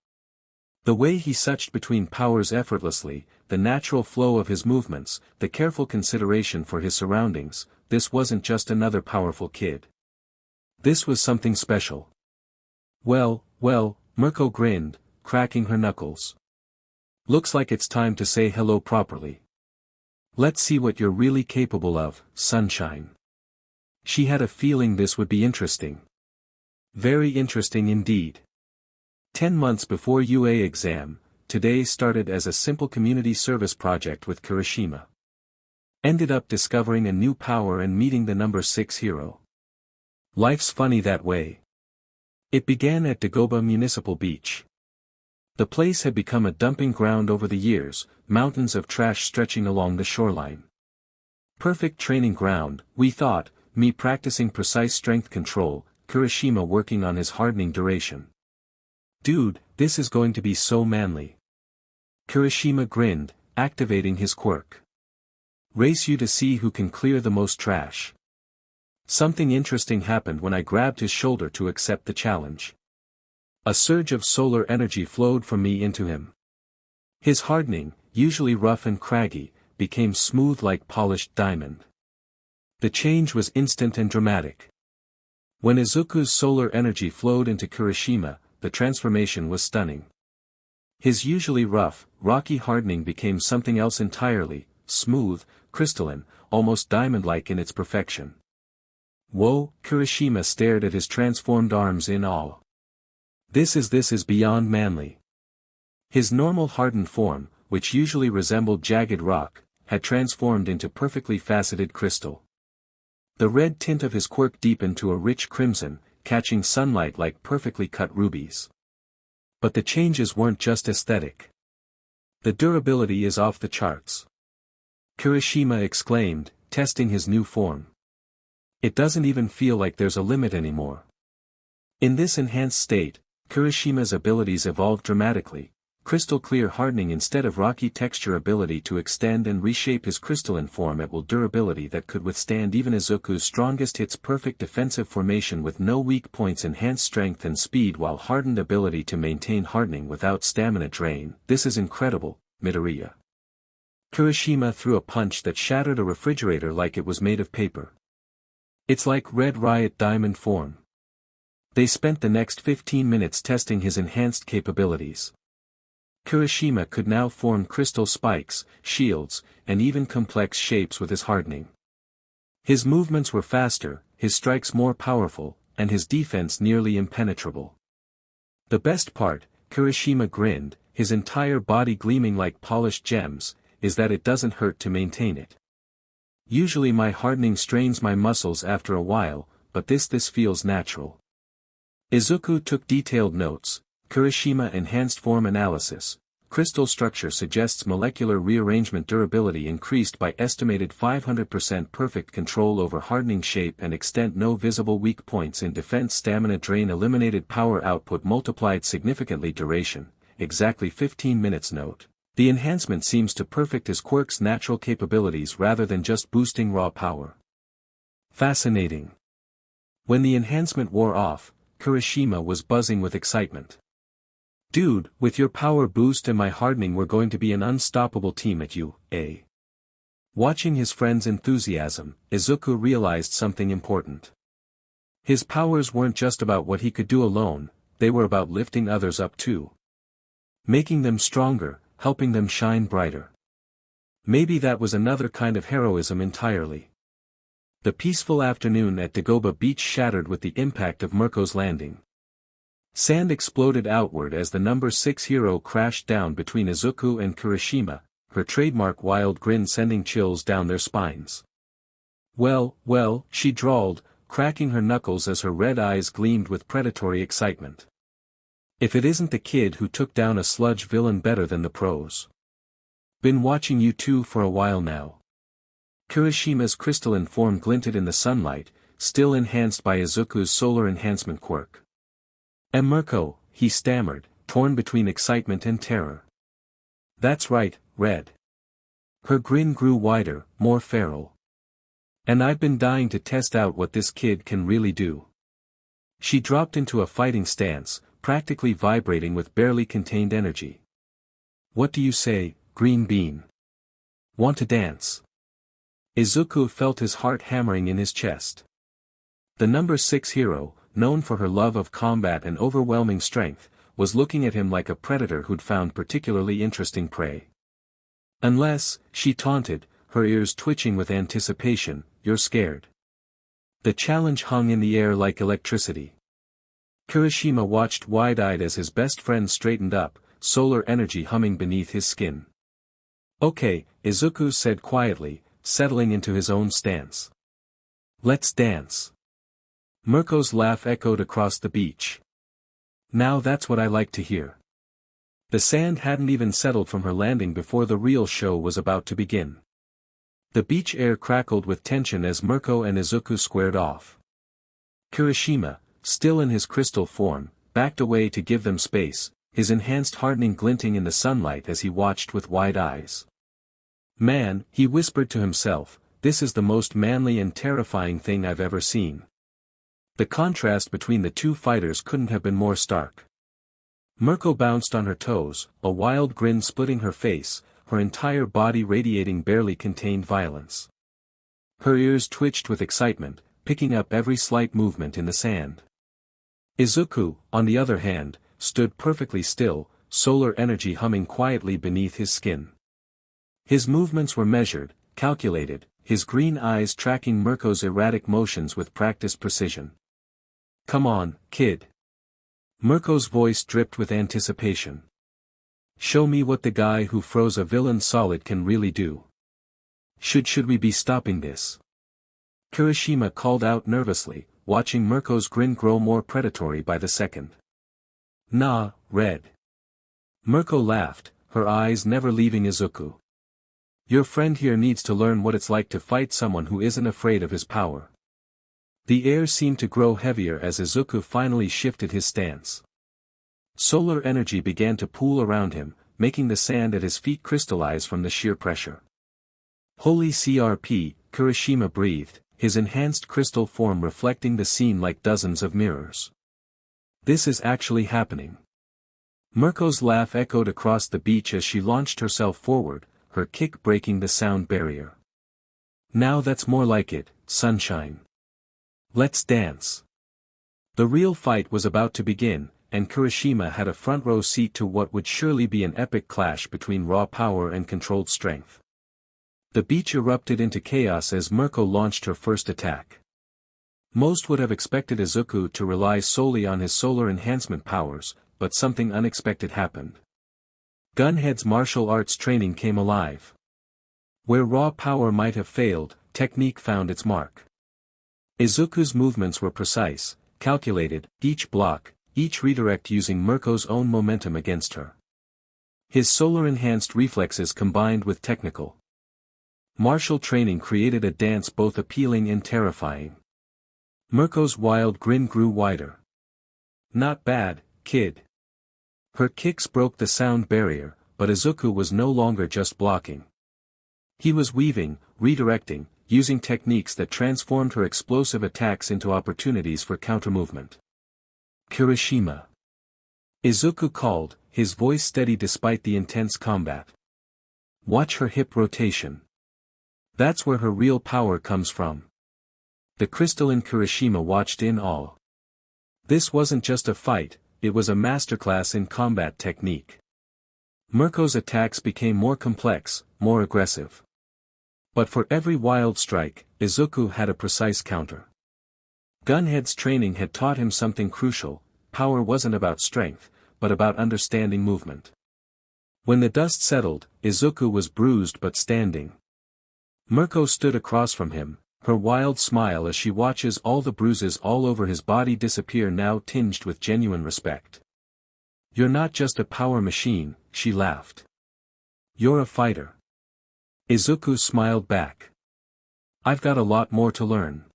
The way he switched between powers effortlessly, the natural flow of his movements, the careful consideration for his surroundings, this wasn't just another powerful kid. This was something special. Well, Mirko grinned, cracking her knuckles. Looks like it's time to say hello properly. Let's see what you're really capable of, sunshine. She had a feeling this would be interesting. Very interesting indeed. 10 months before UA exam, today started as a simple community service project with Kirishima. Ended up discovering a new power and meeting the number 6 hero. Life's funny that way. It began at Dagoba Municipal Beach. The place had become a dumping ground over the years, mountains of trash stretching along the shoreline. Perfect training ground, we thought, me practicing precise strength control, Kirishima working on his hardening duration. Dude, this is going to be so manly. Kirishima grinned, activating his quirk. Race you to see who can clear the most trash. Something interesting happened when I grabbed his shoulder to accept the challenge. A surge of solar energy flowed from me into him. His hardening, usually rough and craggy, became smooth like polished diamond. The change was instant and dramatic. When Izuku's solar energy flowed into Kirishima, the transformation was stunning. His usually rough, rocky hardening became something else entirely, smooth, crystalline, almost diamond-like in its perfection. Whoa, Kirishima stared at his transformed arms in awe. This is beyond manly. His normal hardened form, which usually resembled jagged rock, had transformed into perfectly faceted crystal. The red tint of his quirk deepened to a rich crimson, catching sunlight like perfectly cut rubies. But the changes weren't just aesthetic. The durability is off the charts. Kirishima exclaimed, testing his new form. It doesn't even feel like there's a limit anymore. In this enhanced state, Kirishima's abilities evolved dramatically, crystal clear hardening instead of rocky texture ability to extend and reshape his crystalline form at will durability that could withstand even Izuku's strongest hits perfect defensive formation with no weak points enhanced strength and speed while hardened ability to maintain hardening without stamina drain. This is incredible, Midoriya. Kirishima threw a punch that shattered a refrigerator like it was made of paper. It's like Red Riot Diamond form. They spent the next 15 minutes testing his enhanced capabilities. Kirishima could now form crystal spikes, shields, and even complex shapes with his hardening. His movements were faster, his strikes more powerful, and his defense nearly impenetrable. The best part, Kirishima grinned, his entire body gleaming like polished gems, is that it doesn't hurt to maintain it. Usually my hardening strains my muscles after a while, but this feels natural. Izuku took detailed notes. Kirishima enhanced form analysis. Crystal structure suggests molecular rearrangement durability increased by estimated 500%, perfect control over hardening shape and extent, no visible weak points in defense, stamina drain eliminated, power output multiplied significantly, duration, exactly 15 minutes. Note: the enhancement seems to perfect his quirk's natural capabilities rather than just boosting raw power. Fascinating. When the enhancement wore off, Kirishima was buzzing with excitement. Dude, with your power boost and my hardening we're going to be an unstoppable team at you, eh? Watching his friend's enthusiasm, Izuku realized something important. His powers weren't just about what he could do alone, they were about lifting others up too. Making them stronger, helping them shine brighter. Maybe that was another kind of heroism entirely. The peaceful afternoon at Dagoba Beach shattered with the impact of Mirko's landing. Sand exploded outward as the number 6 hero crashed down between Izuku and Kirishima, her trademark wild grin sending chills down their spines. Well, she drawled, cracking her knuckles as her red eyes gleamed with predatory excitement. If it isn't the kid who took down a sludge villain better than the pros. Been watching you two for a while now. Kirishima's crystalline form glinted in the sunlight, still enhanced by Izuku's solar enhancement quirk. Mirko, he stammered, torn between excitement and terror. That's right, Red. Her grin grew wider, more feral. And I've been dying to test out what this kid can really do. She dropped into a fighting stance, practically vibrating with barely contained energy. What do you say, Green Bean? Want to dance? Izuku felt his heart hammering in his chest. The number 6 hero, known for her love of combat and overwhelming strength, was looking at him like a predator who'd found particularly interesting prey. Unless, she taunted, her ears twitching with anticipation, you're scared. The challenge hung in the air like electricity. Kirishima watched wide-eyed as his best friend straightened up, solar energy humming beneath his skin. Okay, Izuku said quietly, settling into his own stance. Let's dance. Mirko's laugh echoed across the beach. Now that's what I like to hear. The sand hadn't even settled from her landing before the real show was about to begin. The beach air crackled with tension as Mirko and Izuku squared off. Kirishima, still in his crystal form, backed away to give them space, his enhanced hardening glinting in the sunlight as he watched with wide eyes. Man, he whispered to himself, this is the most manly and terrifying thing I've ever seen. The contrast between the two fighters couldn't have been more stark. Mirko bounced on her toes, a wild grin splitting her face, her entire body radiating barely contained violence. Her ears twitched with excitement, picking up every slight movement in the sand. Izuku, on the other hand, stood perfectly still, solar energy humming quietly beneath his skin. His movements were measured, calculated, his green eyes tracking Mirko's erratic motions with practiced precision. Come on, kid. Mirko's voice dripped with anticipation. Show me what the guy who froze a villain solid can really do. Should we be stopping this? Kirishima called out nervously, watching Mirko's grin grow more predatory by the second. Nah, Red. Mirko laughed, her eyes never leaving Izuku. Your friend here needs to learn what it's like to fight someone who isn't afraid of his power. The air seemed to grow heavier as Izuku finally shifted his stance. Solar energy began to pool around him, making the sand at his feet crystallize from the sheer pressure. Holy CRP, Kirishima breathed, his enhanced crystal form reflecting the scene like dozens of mirrors. This is actually happening. Mirko's laugh echoed across the beach as she launched herself forward, her kick breaking the sound barrier. Now that's more like it, sunshine. Let's dance. The real fight was about to begin, and Kirishima had a front row seat to what would surely be an epic clash between raw power and controlled strength. The beach erupted into chaos as Mirko launched her first attack. Most would have expected Izuku to rely solely on his solar enhancement powers, but something unexpected happened. Gunhead's martial arts training came alive. Where raw power might have failed, technique found its mark. Izuku's movements were precise, calculated, each block, each redirect using Mirko's own momentum against her. His solar-enhanced reflexes combined with technical martial training created a dance both appealing and terrifying. Mirko's wild grin grew wider. Not bad, kid. Her kicks broke the sound barrier, but Izuku was no longer just blocking. He was weaving, redirecting, using techniques that transformed her explosive attacks into opportunities for countermovement. Kirishima. Izuku called, his voice steady despite the intense combat. Watch her hip rotation. That's where her real power comes from. The crystalline Kirishima watched in awe. This wasn't just a fight, it was a masterclass in combat technique. Mirko's attacks became more complex, more aggressive. But for every wild strike, Izuku had a precise counter. Gunhead's training had taught him something crucial: power wasn't about strength, but about understanding movement. When the dust settled, Izuku was bruised but standing. Mirko stood across from him, her wild smile as she watches all the bruises all over his body disappear now tinged with genuine respect. You're not just a power machine, she laughed. You're a fighter. Izuku smiled back. I've got a lot more to learn.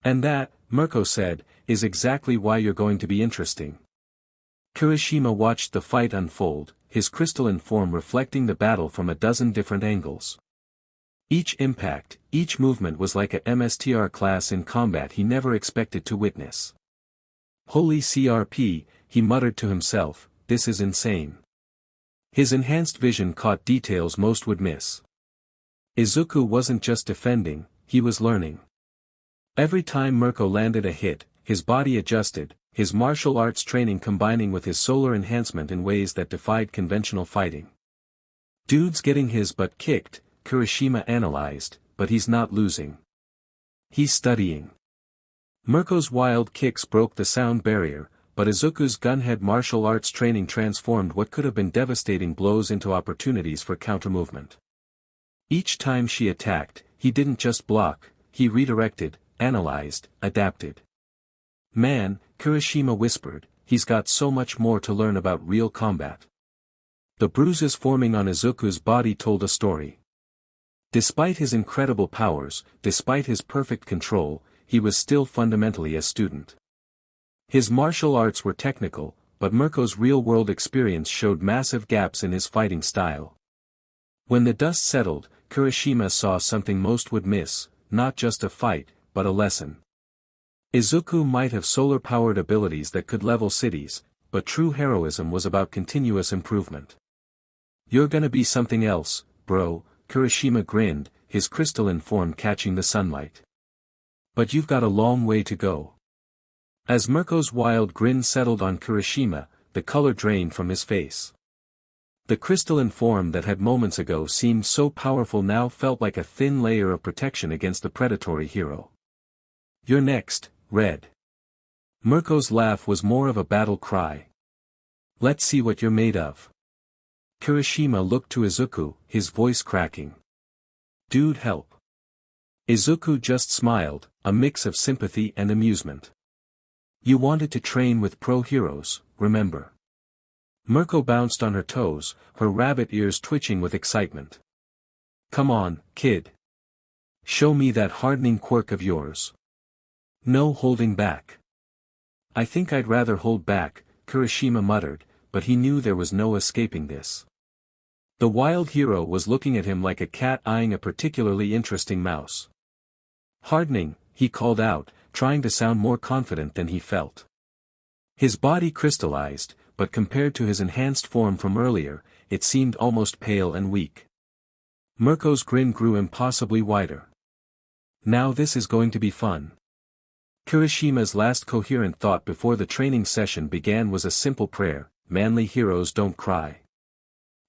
And that, Mirko said, is exactly why you're going to be interesting. Kirishima watched the fight unfold, his crystalline form reflecting the battle from a dozen different angles. Each impact, each movement was like a MSTR class in combat he never expected to witness. Holy CRP, he muttered to himself, this is insane. His enhanced vision caught details most would miss. Izuku wasn't just defending, he was learning. Every time Mirko landed a hit, his body adjusted, his martial arts training combining with his solar enhancement in ways that defied conventional fighting. Dude's getting his butt kicked, Kirishima analyzed, but he's not losing. He's studying. Mirko's wild kicks broke the sound barrier, but Izuku's gunhead martial arts training transformed what could have been devastating blows into opportunities for countermovement. Each time she attacked, he didn't just block, he redirected, analyzed, adapted. Man, Kirishima whispered, he's got so much more to learn about real combat. The bruises forming on Izuku's body told a story. Despite his incredible powers, despite his perfect control, he was still fundamentally a student. His martial arts were technical, but Mirko's real-world experience showed massive gaps in his fighting style. When the dust settled, Kirishima saw something most would miss, not just a fight, but a lesson. Izuku might have solar-powered abilities that could level cities, but true heroism was about continuous improvement. You're gonna be something else, bro, Kirishima grinned, his crystalline form catching the sunlight. But you've got a long way to go. As Mirko's wild grin settled on Kirishima, the color drained from his face. The crystalline form that had moments ago seemed so powerful now felt like a thin layer of protection against the predatory hero. You're next, Red. Mirko's laugh was more of a battle cry. Let's see what you're made of. Kirishima looked to Izuku, his voice cracking. Dude, help. Izuku just smiled, a mix of sympathy and amusement. You wanted to train with pro heroes, remember? Mirko bounced on her toes, her rabbit ears twitching with excitement. Come on, kid. Show me that hardening quirk of yours. No holding back. I think I'd rather hold back, Kirishima muttered, but he knew there was no escaping this. The wild hero was looking at him like a cat eyeing a particularly interesting mouse. Hardening, he called out, trying to sound more confident than he felt. His body crystallized, but compared to his enhanced form from earlier, it seemed almost pale and weak. Mirko's grin grew impossibly wider. Now this is going to be fun. Kirishima's last coherent thought before the training session began was a simple prayer: manly heroes don't cry.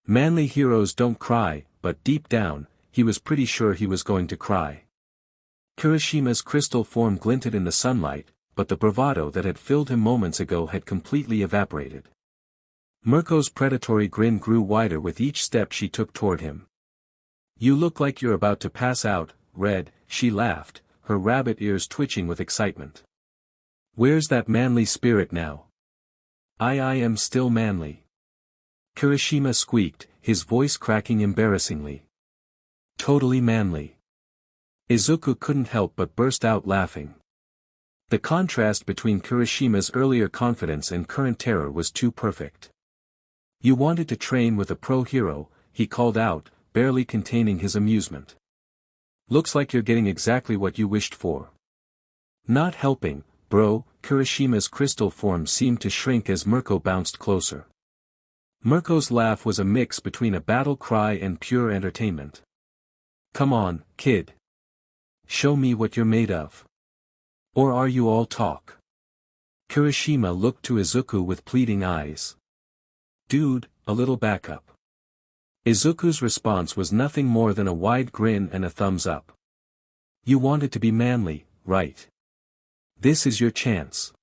Manly heroes don't cry, but deep down, he was pretty sure he was going to cry. Kirishima's crystal form glinted in the sunlight, but the bravado that had filled him moments ago had completely evaporated. Mirko's predatory grin grew wider with each step she took toward him. "You look like you're about to pass out, Red," she laughed, her rabbit ears twitching with excitement. "Where's that manly spirit now?" I am still manly." Kirishima squeaked, his voice cracking embarrassingly. "Totally manly." Izuku couldn't help but burst out laughing. The contrast between Kirishima's earlier confidence and current terror was too perfect. "You wanted to train with a pro hero," he called out, barely containing his amusement. "Looks like you're getting exactly what you wished for." "Not helping, bro." Kirishima's crystal form seemed to shrink as Mirko bounced closer. Mirko's laugh was a mix between a battle cry and pure entertainment. "Come on, kid. Show me what you're made of. Or are you all talk?" Kirishima looked to Izuku with pleading eyes. "Dude, a little backup." Izuku's response was nothing more than a wide grin and a thumbs up. "You wanted to be manly, right? This is your chance."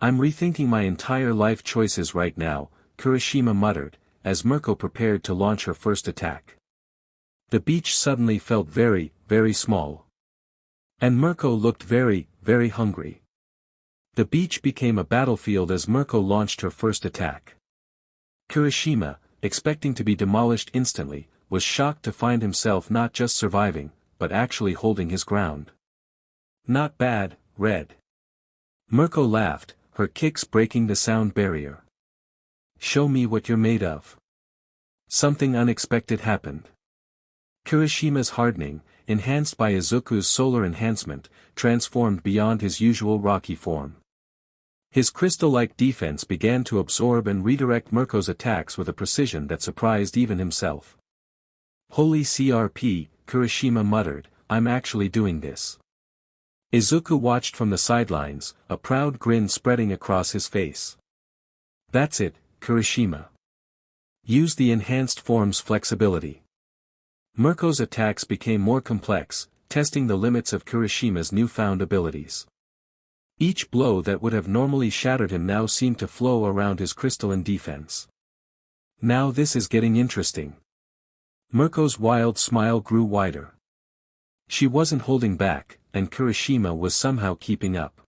"I'm rethinking my entire life choices right now," Kirishima muttered, as Mirko prepared to launch her first attack. The beach suddenly felt very, very small. And Mirko looked very, very hungry. The beach became a battlefield as Mirko launched her first attack. Kirishima, expecting to be demolished instantly, was shocked to find himself not just surviving, but actually holding his ground. "Not bad, Red." Mirko laughed, her kicks breaking the sound barrier. "Show me what you're made of." Something unexpected happened. Kirishima's hardening, enhanced by Izuku's solar enhancement, transformed beyond his usual rocky form. His crystal-like defense began to absorb and redirect Mirko's attacks with a precision that surprised even himself. "Holy CRP," Kirishima muttered, "I'm actually doing this." Izuku watched from the sidelines, a proud grin spreading across his face. "That's it, Kirishima. Use the enhanced form's flexibility." Mirko's attacks became more complex, testing the limits of Kirishima's newfound abilities. Each blow that would have normally shattered him now seemed to flow around his crystalline defense. "Now this is getting interesting." Mirko's wild smile grew wider. She wasn't holding back, and Kirishima was somehow keeping up.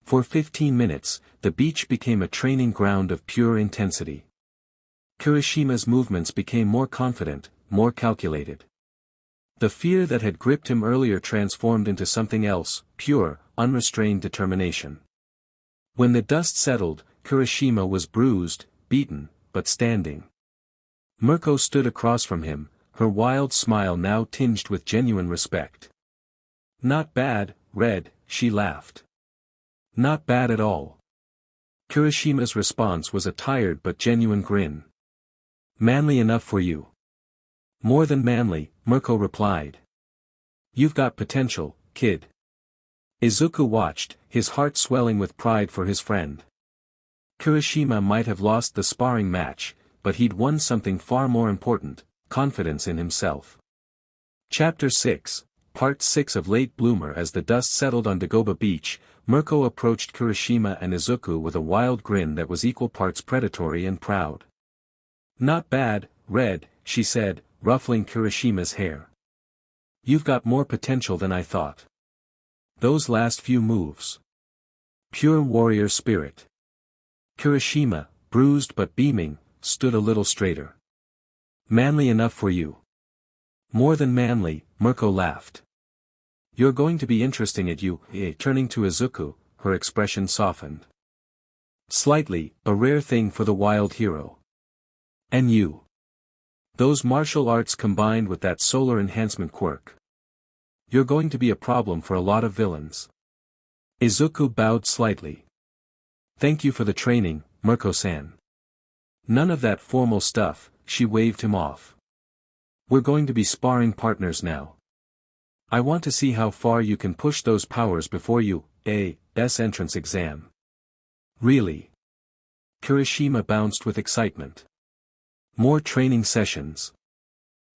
For 15 minutes, the beach became a training ground of pure intensity. Kirishima's movements became more confident, more calculated. The fear that had gripped him earlier transformed into something else, pure, unrestrained determination. When the dust settled, Kirishima was bruised, beaten, but standing. Mirko stood across from him, her wild smile now tinged with genuine respect. "Not bad, Red," she laughed. "Not bad at all." Kirishima's response was a tired but genuine grin. "Manly enough for you." "More than manly," Mirko replied. "You've got potential, kid." Izuku watched, his heart swelling with pride for his friend. Kirishima might have lost the sparring match, but he'd won something far more important: confidence in himself. Chapter 6, Part 6 of Late Bloomer. As the dust settled on Dagoba Beach, Mirko approached Kirishima and Izuku with a wild grin that was equal parts predatory and proud. "Not bad, Red," she said, ruffling Kirishima's hair. "You've got more potential than I thought. Those last few moves. Pure warrior spirit." Kirishima, bruised but beaming, stood a little straighter. "Manly enough for you." "More than manly," Mirko laughed. "You're going to be interesting at you." Turning to Izuku, her expression softened slightly, a rare thing for the wild hero. "And you. Those martial arts combined with that solar enhancement quirk. You're going to be a problem for a lot of villains." Izuku bowed slightly. "Thank you for the training, Mirko-san." "None of that formal stuff," she waved him off. "We're going to be sparring partners now. I want to see how far you can push those powers before you." U.A.'s entrance exam. Really? Kirishima bounced with excitement. More training sessions.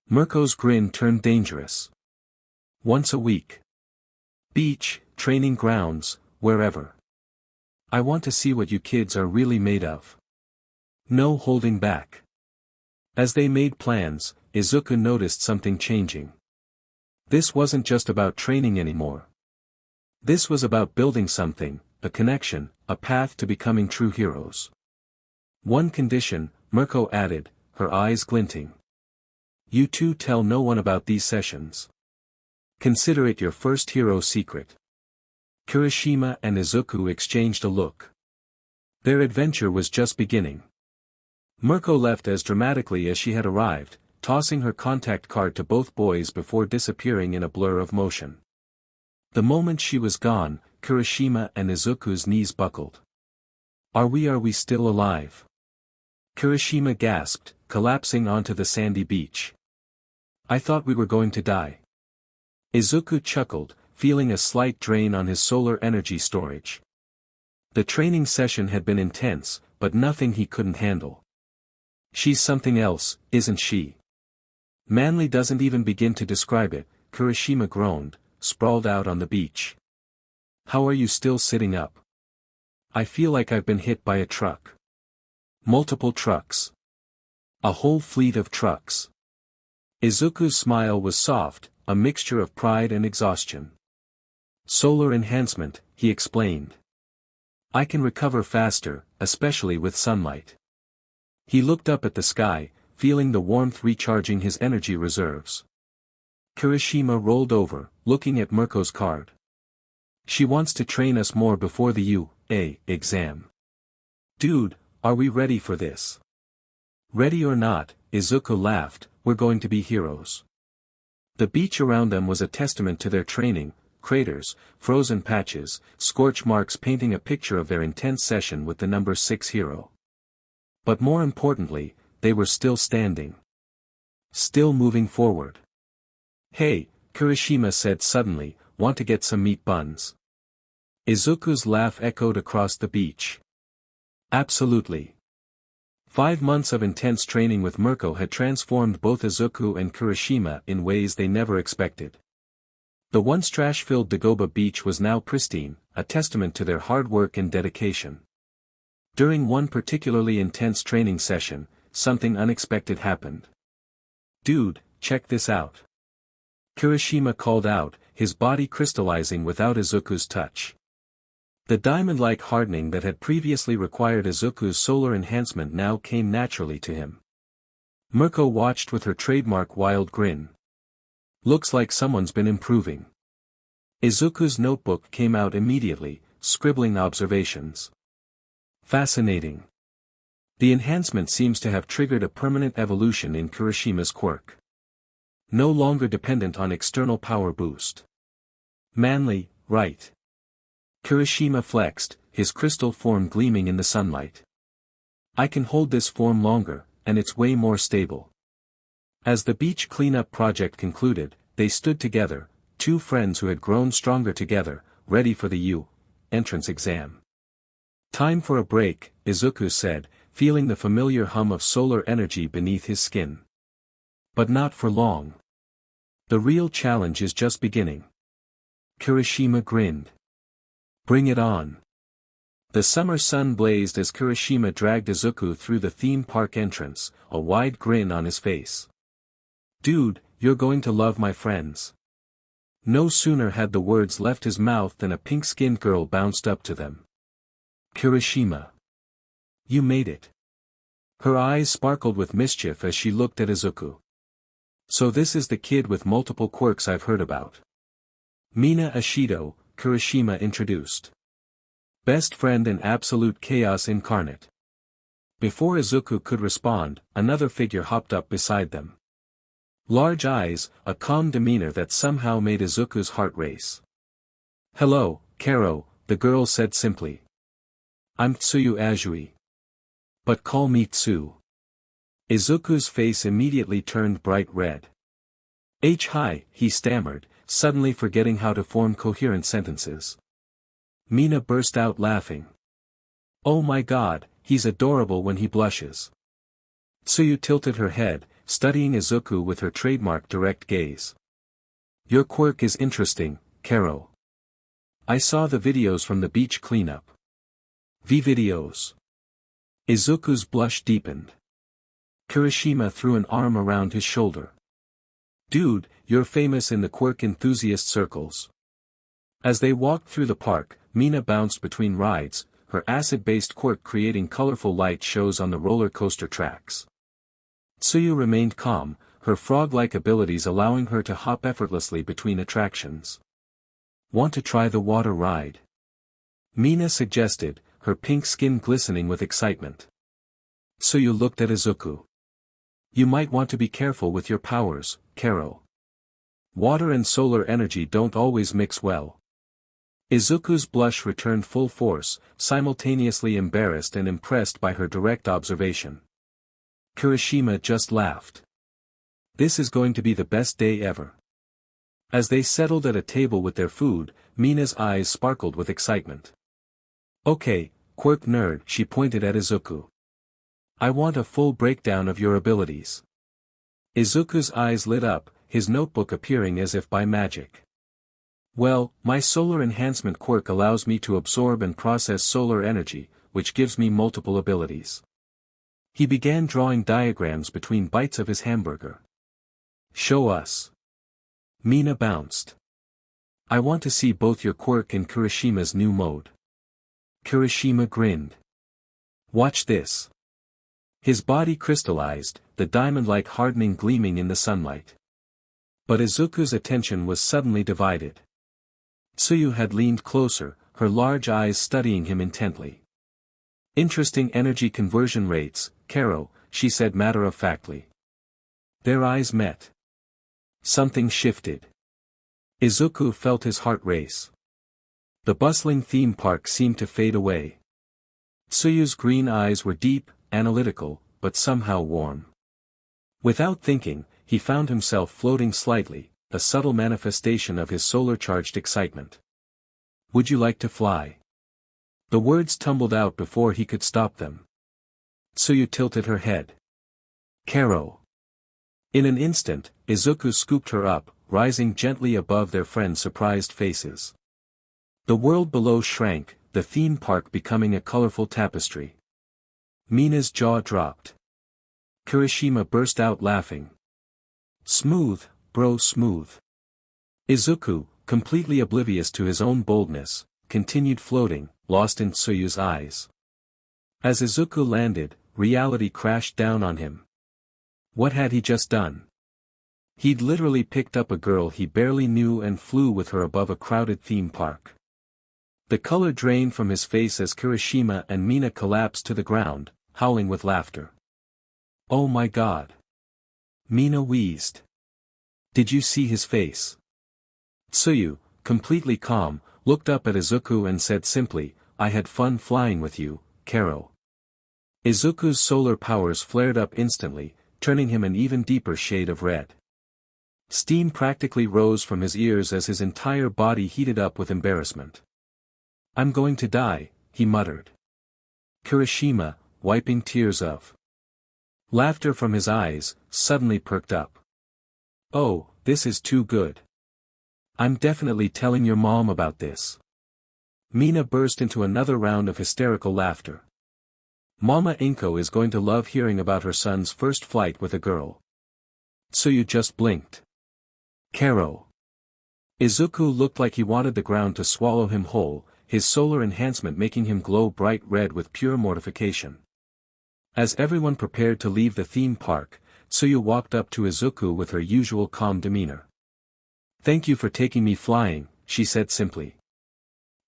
Mirko's grin turned dangerous. Once a week. Beach, training grounds, wherever. I want to see what you kids are really made of. No holding back. As they made plans, Izuku noticed something changing. This wasn't just about training anymore. This was about building something, a connection, a path to becoming true heroes. One condition, Mirko added, her eyes glinting. You two tell no one about these sessions. Consider it your first hero secret. Kirishima and Izuku exchanged a look. Their adventure was just beginning. Mirko left as dramatically as she had arrived, tossing her contact card to both boys before disappearing in a blur of motion. The moment she was gone, Kirishima and Izuku's knees buckled. Are we still alive? Kirishima gasped, collapsing onto the sandy beach. I thought we were going to die. Izuku chuckled, feeling a slight drain on his solar energy storage. The training session had been intense, but nothing he couldn't handle. She's something else, isn't she? Manly doesn't even begin to describe it, Kirishima groaned, sprawled out on the beach. How are you still sitting up? I feel like I've been hit by a truck. Multiple trucks. A whole fleet of trucks. Izuku's smile was soft, a mixture of pride and exhaustion. Solar enhancement, he explained. I can recover faster, especially with sunlight. He looked up at the sky, feeling the warmth recharging his energy reserves. Kirishima rolled over, looking at Mirko's card. She wants to train us more before the U.A. exam. Dude, are we ready for this? Ready or not, Izuku laughed, we're going to be heroes. The beach around them was a testament to their training, craters, frozen patches, scorch marks painting a picture of their intense session with the number 6 hero. But more importantly, they were still standing. Still moving forward. Hey, Kirishima said suddenly, want to get some meat buns? Izuku's laugh echoed across the beach. Absolutely. 5 months of intense training with Mirko had transformed both Izuku and Kirishima in ways they never expected. The once trash-filled Dagoba beach was now pristine, a testament to their hard work and dedication. During one particularly intense training session, something unexpected happened. Dude, check this out. Kirishima called out, his body crystallizing without Izuku's touch. The diamond-like hardening that had previously required Izuku's solar enhancement now came naturally to him. Mirko watched with her trademark wild grin. Looks like someone's been improving. Izuku's notebook came out immediately, scribbling observations. Fascinating. The enhancement seems to have triggered a permanent evolution in Kirishima's quirk. No longer dependent on external power boost. Manly, right? Kirishima flexed, his crystal form gleaming in the sunlight. I can hold this form longer, and it's way more stable. As the beach cleanup project concluded, they stood together, two friends who had grown stronger together, ready for the U.entrance exam. Time for a break, Izuku said, feeling the familiar hum of solar energy beneath his skin. But not for long. The real challenge is just beginning. Kirishima grinned. Bring it on. The summer sun blazed as Kirishima dragged Izuku through the theme park entrance, a wide grin on his face. Dude, you're going to love my friends. No sooner had the words left his mouth than a pink-skinned girl bounced up to them. Kirishima. You made it. Her eyes sparkled with mischief as she looked at Izuku. So this is the kid with multiple quirks I've heard about. Mina Ashido, Kirishima introduced. Best friend and absolute chaos incarnate. Before Izuku could respond, another figure hopped up beside them. Large eyes, a calm demeanor that somehow made Izuku's heart race. Hello, Karo, the girl said simply. I'm Tsuyu Azui. But call me Tsu. Izuku's face immediately turned bright red. Hi, he stammered, suddenly forgetting how to form coherent sentences. Mina burst out laughing. Oh my god, he's adorable when he blushes. Tsuyu tilted her head, studying Izuku with her trademark direct gaze. Your quirk is interesting, Kero. I saw the videos from the beach cleanup. Videos. Izuku's blush deepened. Kirishima threw an arm around his shoulder. Dude, you're famous in the quirk enthusiast circles. As they walked through the park, Mina bounced between rides, her acid-based quirk creating colorful light shows on the roller coaster tracks. Tsuyu remained calm, her frog-like abilities allowing her to hop effortlessly between attractions. Want to try the water ride? Mina suggested, her pink skin glistening with excitement. Tsuyu looked at Izuku. You might want to be careful with your powers, Kero. Water and solar energy don't always mix well. Izuku's blush returned full force, simultaneously embarrassed and impressed by her direct observation. Kirishima just laughed. This is going to be the best day ever. As they settled at a table with their food, Mina's eyes sparkled with excitement. Okay, quirk nerd, she pointed at Izuku. I want a full breakdown of your abilities. Izuku's eyes lit up, his notebook appearing as if by magic. Well, my solar enhancement quirk allows me to absorb and process solar energy, which gives me multiple abilities. He began drawing diagrams between bites of his hamburger. Show us. Mina bounced. I want to see both your quirk and Kirishima's new mode. Kirishima grinned. Watch this. His body crystallized, the diamond-like hardening gleaming in the sunlight. But Izuku's attention was suddenly divided. Tsuyu had leaned closer, her large eyes studying him intently. Interesting energy conversion rates, Kero, she said matter-of-factly. Their eyes met. Something shifted. Izuku felt his heart race. The bustling theme park seemed to fade away. Tsuyu's green eyes were deep, analytical, but somehow warm. Without thinking, he found himself floating slightly, a subtle manifestation of his solar-charged excitement. Would you like to fly? The words tumbled out before he could stop them. Tsuyu tilted her head. Kero. In an instant, Izuku scooped her up, rising gently above their friends' surprised faces. The world below shrank, the theme park becoming a colorful tapestry. Mina's jaw dropped. Kirishima burst out laughing. Smooth, bro, smooth. Izuku, completely oblivious to his own boldness, continued floating, lost in Tsuyu's eyes. As Izuku landed, reality crashed down on him. What had he just done? He'd literally picked up a girl he barely knew and flew with her above a crowded theme park. The color drained from his face as Kirishima and Mina collapsed to the ground, howling with laughter. Oh my god. Mina wheezed. Did you see his face? Tsuyu, completely calm, looked up at Izuku and said simply, I had fun flying with you, Kero. Izuku's solar powers flared up instantly, turning him an even deeper shade of red. Steam practically rose from his ears as his entire body heated up with embarrassment. I'm going to die, he muttered. Kirishima, wiping tears of laughter from his eyes, suddenly perked up. Oh, this is too good. I'm definitely telling your mom about this. Mina burst into another round of hysterical laughter. Mama Inko is going to love hearing about her son's first flight with a girl. Tsuyu just blinked. Kero. Izuku looked like he wanted the ground to swallow him whole, his solar enhancement making him glow bright red with pure mortification. As everyone prepared to leave the theme park, Tsuyu walked up to Izuku with her usual calm demeanor. Thank you for taking me flying, she said simply.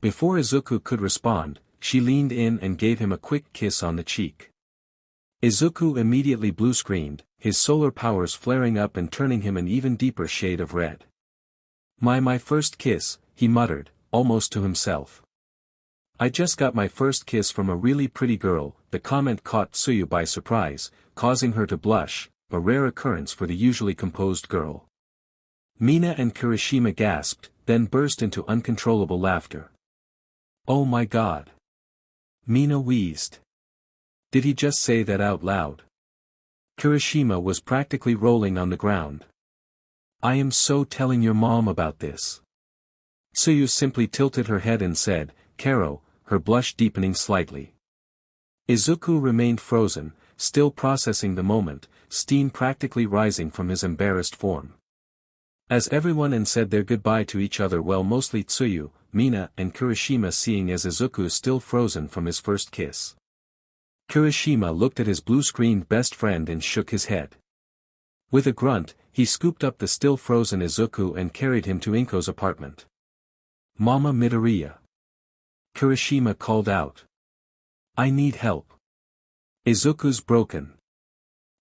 Before Izuku could respond, she leaned in and gave him a quick kiss on the cheek. Izuku immediately blue-screened, his solar powers flaring up and turning him an even deeper shade of red. My first kiss, he muttered, almost to himself. I just got my first kiss from a really pretty girl, the comment caught Tsuyu by surprise, causing her to blush, a rare occurrence for the usually composed girl. Mina and Kirishima gasped, then burst into uncontrollable laughter. Oh my god. Mina wheezed. Did he just say that out loud? Kirishima was practically rolling on the ground. I am so telling your mom about this. Tsuyu simply tilted her head and said, Karo, her blush deepening slightly. Izuku remained frozen, still processing the moment, steam practically rising from his embarrassed form. As everyone said their goodbye to each other, well, mostly Tsuyu, Mina and Kirishima, seeing as Izuku still frozen from his first kiss. Kirishima looked at his blue-screened best friend and shook his head. With a grunt, he scooped up the still frozen Izuku and carried him to Inko's apartment. Mama Midoriya. Kirishima called out. I need help. Izuku's broken.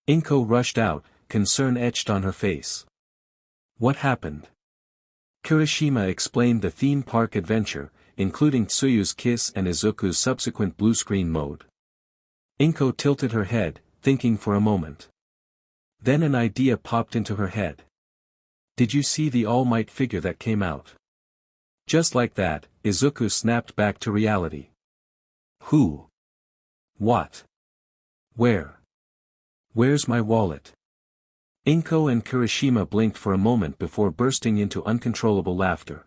Inko rushed out, concern etched on her face. What happened? Kirishima explained the theme park adventure, including Tsuyu's kiss and Izuku's subsequent blue screen mode. Inko tilted her head, thinking for a moment. Then an idea popped into her head. Did you see the All Might figure that came out? Just like that, Izuku snapped back to reality. Who? What? Where? Where's my wallet? Inko and Kirishima blinked for a moment before bursting into uncontrollable laughter.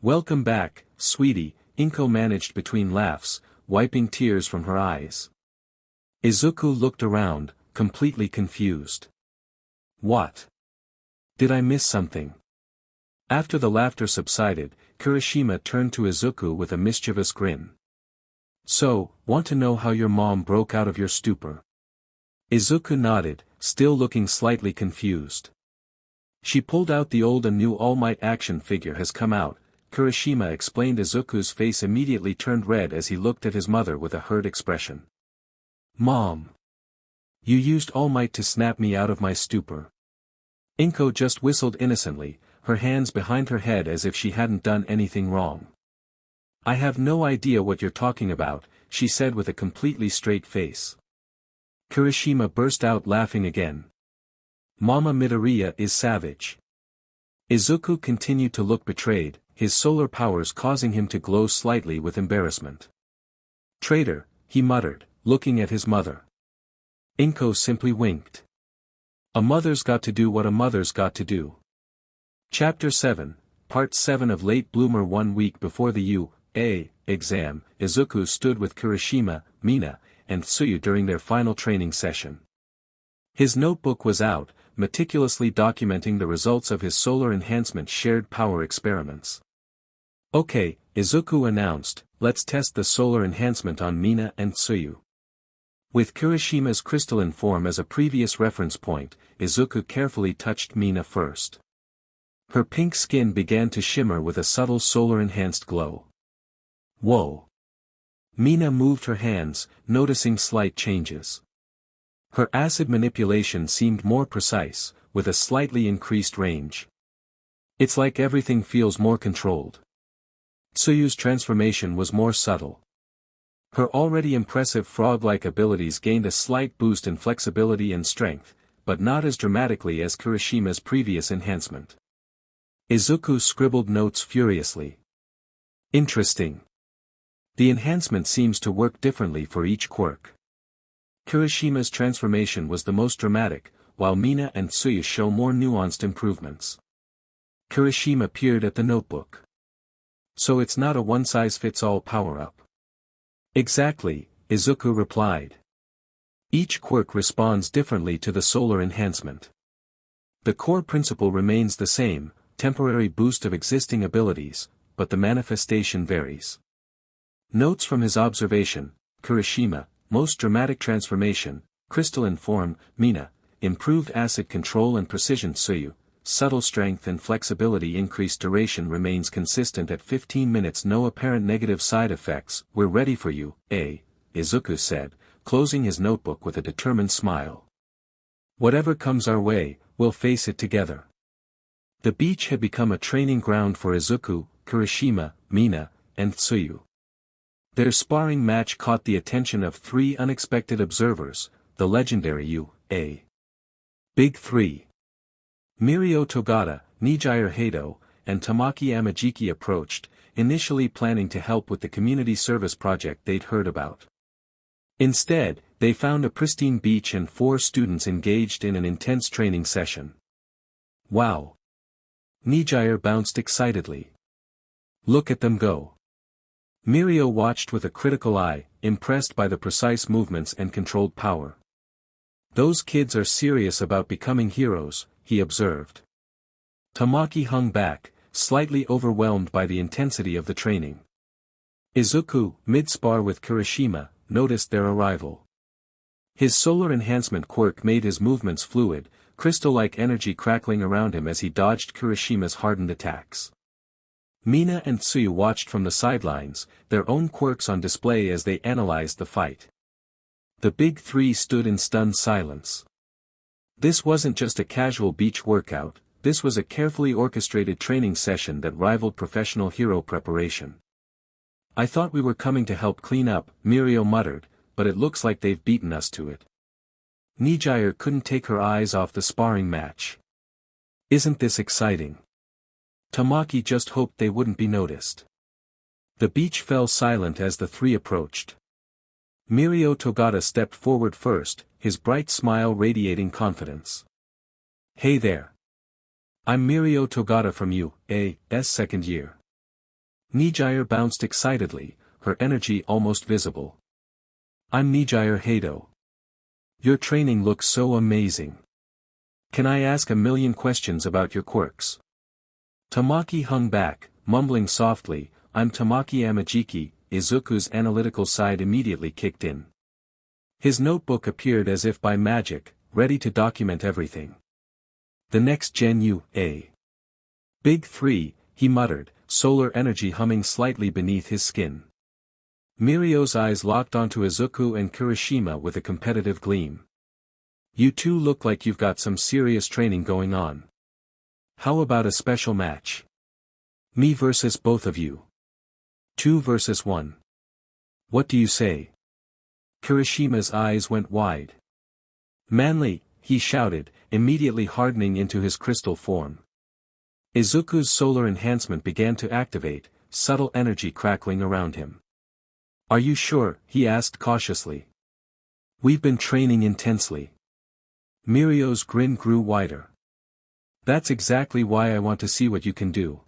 Welcome back, sweetie, Inko managed between laughs, wiping tears from her eyes. Izuku looked around, completely confused. What? Did I miss something? After the laughter subsided, Kirishima turned to Izuku with a mischievous grin. So, want to know how your mom broke out of your stupor? Izuku nodded, still looking slightly confused. She pulled out the old and new All Might action figure has come out, Kirishima explained. Izuku's face immediately turned red as he looked at his mother with a hurt expression. Mom! You used All Might to snap me out of my stupor. Inko just whistled innocently, her hands behind her head as if she hadn't done anything wrong. I have no idea what you're talking about, she said with a completely straight face. Kirishima burst out laughing again. Mama Midoriya is savage. Izuku continued to look betrayed, his solar powers causing him to glow slightly with embarrassment. Traitor, he muttered, looking at his mother. Inko simply winked. A mother's got to do what a mother's got to do. Chapter 7, Part 7 of Late Bloomer. 1 week before the U.A. exam, Izuku stood with Kirishima, Mina, and Tsuyu during their final training session. His notebook was out, meticulously documenting the results of his solar enhancement shared power experiments. Okay, Izuku announced, let's test the solar enhancement on Mina and Tsuyu. With Kirishima's crystalline form as a previous reference point, Izuku carefully touched Mina first. Her pink skin began to shimmer with a subtle solar-enhanced glow. Whoa! Mina moved her hands, noticing slight changes. Her acid manipulation seemed more precise, with a slightly increased range. It's like everything feels more controlled. Tsuyu's transformation was more subtle. Her already impressive frog-like abilities gained a slight boost in flexibility and strength, but not as dramatically as Kirishima's previous enhancement. Izuku scribbled notes furiously. Interesting. The enhancement seems to work differently for each quirk. Kirishima's transformation was the most dramatic, while Mina and Tsuyu show more nuanced improvements. Kirishima peered at the notebook. So it's not a one-size-fits-all power-up. Exactly, Izuku replied. Each quirk responds differently to the solar enhancement. The core principle remains the same, temporary boost of existing abilities, but the manifestation varies. Notes from his observation, Kirishima, most dramatic transformation, crystalline form, Mina, improved acid control and precision. Tsuyu, subtle strength and flexibility. Increased duration remains consistent at 15 minutes. No apparent negative side effects. We're ready for you, Izuku said, closing his notebook with a determined smile. Whatever comes our way, we'll face it together. The beach had become a training ground for Izuku, Kirishima, Mina, and Tsuyu. Their sparring match caught the attention of 3 unexpected observers, the legendary U.A. Big Three. Mirio Togata, Nijire Hado, and Tamaki Amajiki approached, initially planning to help with the community service project they'd heard about. Instead, they found a pristine beach and 4 students engaged in an intense training session. Wow! Midoriya bounced excitedly. Look at them go. Mirio watched with a critical eye, impressed by the precise movements and controlled power. Those kids are serious about becoming heroes, he observed. Tamaki hung back, slightly overwhelmed by the intensity of the training. Izuku, mid-spar with Kirishima, noticed their arrival. His solar enhancement quirk made his movements fluid, crystal-like energy crackling around him as he dodged Kirishima's hardened attacks. Mina and Tsuyu watched from the sidelines, their own quirks on display as they analyzed the fight. The big 3 stood in stunned silence. This wasn't just a casual beach workout, this was a carefully orchestrated training session that rivaled professional hero preparation. I thought we were coming to help clean up, Mirio muttered, but it looks like they've beaten us to it. Midoriya couldn't take her eyes off the sparring match. Isn't this exciting? Tamaki just hoped they wouldn't be noticed. The beach fell silent as the 3 approached. Mirio Togata stepped forward first, his bright smile radiating confidence. Hey there. I'm Mirio Togata from U.A.'s second year. Midoriya bounced excitedly, her energy almost visible. I'm Midoriya Hado. Your training looks so amazing. Can I ask a million questions about your quirks? Tamaki hung back, mumbling softly, I'm Tamaki Amajiki. Izuku's analytical side immediately kicked in. His notebook appeared as if by magic, ready to document everything. The next gen U.A. Big 3, he muttered, solar energy humming slightly beneath his skin. Mirio's eyes locked onto Izuku and Kirishima with a competitive gleam. You two look like you've got some serious training going on. How about a special match? Me versus both of you. 2 versus 1. What do you say? Kirishima's eyes went wide. Manly, he shouted, immediately hardening into his crystal form. Izuku's solar enhancement began to activate, subtle energy crackling around him. Are you sure? He asked cautiously. We've been training intensely. Mirio's grin grew wider. That's exactly why I want to see what you can do.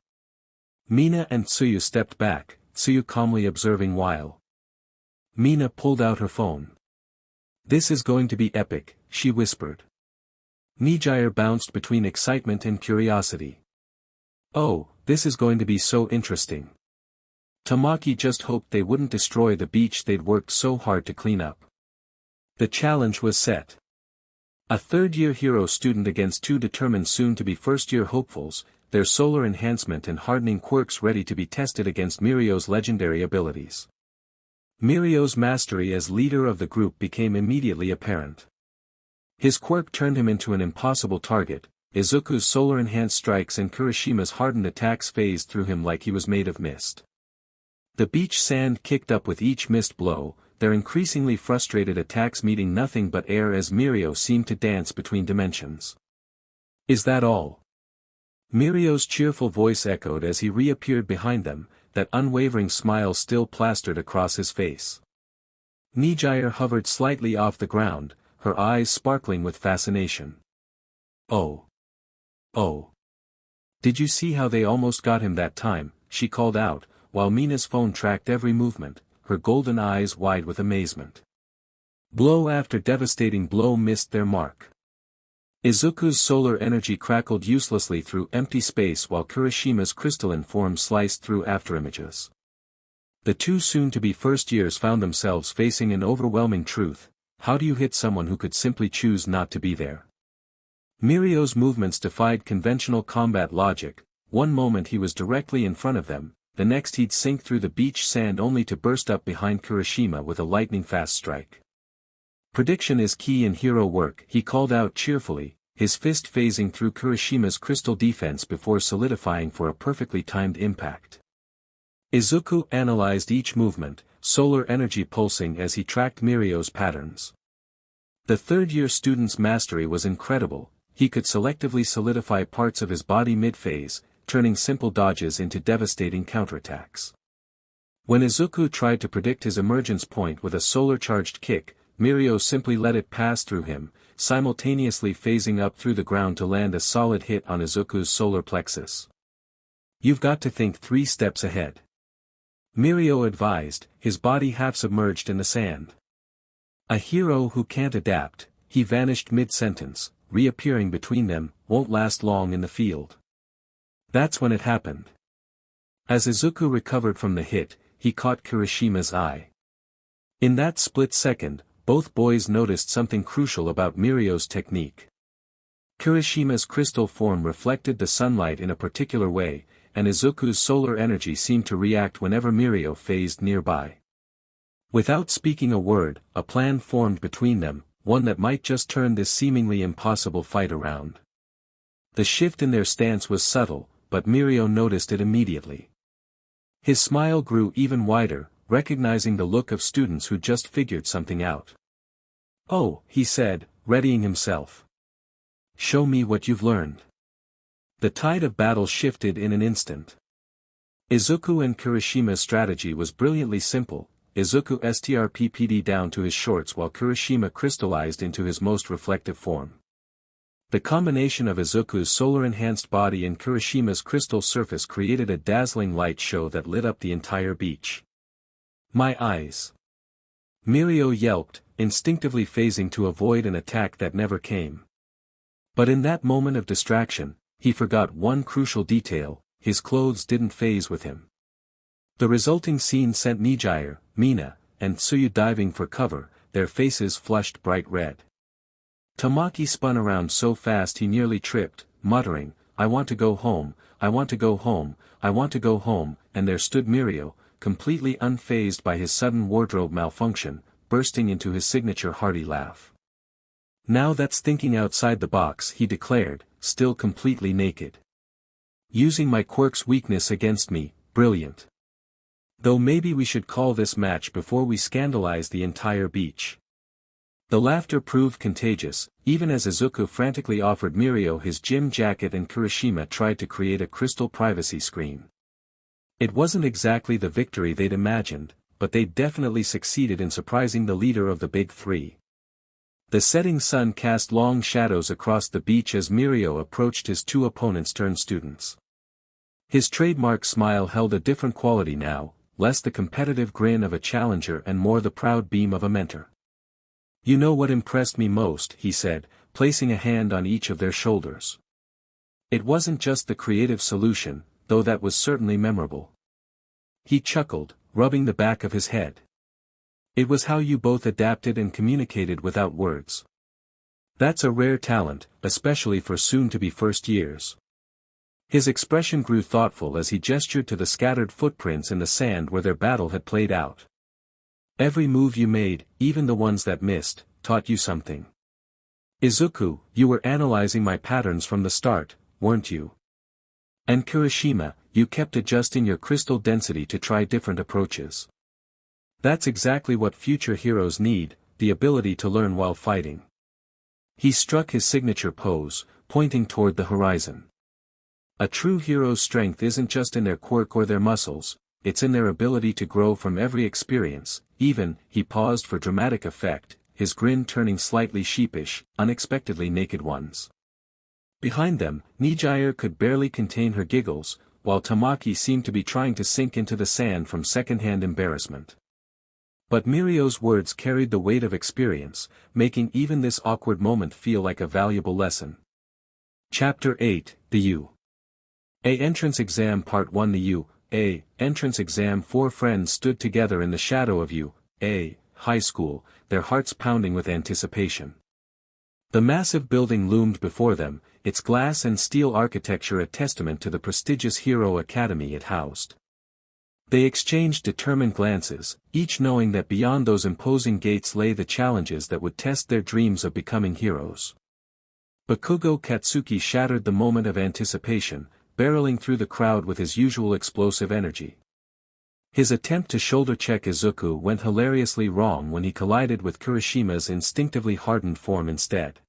Mina and Tsuyu stepped back, Tsuyu calmly observing while Mina pulled out her phone. This is going to be epic, she whispered. Midoriya bounced between excitement and curiosity. Oh, this is going to be so interesting. Tamaki just hoped they wouldn't destroy the beach they'd worked so hard to clean up. The challenge was set. A third-year hero student against 2 determined soon-to-be first-year hopefuls, their solar enhancement and hardening quirks ready to be tested against Mirio's legendary abilities. Mirio's mastery as leader of the group became immediately apparent. His quirk turned him into an impossible target, Izuku's solar-enhanced strikes and Kirishima's hardened attacks phased through him like he was made of mist. The beach sand kicked up with each missed blow, their increasingly frustrated attacks meeting nothing but air as Mirio seemed to dance between dimensions. Is that all? Mirio's cheerful voice echoed as he reappeared behind them, that unwavering smile still plastered across his face. Midoriya hovered slightly off the ground, her eyes sparkling with fascination. Oh. Oh. Did you see how they almost got him that time, she called out, while Mina's phone tracked every movement, her golden eyes wide with amazement. Blow after devastating blow missed their mark. Izuku's solar energy crackled uselessly through empty space while Kirishima's crystalline form sliced through afterimages. The 2 soon-to-be first years found themselves facing an overwhelming truth: how do you hit someone who could simply choose not to be there? Mirio's movements defied conventional combat logic. One moment he was directly in front of them, the next he'd sink through the beach sand only to burst up behind Kirishima with a lightning-fast strike. Prediction is key in hero work, he called out cheerfully, his fist phasing through Kirishima's crystal defense before solidifying for a perfectly timed impact. Izuku analyzed each movement, solar energy pulsing as he tracked Mirio's patterns. The third-year student's mastery was incredible. He could selectively solidify parts of his body mid-phase, turning simple dodges into devastating counterattacks. When Izuku tried to predict his emergence point with a solar-charged kick, Mirio simply let it pass through him, simultaneously phasing up through the ground to land a solid hit on Izuku's solar plexus. "You've got to think 3 steps ahead," Mirio advised, his body half submerged in the sand. A hero who can't adapt, he vanished mid-sentence, reappearing between them, won't last long in the field. That's when it happened. As Izuku recovered from the hit, he caught Kirishima's eye. In that split second, both boys noticed something crucial about Mirio's technique. Kirishima's crystal form reflected the sunlight in a particular way, and Izuku's solar energy seemed to react whenever Mirio phased nearby. Without speaking a word, a plan formed between them, one that might just turn this seemingly impossible fight around. The shift in their stance was subtle, but Mirio noticed it immediately. His smile grew even wider, recognizing the look of students who just figured something out. "Oh," he said, readying himself. "Show me what you've learned." The tide of battle shifted in an instant. Izuku and Kirishima's strategy was brilliantly simple. Izuku strppd down to his shorts while Kirishima crystallized into his most reflective form. The combination of Izuku's solar-enhanced body and Kirishima's crystal surface created a dazzling light show that lit up the entire beach. "My eyes!" Mirio yelped, instinctively phasing to avoid an attack that never came. But in that moment of distraction, he forgot one crucial detail: his clothes didn't phase with him. The resulting scene sent Midoriya, Mina, and Tsuyu diving for cover, their faces flushed bright red. Tamaki spun around so fast he nearly tripped, muttering, "I want to go home, I want to go home, I want to go home," and there stood Mirio, completely unfazed by his sudden wardrobe malfunction, bursting into his signature hearty laugh. "Now that's thinking outside the box," he declared, still completely naked. "Using my Quirk's weakness against me, brilliant. Though maybe we should call this match before we scandalize the entire beach." The laughter proved contagious, even as Izuku frantically offered Mirio his gym jacket and Kirishima tried to create a crystal privacy screen. It wasn't exactly the victory they'd imagined, but they definitely succeeded in surprising the leader of the Big Three. The setting sun cast long shadows across the beach as Mirio approached his 2 opponents turned students. His trademark smile held a different quality now, less the competitive grin of a challenger and more the proud beam of a mentor. "You know what impressed me most," he said, placing a hand on each of their shoulders. "It wasn't just the creative solution, though that was certainly memorable." He chuckled, rubbing the back of his head. "It was how you both adapted and communicated without words. That's a rare talent, especially for soon-to-be first years." His expression grew thoughtful as he gestured to the scattered footprints in the sand where their battle had played out. "Every move you made, even the ones that missed, taught you something. Izuku, you were analyzing my patterns from the start, weren't you? And Kirishima, you kept adjusting your crystal density to try different approaches. That's exactly what future heroes need, the ability to learn while fighting." He struck his signature pose, pointing toward the horizon. "A true hero's strength isn't just in their quirk or their muscles, it's in their ability to grow from every experience, even," he paused for dramatic effect, his grin turning slightly sheepish, "unexpectedly naked ones." Behind them, Midoriya could barely contain her giggles, while Tamaki seemed to be trying to sink into the sand from secondhand embarrassment. But Mirio's words carried the weight of experience, making even this awkward moment feel like a valuable lesson. Chapter 8, The U.A. Entrance Exam Part 1. The U.A. Entrance Exam. 4 friends stood together in the shadow of U.A. High School, their hearts pounding with anticipation. The massive building loomed before them, its glass and steel architecture a testament to the prestigious Hero Academy it housed. They exchanged determined glances, each knowing that beyond those imposing gates lay the challenges that would test their dreams of becoming heroes. Bakugo Katsuki shattered the moment of anticipation, barreling through the crowd with his usual explosive energy. His attempt to shoulder-check Izuku went hilariously wrong when he collided with Kirishima's instinctively hardened form instead.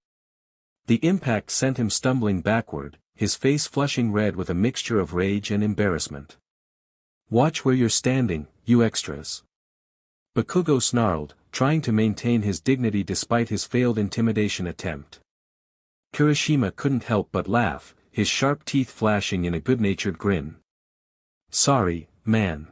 The impact sent him stumbling backward, his face flushing red with a mixture of rage and embarrassment. "Watch where you're standing, you extras." Bakugo snarled, trying to maintain his dignity despite his failed intimidation attempt. Kirishima couldn't help but laugh, his sharp teeth flashing in a good-natured grin. "Sorry, man.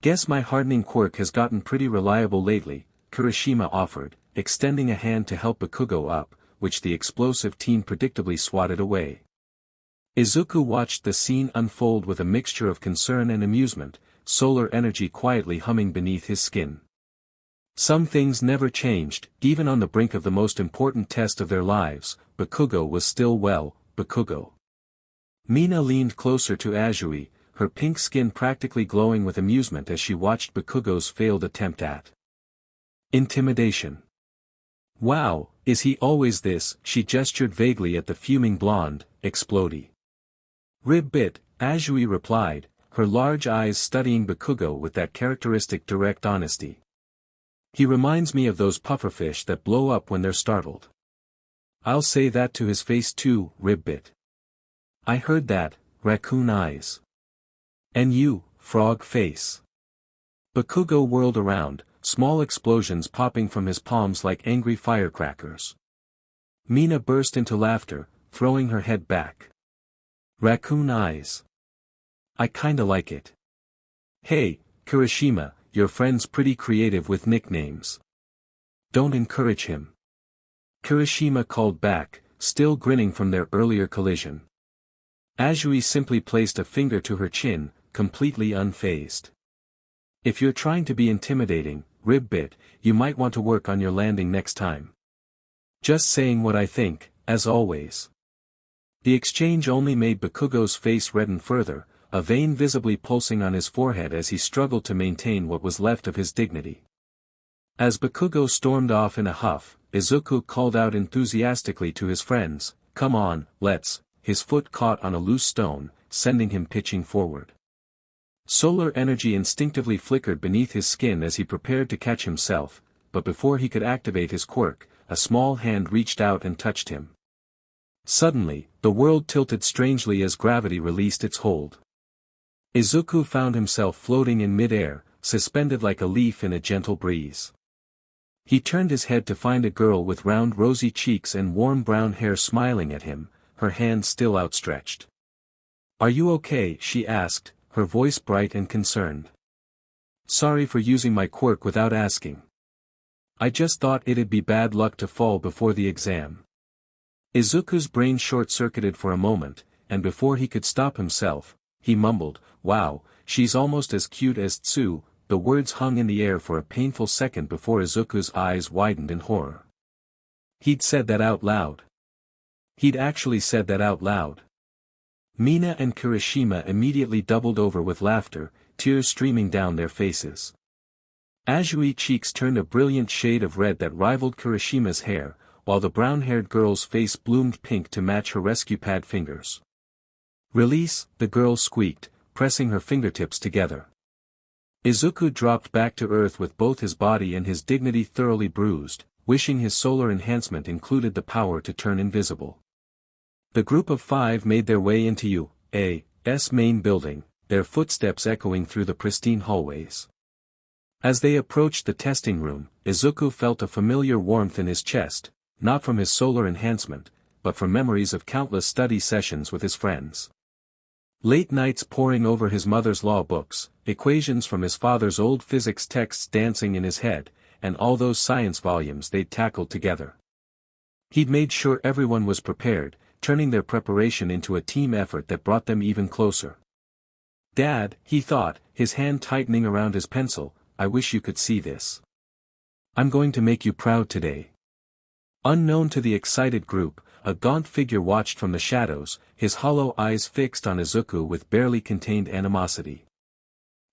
Guess my hardening quirk has gotten pretty reliable lately," Kirishima offered, extending a hand to help Bakugo up, which the explosive teen predictably swatted away. Izuku watched the scene unfold with a mixture of concern and amusement, solar energy quietly humming beneath his skin. Some things never changed, even on the brink of the most important test of their lives. Bakugo was still Bakugo. Mina leaned closer to Azui, her pink skin practically glowing with amusement as she watched Bakugo's failed attempt at intimidation. "Wow, is he always this?" she gestured vaguely at the fuming blonde, Explodey. "Ribbit," Azui replied, her large eyes studying Bakugo with that characteristic direct honesty. "He reminds me of those pufferfish that blow up when they're startled." "I'll say that to his face too, Ribbit." "I heard that, raccoon eyes." "And you, frog face." Bakugo whirled around, small explosions popping from his palms like angry firecrackers. Mina burst into laughter, throwing her head back. "Raccoon eyes. I kinda like it." "Hey, Kirishima, your friend's pretty creative with nicknames. Don't encourage him." Kirishima called back, still grinning from their earlier collision. Azui simply placed a finger to her chin, completely unfazed. "If you're trying to be intimidating, Ribbit, you might want to work on your landing next time." "Just saying what I think, as always." The exchange only made Bakugo's face redden further, a vein visibly pulsing on his forehead as he struggled to maintain what was left of his dignity. As Bakugo stormed off in a huff, Izuku called out enthusiastically to his friends, "Come on, let's." His foot caught on a loose stone, sending him pitching forward. Solar energy instinctively flickered beneath his skin as he prepared to catch himself, but before he could activate his quirk, a small hand reached out and touched him. Suddenly, the world tilted strangely as gravity released its hold. Izuku found himself floating in mid-air, suspended like a leaf in a gentle breeze. He turned his head to find a girl with round rosy cheeks and warm brown hair smiling at him, her hand still outstretched. "Are you okay?" she asked, her voice bright and concerned. "Sorry for using my quirk without asking. I just thought it'd be bad luck to fall before the exam." Izuku's brain short-circuited for a moment, and before he could stop himself, he mumbled, "Wow, she's almost as cute as Tsu." The words hung in the air for a painful second before Izuku's eyes widened in horror. He'd said that out loud. He'd actually said that out loud. Mina and Kirishima immediately doubled over with laughter, tears streaming down their faces. Azui's cheeks turned a brilliant shade of red that rivaled Kirishima's hair, while the brown-haired girl's face bloomed pink to match her rescue pad fingers. "Release," the girl squeaked, pressing her fingertips together. Izuku dropped back to earth with both his body and his dignity thoroughly bruised, wishing his solar enhancement included the power to turn invisible. The group of 5 made their way into U.A.'s main building, their footsteps echoing through the pristine hallways. As they approached the testing room, Izuku felt a familiar warmth in his chest, not from his solar enhancement, but from memories of countless study sessions with his friends. Late nights poring over his mother's law books, equations from his father's old physics texts dancing in his head, and all those science volumes they'd tackled together. He'd made sure everyone was prepared, turning their preparation into a team effort that brought them even closer. "Dad," he thought, his hand tightening around his pencil, "I wish you could see this. I'm going to make you proud today." Unknown to the excited group, a gaunt figure watched from the shadows, his hollow eyes fixed on Izuku with barely contained animosity.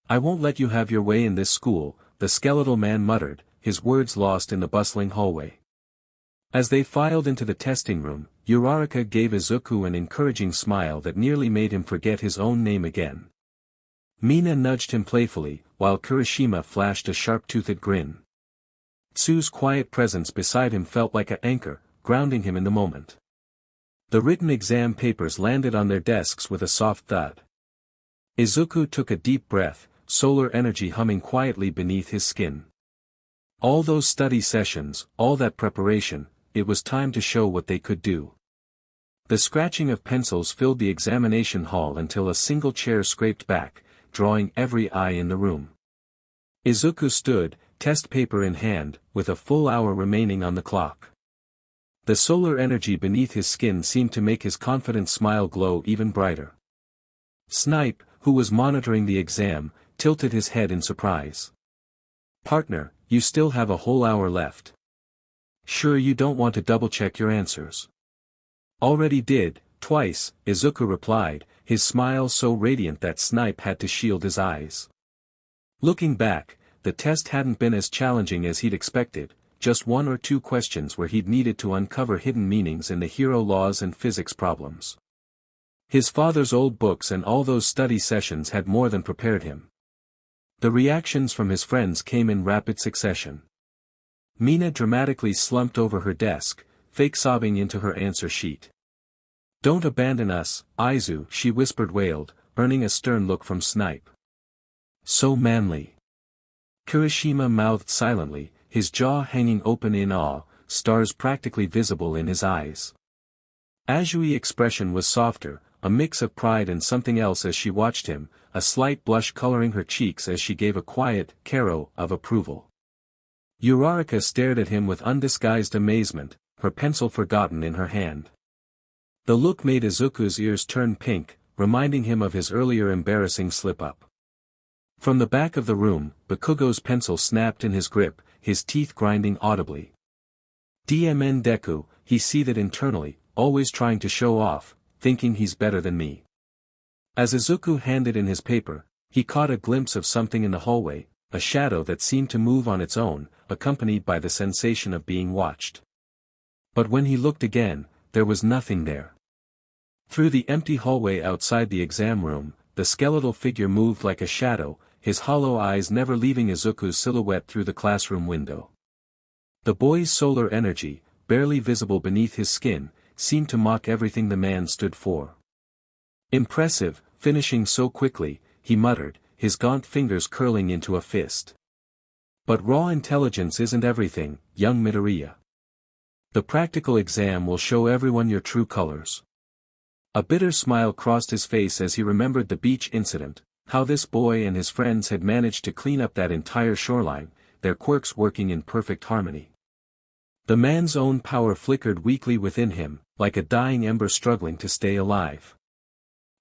"I won't let you have your way in this school," the skeletal man muttered, his words lost in the bustling hallway. As they filed into the testing room, Uraraka gave Izuku an encouraging smile that nearly made him forget his own name again. Mina nudged him playfully, while Kirishima flashed a sharp-toothed grin. Tsu's quiet presence beside him felt like an anchor, grounding him in the moment. The written exam papers landed on their desks with a soft thud. Izuku took a deep breath, solar energy humming quietly beneath his skin. All those study sessions, all that preparation, it was time to show what they could do. The scratching of pencils filled the examination hall until a single chair scraped back, drawing every eye in the room. Izuku stood, test paper in hand, with a full hour remaining on the clock. The solar energy beneath his skin seemed to make his confident smile glow even brighter. Snipe, who was monitoring the exam, tilted his head in surprise. "Partner, you still have a whole hour left. Sure you don't want to double-check your answers?" "Already did, twice," Izuku replied, his smile so radiant that Snipe had to shield his eyes. Looking back, the test hadn't been as challenging as he'd expected, just one or two questions where he'd needed to uncover hidden meanings in the hero laws and physics problems. His father's old books and all those study sessions had more than prepared him. The reactions from his friends came in rapid succession. Mina dramatically slumped over her desk, fake sobbing into her answer sheet. "Don't abandon us, Izu," she whispered wailed, earning a stern look from Snipe. "So manly." Kirishima mouthed silently, his jaw hanging open in awe, stars practically visible in his eyes. Azui's expression was softer, a mix of pride and something else as she watched him, a slight blush coloring her cheeks as she gave a quiet "Karo" of approval. Uraraka stared at him with undisguised amazement, her pencil forgotten in her hand. The look made Izuku's ears turn pink, reminding him of his earlier embarrassing slip-up. From the back of the room, Bakugo's pencil snapped in his grip, his teeth grinding audibly. "DMN Deku," he seethed internally, always trying to show off, thinking he's better than me. As Izuku handed in his paper, he caught a glimpse of something in the hallway, a shadow that seemed to move on its own, accompanied by the sensation of being watched. But when he looked again, there was nothing there. Through the empty hallway outside the exam room, the skeletal figure moved like a shadow, his hollow eyes never leaving Izuku's silhouette through the classroom window. The boy's solar energy, barely visible beneath his skin, seemed to mock everything the man stood for. "Impressive, finishing so quickly," he muttered, his gaunt fingers curling into a fist. "But raw intelligence isn't everything, young Midoriya. The practical exam will show everyone your true colors." A bitter smile crossed his face as he remembered the beach incident, how this boy and his friends had managed to clean up that entire shoreline, their quirks working in perfect harmony. The man's own power flickered weakly within him, like a dying ember struggling to stay alive.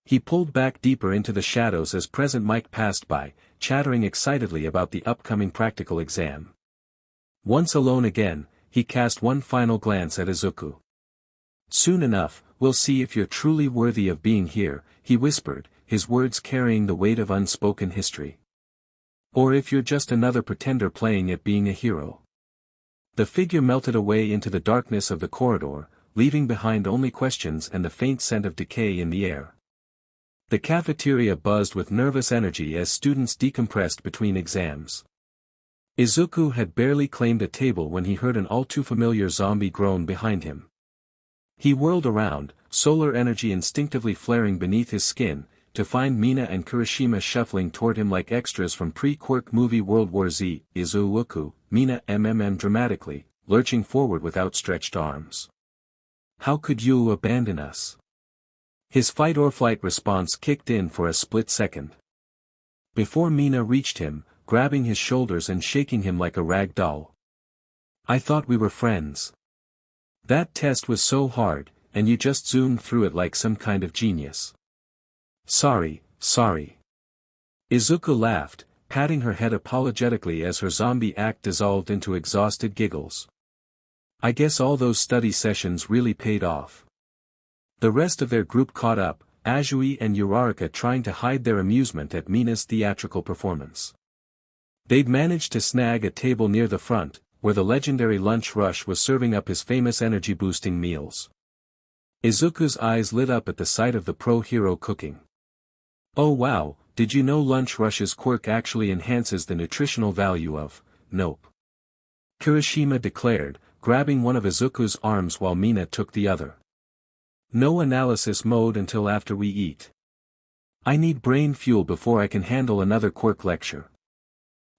He pulled back deeper into the shadows as Present Mike passed by, chattering excitedly about the upcoming practical exam. Once alone again, he cast one final glance at Izuku. "Soon enough, we'll see if you're truly worthy of being here," he whispered, his words carrying the weight of unspoken history. "Or if you're just another pretender playing at being a hero." The figure melted away into the darkness of the corridor, leaving behind only questions and the faint scent of decay in the air. The cafeteria buzzed with nervous energy as students decompressed between exams. Izuku had barely claimed a table when he heard an all-too-familiar zombie groan behind him. He whirled around, solar energy instinctively flaring beneath his skin, to find Mina and Kirishima shuffling toward him like extras from pre-Quirk movie World War Z. "Izuku," Mina dramatically, lurching forward with outstretched arms. "How could you abandon us?" His fight-or-flight response kicked in for a split second. Before Mina reached him, grabbing his shoulders and shaking him like a rag doll. "I thought we were friends. That test was so hard, and you just zoomed through it like some kind of genius." Sorry. Izuku laughed, patting her head apologetically as her zombie act dissolved into exhausted giggles. "I guess all those study sessions really paid off." The rest of their group caught up, Azui and Uraraka trying to hide their amusement at Mina's theatrical performance. They'd managed to snag a table near the front, where the legendary Lunch Rush was serving up his famous energy-boosting meals. Izuku's eyes lit up at the sight of the pro-hero cooking. "Oh wow, did you know Lunch Rush's quirk actually enhances the nutritional value of, nope," Kirishima declared, grabbing one of Izuku's arms while Mina took the other. No analysis mode until after we eat. I need brain fuel before I can handle another Quirk lecture.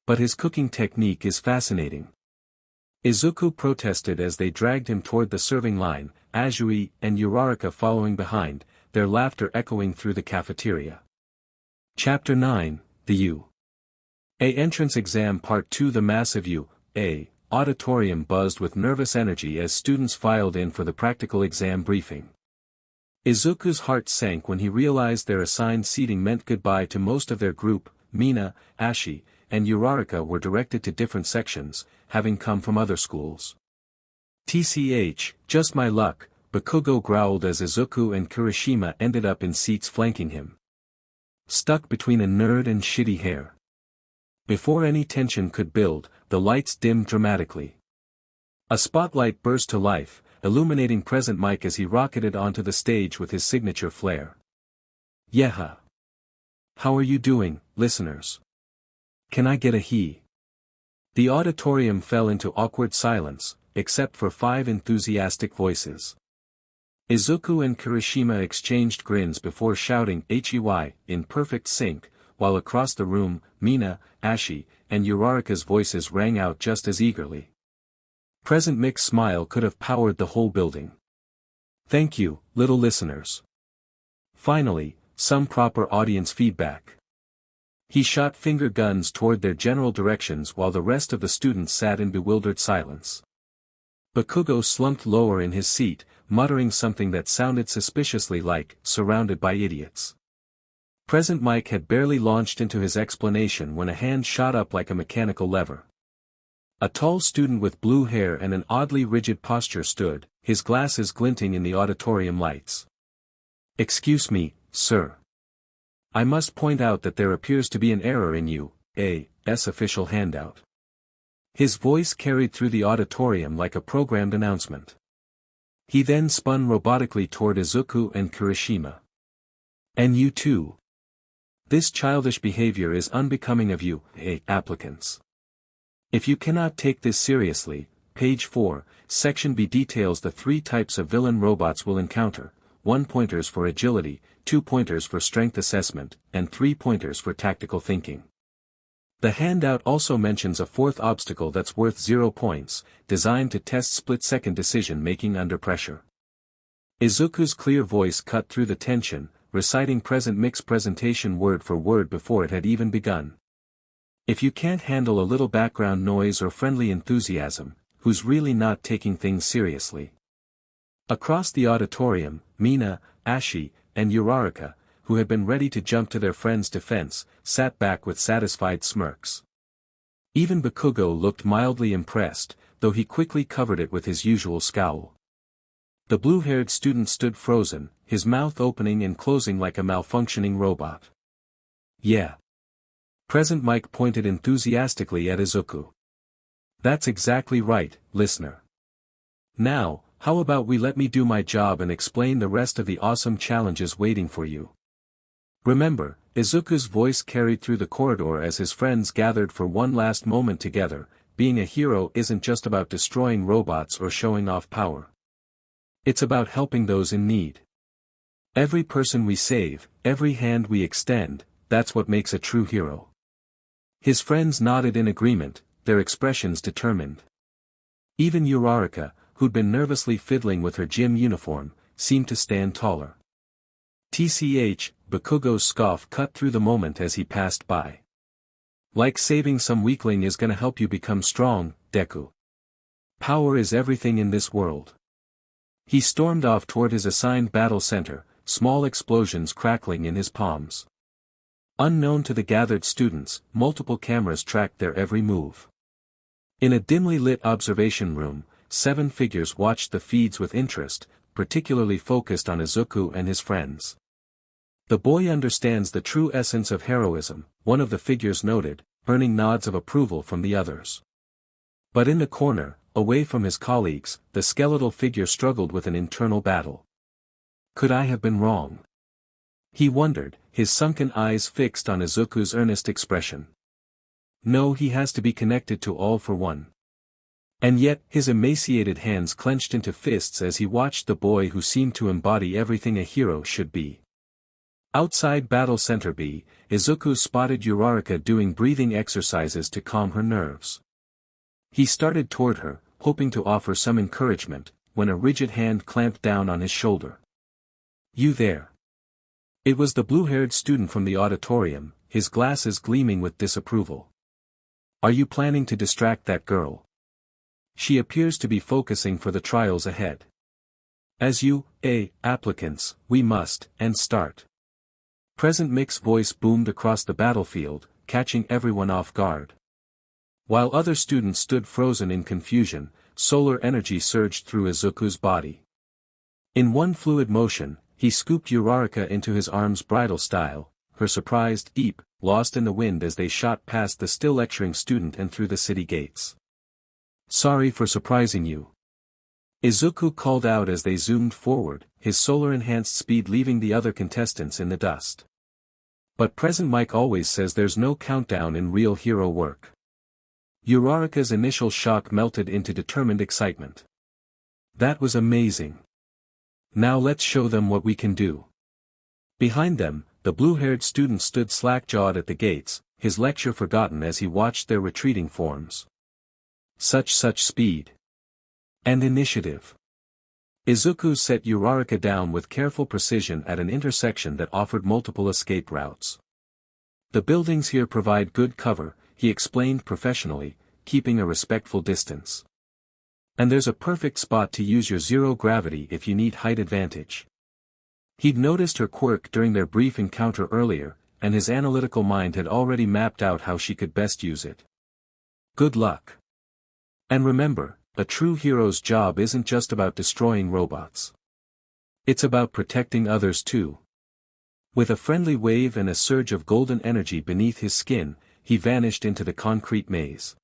But his cooking technique is fascinating. Izuku protested as they dragged him toward the serving line, Azui and Uraraka following behind, their laughter echoing through the cafeteria. Chapter 9, The U.A. Entrance Exam Part 2. The massive U.A. auditorium buzzed with nervous energy as students filed in for the practical exam briefing. Izuku's heart sank when he realized their assigned seating meant goodbye to most of their group. Mina, Ashi, and Uraraka were directed to different sections, having come from other schools. TCH, just my luck, Bakugo growled as Izuku and Kirishima ended up in seats flanking him. Stuck between a nerd and shitty hair. Before any tension could build, the lights dimmed dramatically. A spotlight burst to life, illuminating Present Mike as he rocketed onto the stage with his signature flair. Yeha! How are you doing, listeners? Can I get a he? The auditorium fell into awkward silence, except for 5 enthusiastic voices. Izuku and Kirishima exchanged grins before shouting HEY in perfect sync, while across the room, Mina, Ashi, and Uraraka's voices rang out just as eagerly. Present Mick's smile could have powered the whole building. Thank you, little listeners. Finally, some proper audience feedback. He shot finger guns toward their general directions while the rest of the students sat in bewildered silence. Bakugo slumped lower in his seat, muttering something that sounded suspiciously like, surrounded by idiots. Present Mike had barely launched into his explanation when a hand shot up like a mechanical lever. A tall student with blue hair and an oddly rigid posture stood, his glasses glinting in the auditorium lights. Excuse me, sir. I must point out that there appears to be an error in U.A.'s official handout. His voice carried through the auditorium like a programmed announcement. He then spun robotically toward Izuku and Kirishima. And you too. This childish behavior is unbecoming of U.A. applicants. If you cannot take this seriously, page 4, section B details the 3 types of villain robots will encounter, 1 pointers for agility, 2 pointers for strength assessment, and 3 pointers for tactical thinking. The handout also mentions a 4th obstacle that's worth 0 points, designed to test split-second decision-making under pressure. Izuku's clear voice cut through the tension, reciting Present Mick's presentation word for word before it had even begun. If you can't handle a little background noise or friendly enthusiasm, who's really not taking things seriously? Across the auditorium, Mina, Ashi, and Uraraka, who had been ready to jump to their friend's defense, sat back with satisfied smirks. Even Bakugo looked mildly impressed, though he quickly covered it with his usual scowl. The blue-haired student stood frozen, his mouth opening and closing like a malfunctioning robot. Yeah. Present Mike pointed enthusiastically at Izuku. That's exactly right, listener. Now, how about we let me do my job and explain the rest of the awesome challenges waiting for you? Remember, Izuku's voice carried through the corridor as his friends gathered for one last moment together. Being a hero isn't just about destroying robots or showing off power. It's about helping those in need. Every person we save, every hand we extend, that's what makes a true hero. His friends nodded in agreement, their expressions determined. Even Uraraka, who'd been nervously fiddling with her gym uniform, seemed to stand taller. TCH, Bakugo's scoff cut through the moment as he passed by. Like saving some weakling is gonna help you become strong, Deku. Power is everything in this world. He stormed off toward his assigned battle center, small explosions crackling in his palms. Unknown to the gathered students, multiple cameras tracked their every move. In a dimly lit observation room, 7 figures watched the feeds with interest, particularly focused on Izuku and his friends. The boy understands the true essence of heroism, one of the figures noted, earning nods of approval from the others. But in the corner, away from his colleagues, the skeletal figure struggled with an internal battle. Could I have been wrong? He wondered, his sunken eyes fixed on Izuku's earnest expression. No, he has to be connected to all for one. And yet, his emaciated hands clenched into fists as he watched the boy who seemed to embody everything a hero should be. Outside Battle Center B, Izuku spotted Uraraka doing breathing exercises to calm her nerves. He started toward her, hoping to offer some encouragement, when a rigid hand clamped down on his shoulder. "You there?" It was the blue-haired student from the auditorium, his glasses gleaming with disapproval. "Are you planning to distract that girl? She appears to be focusing for the trials ahead. As you, applicants, we must, and start." Present Mick's voice boomed across the battlefield, catching everyone off guard. While other students stood frozen in confusion, solar energy surged through Izuku's body. In one fluid motion, he scooped Uraraka into his arms bridal style, her surprised "eep" lost in the wind as they shot past the still lecturing student and through the city gates. "Sorry for surprising you," Izuku called out as they zoomed forward, his solar-enhanced speed leaving the other contestants in the dust. "But Present Mike always says there's no countdown in real hero work." Uraraka's initial shock melted into determined excitement. "That was amazing. Now let's show them what we can do." Behind them, the blue-haired student stood slack-jawed at the gates, his lecture forgotten as he watched their retreating forms. Such speed. And initiative. Izuku set Uraraka down with careful precision at an intersection that offered multiple escape routes. "The buildings here provide good cover," he explained professionally, keeping a respectful distance. "And there's a perfect spot to use your zero gravity if you need height advantage." He'd noticed her quirk during their brief encounter earlier, and his analytical mind had already mapped out how she could best use it. "Good luck. And remember, a true hero's job isn't just about destroying robots. It's about protecting others too." With a friendly wave and a surge of golden energy beneath his skin, he vanished into the concrete maze.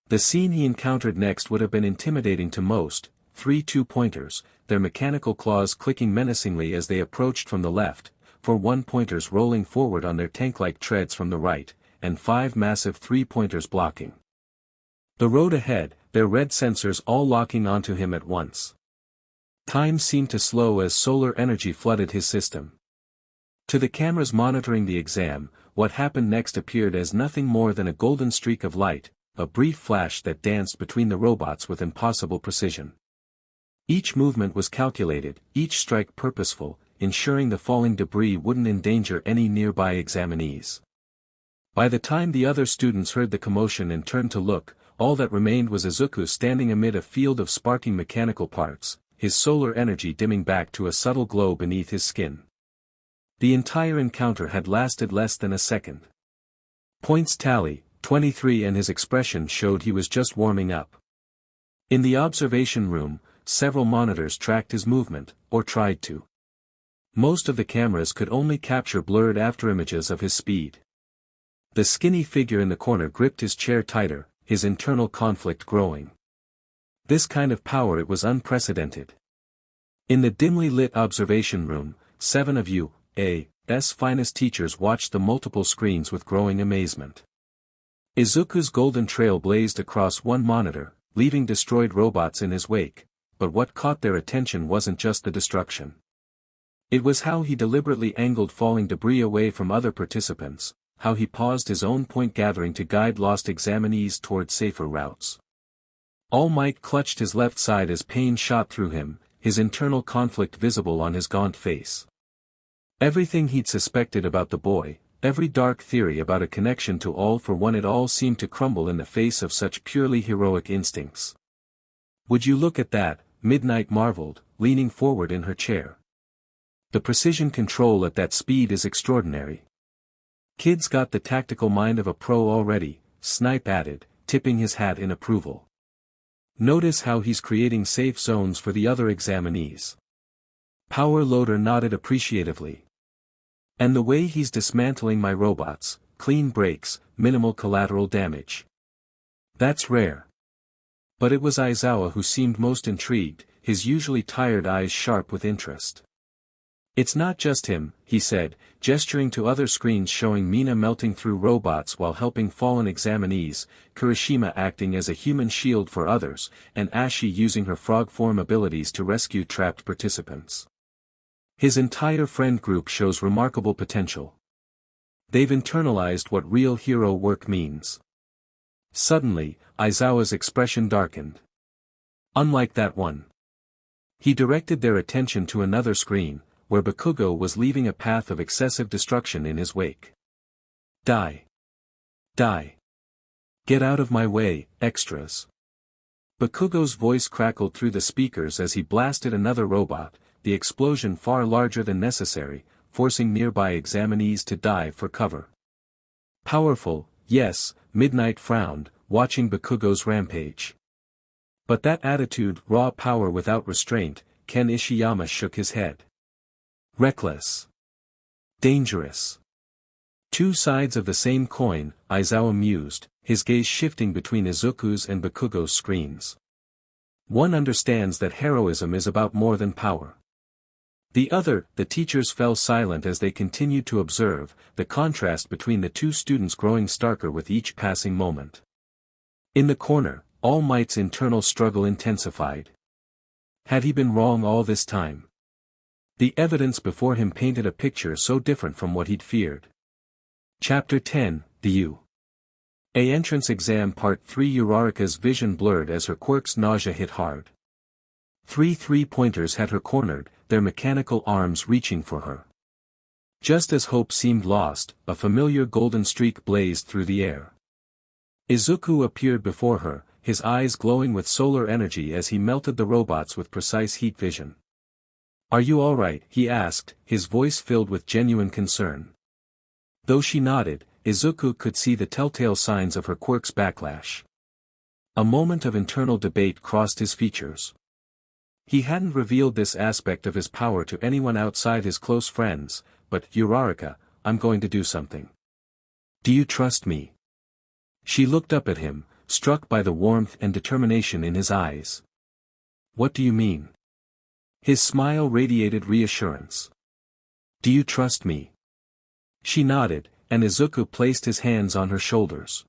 The scene he encountered next would have been intimidating to most: 3 two-pointers, their mechanical claws clicking menacingly as they approached from the left, 4 one-pointers rolling forward on their tank-like treads from the right, and 5 massive three-pointers blocking the road ahead, their red sensors all locking onto him at once. Time seemed to slow as solar energy flooded his system. To the cameras monitoring the exam, what happened next appeared as nothing more than a golden streak of light, a brief flash that danced between the robots with impossible precision. Each movement was calculated, each strike purposeful, ensuring the falling debris wouldn't endanger any nearby examinees. By the time the other students heard the commotion and turned to look, all that remained was Izuku standing amid a field of sparking mechanical parts, his solar energy dimming back to a subtle glow beneath his skin. The entire encounter had lasted less than a second. Points tally, 23, and his expression showed he was just warming up. In the observation room, several monitors tracked his movement, or tried to. Most of the cameras could only capture blurred afterimages of his speed. The skinny figure in the corner gripped his chair tighter, his internal conflict growing. This kind of power, it was unprecedented. In the dimly lit observation room, 7 of UA's finest teachers watched the multiple screens with growing amazement. Izuku's golden trail blazed across one monitor, leaving destroyed robots in his wake, but what caught their attention wasn't just the destruction. It was how he deliberately angled falling debris away from other participants, how he paused his own point gathering to guide lost examinees toward safer routes. All Might clutched his left side as pain shot through him, his internal conflict visible on his gaunt face. Everything he'd suspected about the boy, every dark theory about a connection to All for One, it all seemed to crumble in the face of such purely heroic instincts. "Would you look at that?" Midnight marveled, leaning forward in her chair. "The precision control at that speed is extraordinary." "Kid's got the tactical mind of a pro already," Snipe added, tipping his hat in approval. "Notice how he's creating safe zones for the other examinees." Power Loader nodded appreciatively. "And the way he's dismantling my robots, clean breaks, minimal collateral damage. That's rare." But it was Aizawa who seemed most intrigued, his usually tired eyes sharp with interest. It's not just him, he said, gesturing to other screens showing Mina melting through robots while helping fallen examinees, Kirishima acting as a human shield for others, and Ashi using her frog form abilities to rescue trapped participants. His entire friend group shows remarkable potential. They've internalized what real hero work means. Suddenly, Aizawa's expression darkened. Unlike that one. He directed their attention to another screen, where Bakugo was leaving a path of excessive destruction in his wake. Die. Die. Get out of my way, extras. Bakugo's voice crackled through the speakers as he blasted another robot, the explosion far larger than necessary, forcing nearby examinees to dive for cover. Powerful, yes, Midnight frowned, watching Bakugo's rampage. But that attitude, raw power without restraint, Ken Ishiyama shook his head. Reckless. Dangerous. Two sides of the same coin, Aizawa mused, his gaze shifting between Izuku's and Bakugo's screens. One understands that heroism is about more than power. The other, the teachers fell silent as they continued to observe, the contrast between the two students growing starker with each passing moment. In the corner, All Might's internal struggle intensified. Had he been wrong all this time? The evidence before him painted a picture so different from what he'd feared. Chapter 10, The U.A. Entrance Exam Part 3. Uraraka's vision blurred as her quirk's nausea hit hard. 3 3-pointers had her cornered, their mechanical arms reaching for her. Just as hope seemed lost, a familiar golden streak blazed through the air. Izuku appeared before her, his eyes glowing with solar energy as he melted the robots with precise heat vision. Are you alright? He asked, his voice filled with genuine concern. Though she nodded, Izuku could see the telltale signs of her quirk's backlash. A moment of internal debate crossed his features. He hadn't revealed this aspect of his power to anyone outside his close friends, but, Uraraka, I'm going to do something. Do you trust me? She looked up at him, struck by the warmth and determination in his eyes. What do you mean? His smile radiated reassurance. Do you trust me? She nodded, and Izuku placed his hands on her shoulders.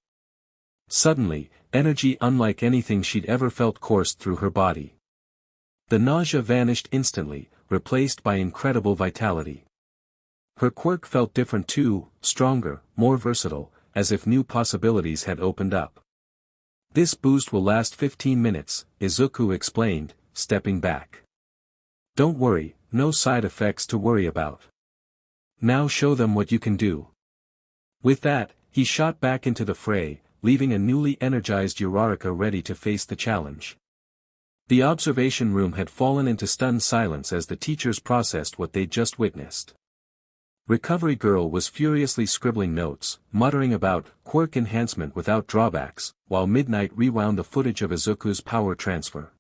Suddenly, energy unlike anything she'd ever felt coursed through her body. The nausea vanished instantly, replaced by incredible vitality. Her quirk felt different too, stronger, more versatile, as if new possibilities had opened up. This boost will last 15 minutes, Izuku explained, stepping back. Don't worry, no side effects to worry about. Now show them what you can do. With that, he shot back into the fray, leaving a newly energized Uraraka ready to face the challenge. The observation room had fallen into stunned silence as the teachers processed what they'd just witnessed. Recovery Girl was furiously scribbling notes, muttering about quirk enhancement without drawbacks, while Midnight rewound the footage of Izuku's power transfer.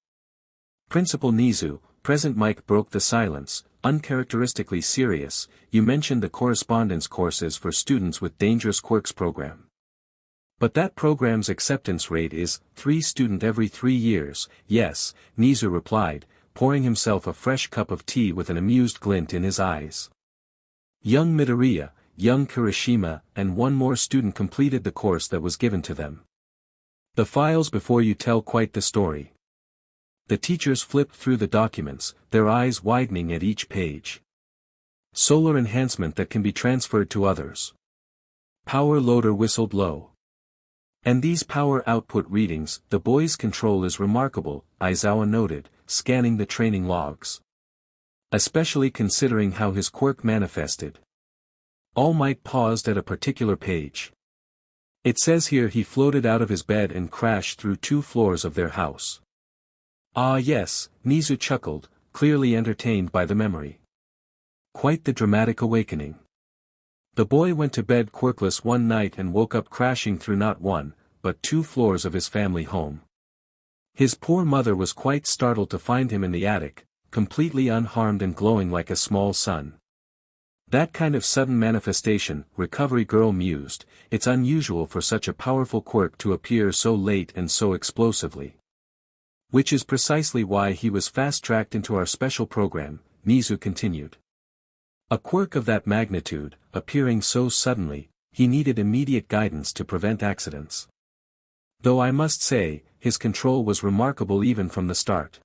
Principal Nizu, present Mike, broke the silence, uncharacteristically serious. You mentioned the correspondence courses for students with dangerous quirks program. But that program's acceptance rate is 3 student every 3 years. Yes, Nizu replied, pouring himself a fresh cup of tea with an amused glint in his eyes. Young Midoriya, young Kirishima, and one more student completed the course that was given to them. The files before you tell quite the story. The teachers flipped through the documents, their eyes widening at each page. Solar enhancement that can be transferred to others. Power loader whistled low. And these power output readings, the boy's control is remarkable, Aizawa noted, scanning the training logs. Especially considering how his quirk manifested. All Might paused at a particular page. It says here he floated out of his bed and crashed through 2 floors of their house. Ah yes, Nizu chuckled, clearly entertained by the memory. Quite the dramatic awakening. The boy went to bed quirkless one night and woke up crashing through not 1, but 2 floors of his family home. His poor mother was quite startled to find him in the attic, completely unharmed and glowing like a small sun. That kind of sudden manifestation, Recovery Girl mused, it's unusual for such a powerful quirk to appear so late and so explosively. Which is precisely why he was fast-tracked into our special program, Nizu continued. A quirk of that magnitude, appearing so suddenly, he needed immediate guidance to prevent accidents. Though I must say, his control was remarkable even from the start.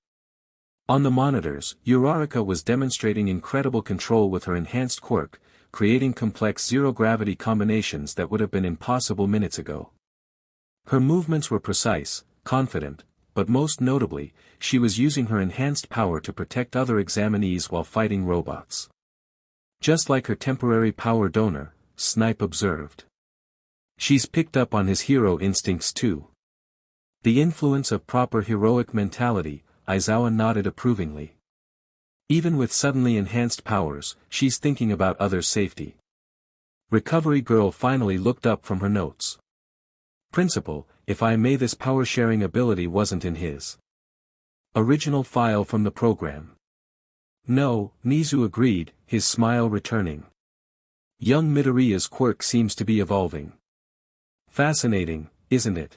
On the monitors, Uraraka was demonstrating incredible control with her enhanced quirk, creating complex zero-gravity combinations that would have been impossible minutes ago. Her movements were precise, confident, but most notably, she was using her enhanced power to protect other examinees while fighting robots. Just like her temporary power donor, Snipe observed. She's picked up on his hero instincts too. The influence of proper heroic mentality, Aizawa nodded approvingly. Even with suddenly enhanced powers, she's thinking about others' safety. Recovery Girl finally looked up from her notes. Principal, if I may, this power-sharing ability wasn't in his original file from the program. No, Nizu agreed, his smile returning. Young Midoriya's quirk seems to be evolving. Fascinating, isn't it?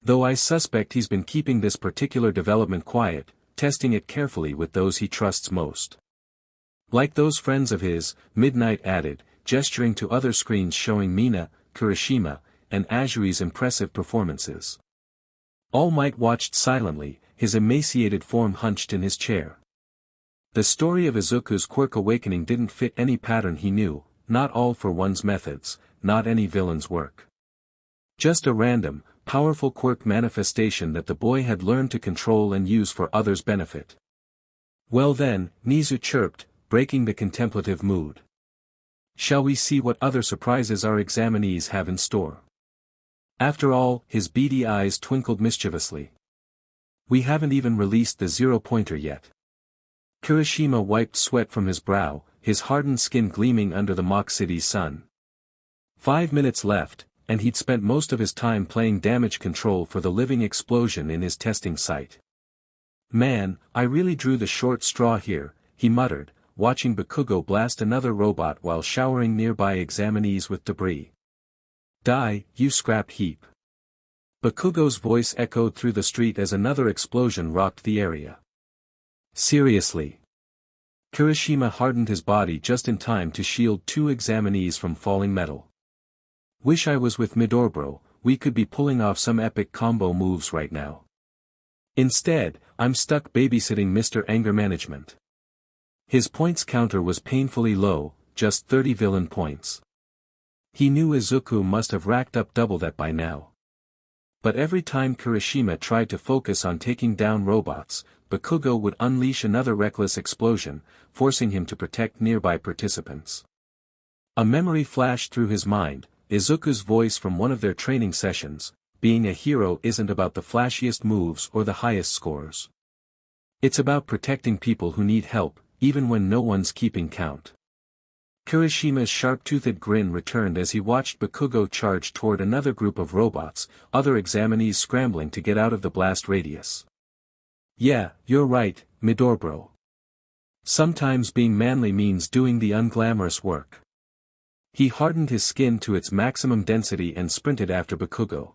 Though I suspect he's been keeping this particular development quiet, testing it carefully with those he trusts most. Like those friends of his, Midnight added, gesturing to other screens showing Mina, Kirishima, and Azuri's impressive performances. All Might watched silently, his emaciated form hunched in his chair. The story of Izuku's quirk awakening didn't fit any pattern he knew, not all for one's methods, not any villain's work. Just a random, powerful quirk manifestation that the boy had learned to control and use for others' benefit. Well then, Nizu chirped, breaking the contemplative mood. Shall we see what other surprises our examinees have in store? After all, his beady eyes twinkled mischievously. We haven't even released the zero-pointer yet. Kirishima wiped sweat from his brow, his hardened skin gleaming under the mock city's sun. 5 minutes left, and he'd spent most of his time playing damage control for the living explosion in his testing site. Man, I really drew the short straw here, he muttered, watching Bakugo blast another robot while showering nearby examinees with debris. Die, you scrap heap. Bakugo's voice echoed through the street as another explosion rocked the area. Seriously. Kirishima hardened his body just in time to shield 2 examinees from falling metal. Wish I was with Midoriya, we could be pulling off some epic combo moves right now. Instead, I'm stuck babysitting Mr. Anger Management. His points counter was painfully low, just 30 villain points. He knew Izuku must have racked up double that by now. But every time Kirishima tried to focus on taking down robots, Bakugo would unleash another reckless explosion, forcing him to protect nearby participants. A memory flashed through his mind, Izuku's voice from one of their training sessions, being a hero isn't about the flashiest moves or the highest scores. It's about protecting people who need help, even when no one's keeping count. Kirishima's sharp-toothed grin returned as he watched Bakugo charge toward another group of robots, other examinees scrambling to get out of the blast radius. Yeah, you're right, Midoriya. Sometimes being manly means doing the unglamorous work. He hardened his skin to its maximum density and sprinted after Bakugo.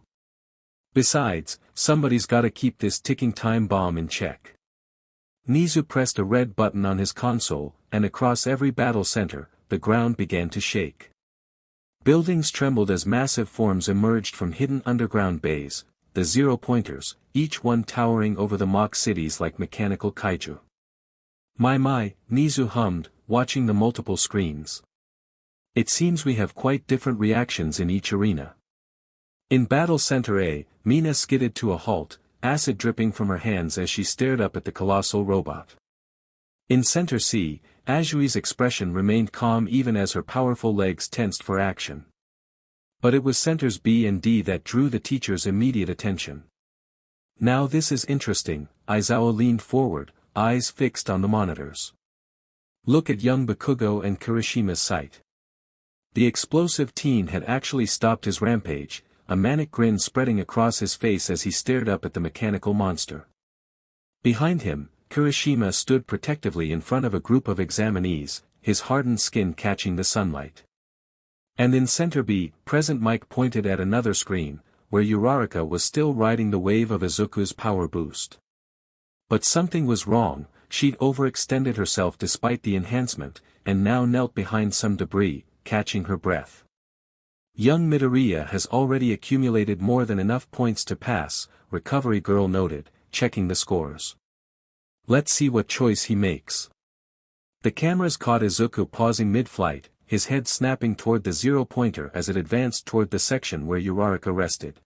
Besides, somebody's gotta keep this ticking time bomb in check. Nizu pressed a red button on his console, and across every battle center, the ground began to shake. Buildings trembled as massive forms emerged from hidden underground bays, the zero-pointers, each one towering over the mock cities like mechanical kaiju. My, Nizu hummed, watching the multiple screens. It seems we have quite different reactions in each arena. In Battle Center A, Mina skidded to a halt, acid dripping from her hands as she stared up at the colossal robot. In Center C, Azuri's expression remained calm even as her powerful legs tensed for action. But it was Centers B and D that drew the teacher's immediate attention. Now this is interesting, Aizawa leaned forward, eyes fixed on the monitors. Look at young Bakugo and Kirishima's sight. The explosive teen had actually stopped his rampage, a manic grin spreading across his face as he stared up at the mechanical monster. Behind him, Kirishima stood protectively in front of a group of examinees, his hardened skin catching the sunlight. And in Center B, Present Mike pointed at another screen, where Uraraka was still riding the wave of Izuku's power boost. But something was wrong, she'd overextended herself despite the enhancement, and now knelt behind some debris, catching her breath. Young Midoriya has already accumulated more than enough points to pass, Recovery Girl noted, checking the scores. Let's see what choice he makes. The cameras caught Izuku pausing mid-flight, his head snapping toward the zero-pointer as it advanced toward the section where Uraraka rested.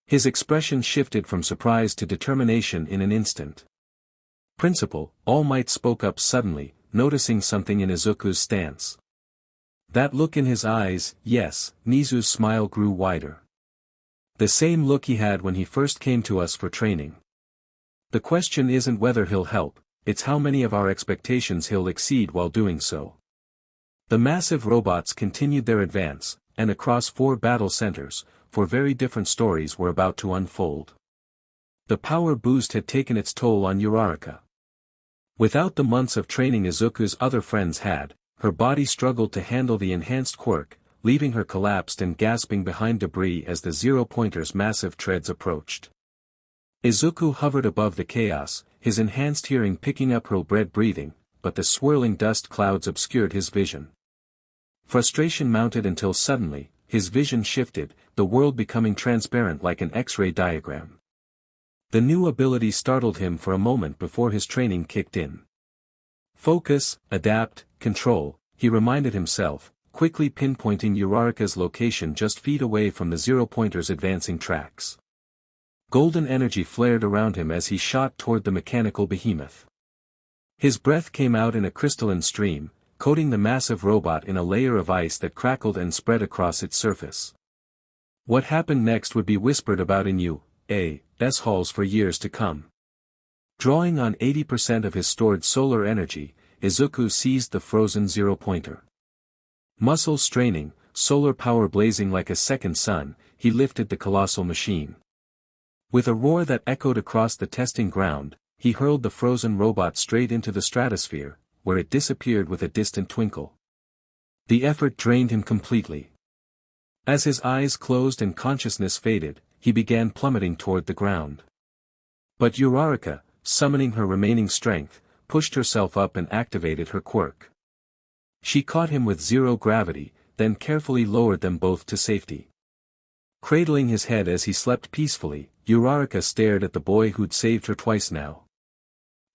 His expression shifted from surprise to determination in an instant. Principal, All Might spoke up suddenly, noticing something in Izuku's stance. That look in his eyes, yes, Nizu's smile grew wider. The same look he had when he first came to us for training. The question isn't whether he'll help, it's how many of our expectations he'll exceed while doing so. The massive robots continued their advance, and across 4 battle centers, 4 very different stories were about to unfold. The power boost had taken its toll on Uraraka. Without the months of training Izuku's other friends had, her body struggled to handle the enhanced quirk, leaving her collapsed and gasping behind debris as the zero-pointer's massive treads approached. Izuku hovered above the chaos, his enhanced hearing picking up her bread breathing, but the swirling dust clouds obscured his vision. Frustration mounted until suddenly, his vision shifted, the world becoming transparent like an X-ray diagram. The new ability startled him for a moment before his training kicked in. Focus, adapt, control, he reminded himself, quickly pinpointing Uraraka's location just feet away from the zero-pointer's advancing tracks. Golden energy flared around him as he shot toward the mechanical behemoth. His breath came out in a crystalline stream, coating the massive robot in a layer of ice that crackled and spread across its surface. What happened next would be whispered about in U.A.'s halls for years to come. Drawing on 80% of his stored solar energy, Izuku seized the frozen zero-pointer. Muscles straining, solar power blazing like a second sun, he lifted the colossal machine. With a roar that echoed across the testing ground, he hurled the frozen robot straight into the stratosphere, where it disappeared with a distant twinkle. The effort drained him completely. As his eyes closed and consciousness faded, he began plummeting toward the ground. But Uraraka, summoning her remaining strength, pushed herself up and activated her quirk. She caught him with zero gravity, then carefully lowered them both to safety. Cradling his head as he slept peacefully, Uraraka stared at the boy who'd saved her twice now.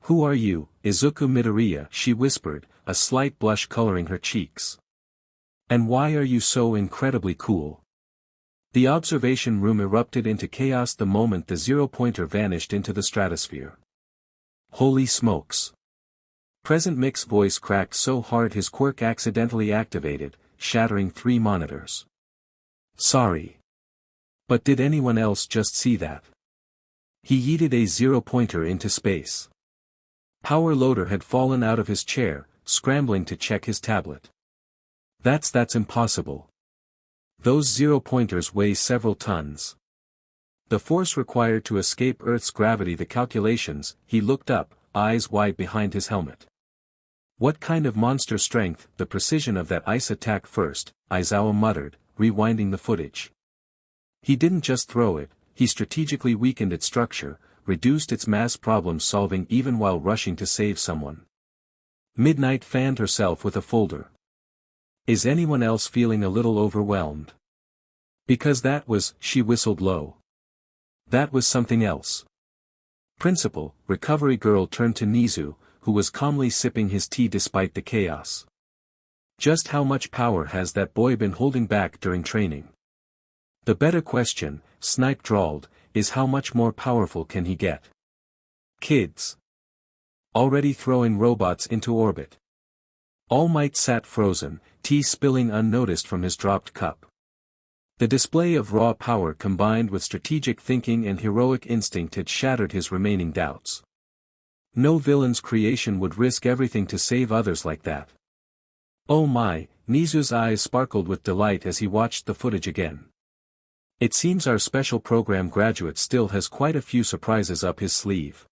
"Who are you, Izuku Midoriya?" she whispered, a slight blush coloring her cheeks. "And why are you so incredibly cool?" The observation room erupted into chaos the moment the zero-pointer vanished into the stratosphere. Holy smokes! Present Mick's voice cracked so hard his quirk accidentally activated, shattering 3 monitors. "Sorry. But did anyone else just see that?" He yeeted a zero-pointer into space. Power Loader had fallen out of his chair, scrambling to check his tablet. That's impossible. Those zero-pointers weigh several tons. The force required to escape Earth's gravity. The calculations, he looked up, eyes wide behind his helmet. What kind of monster strength? The precision of that ice attack first, Aizawa muttered, rewinding the footage. He didn't just throw it, he strategically weakened its structure, reduced its mass problem-solving even while rushing to save someone. Midnight fanned herself with a folder. Is anyone else feeling a little overwhelmed? Because that was, she whistled low. That was something else. Principal, Recovery Girl turned to Nizu, who was calmly sipping his tea despite the chaos. Just how much power has that boy been holding back during training? The better question, Snipe drawled, is how much more powerful can he get? Kids. Already throwing robots into orbit. All Might sat frozen, tea spilling unnoticed from his dropped cup. The display of raw power combined with strategic thinking and heroic instinct had shattered his remaining doubts. No villain's creation would risk everything to save others like that. Oh my, Nizu's eyes sparkled with delight as he watched the footage again. It seems our special program graduate still has quite a few surprises up his sleeve.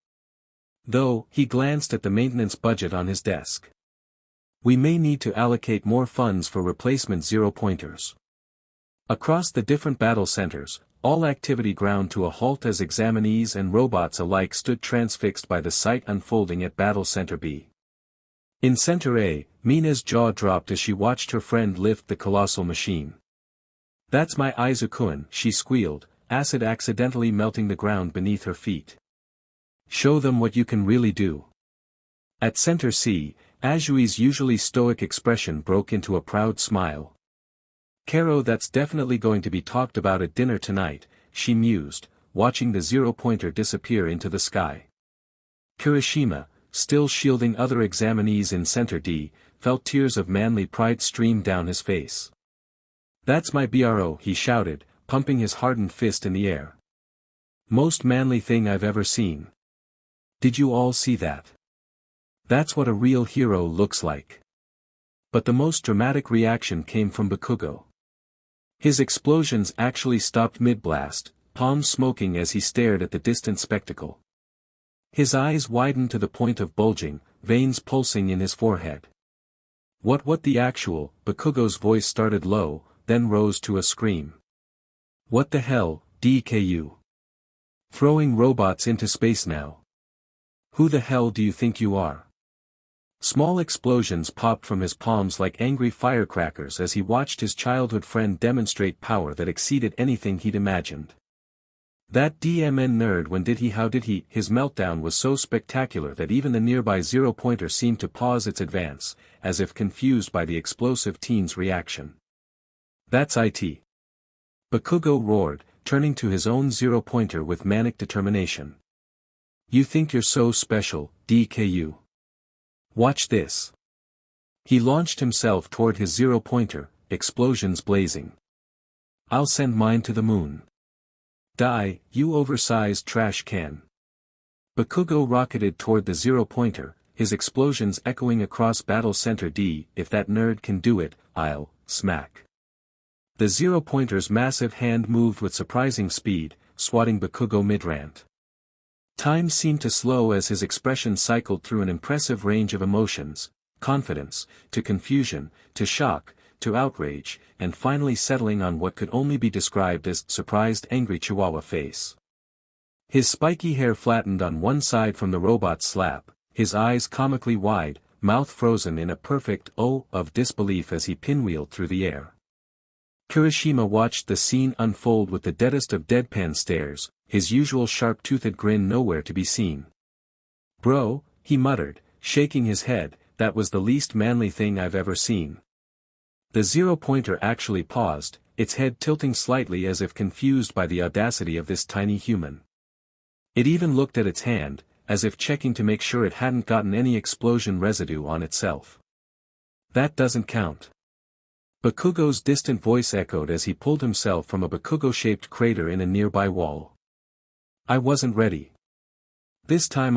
Though, he glanced at the maintenance budget on his desk. We may need to allocate more funds for replacement zero-pointers. Across the different battle centers, all activity ground to a halt as examinees and robots alike stood transfixed by the sight unfolding at Battle Center B. In Center A, Mina's jaw dropped as she watched her friend lift the colossal machine. "That's my Izuku," she squealed, acid accidentally melting the ground beneath her feet. "Show them what you can really do." At Center C, Ajui's usually stoic expression broke into a proud smile. "Kero, that's definitely going to be talked about at dinner tonight," she mused, watching the zero-pointer disappear into the sky. Kirishima, still shielding other examinees in Center D, felt tears of manly pride stream down his face. "That's my bro," he shouted, pumping his hardened fist in the air. "Most manly thing I've ever seen. Did you all see that? That's what a real hero looks like." But the most dramatic reaction came from Bakugo. His explosions actually stopped mid-blast, palms smoking as he stared at the distant spectacle. His eyes widened to the point of bulging, veins pulsing in his forehead. What the actual?" Bakugo's voice started low, then rose to a scream. "What the hell, DKU? Throwing robots into space now? Who the hell do you think you are?" Small explosions popped from his palms like angry firecrackers as he watched his childhood friend demonstrate power that exceeded anything he'd imagined. "That DMN nerd, how did he?" His meltdown was so spectacular that even the nearby zero-pointer seemed to pause its advance, as if confused by the explosive teen's reaction. "That's it!" Bakugo roared, turning to his own zero-pointer with manic determination. "You think you're so special, DKU? Watch this." He launched himself toward his zero-pointer, explosions blazing. "I'll send mine to the moon. Die, you oversized trash can." Bakugo rocketed toward the zero-pointer, his explosions echoing across Battle Center D. "If that nerd can do it, I'll," smack. The zero-pointer's massive hand moved with surprising speed, swatting Bakugo mid-rant. Time seemed to slow as his expression cycled through an impressive range of emotions, confidence, to confusion, to shock, to outrage, and finally settling on what could only be described as surprised angry chihuahua face. His spiky hair flattened on one side from the robot's slap, his eyes comically wide, mouth frozen in a perfect O of disbelief as he pinwheeled through the air. Kirishima watched the scene unfold with the deadest of deadpan stares, his usual sharp-toothed grin nowhere to be seen. "Bro," he muttered, shaking his head, "that was the least manly thing I've ever seen." The zero-pointer actually paused, its head tilting slightly as if confused by the audacity of this tiny human. It even looked at its hand, as if checking to make sure it hadn't gotten any explosion residue on itself. "That doesn't count." Bakugo's distant voice echoed as he pulled himself from a Bakugo-shaped crater in a nearby wall. "I wasn't ready. This time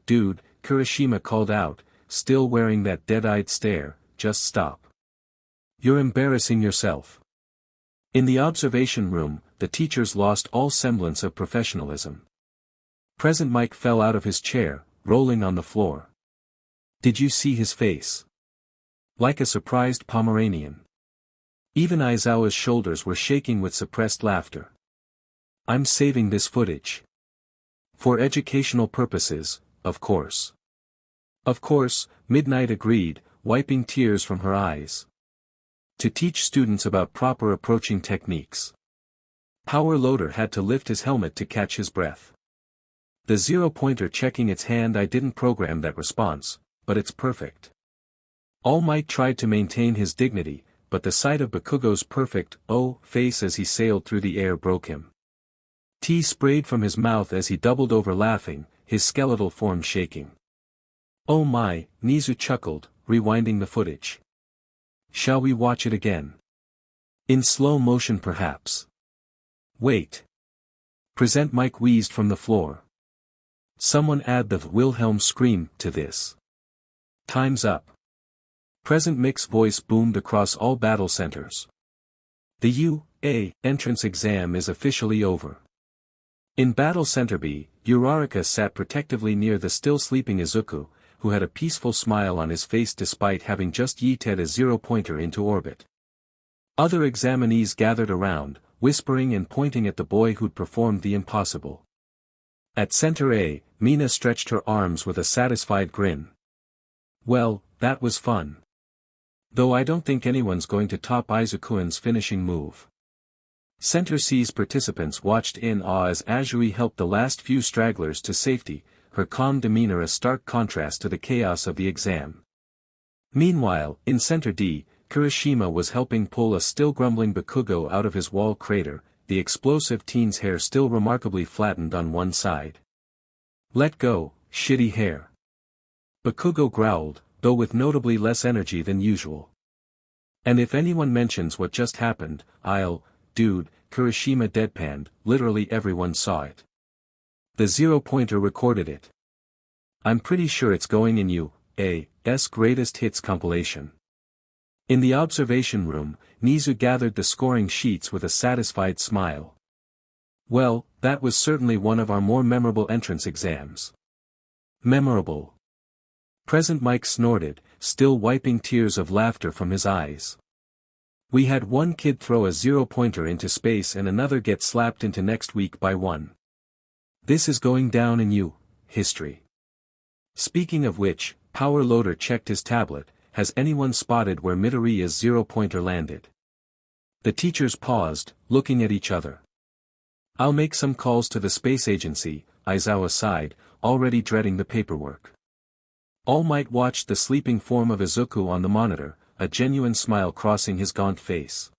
dude," Kirishima called out, still wearing that dead-eyed stare, "just stop. You're embarrassing yourself." In the observation room, the teachers lost all semblance of professionalism. Present Mike fell out of his chair, rolling on the floor. "Did you see his face? Like a surprised Pomeranian." Even Aizawa's shoulders were shaking with suppressed laughter. "I'm saving this footage. For educational purposes, of course." "Of course," Midnight agreed, wiping tears from her eyes. "To teach students about proper approaching techniques." Power Loader had to lift his helmet to catch his breath. The zero-pointer checking its hand. "I didn't program that response, but it's perfect." All Might tried to maintain his dignity, but the sight of Bakugo's perfect face as he sailed through the air broke him. Tea sprayed from his mouth as he doubled over laughing, his skeletal form shaking. "Oh my," Nizu chuckled, rewinding the footage. "Shall we watch it again? In slow motion perhaps?" "Wait." Present Mike wheezed from the floor. "Someone add the Wilhelm scream to this." "Time's up." Present Mick's voice boomed across all battle centers. "The UA entrance exam is officially over." In Battle Center B, Uraraka sat protectively near the still sleeping Izuku, who had a peaceful smile on his face despite having just yeeted a zero-pointer into orbit. Other examinees gathered around, whispering and pointing at the boy who'd performed the impossible. At Center A, Mina stretched her arms with a satisfied grin. Well, that was fun. Though I don't think anyone's going to top Izuku's finishing move. Center C's participants watched in awe as Azuri helped the last few stragglers to safety, her calm demeanor a stark contrast to the chaos of the exam. Meanwhile, in Center D, Kirishima was helping pull a still grumbling Bakugo out of his wall crater, the explosive teen's hair still remarkably flattened on one side. "Let go, shitty hair." Bakugo growled, though with notably less energy than usual. "And if anyone mentions what just happened, dude," Kirishima deadpanned, literally everyone saw it. The 0-pointer recorded it. "I'm pretty sure it's going in U.A.'s greatest hits compilation." In the observation room, Nizu gathered the scoring sheets with a satisfied smile. "Well, that was certainly one of our more memorable entrance exams." "Memorable." Present Mike snorted, still wiping tears of laughter from his eyes. "We had one kid throw a 0-pointer into space and another get slapped into next week by one. This is going down in history." Speaking of which, Power Loader checked his tablet. Has anyone spotted where Midoriya's 0-pointer landed? The teachers paused, looking at each other. "I'll make some calls to the space agency," Aizawa sighed, already dreading the paperwork. All Might watched the sleeping form of Izuku on the monitor, a genuine smile crossing his gaunt face.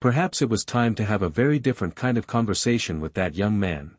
Perhaps it was time to have a very different kind of conversation with that young man.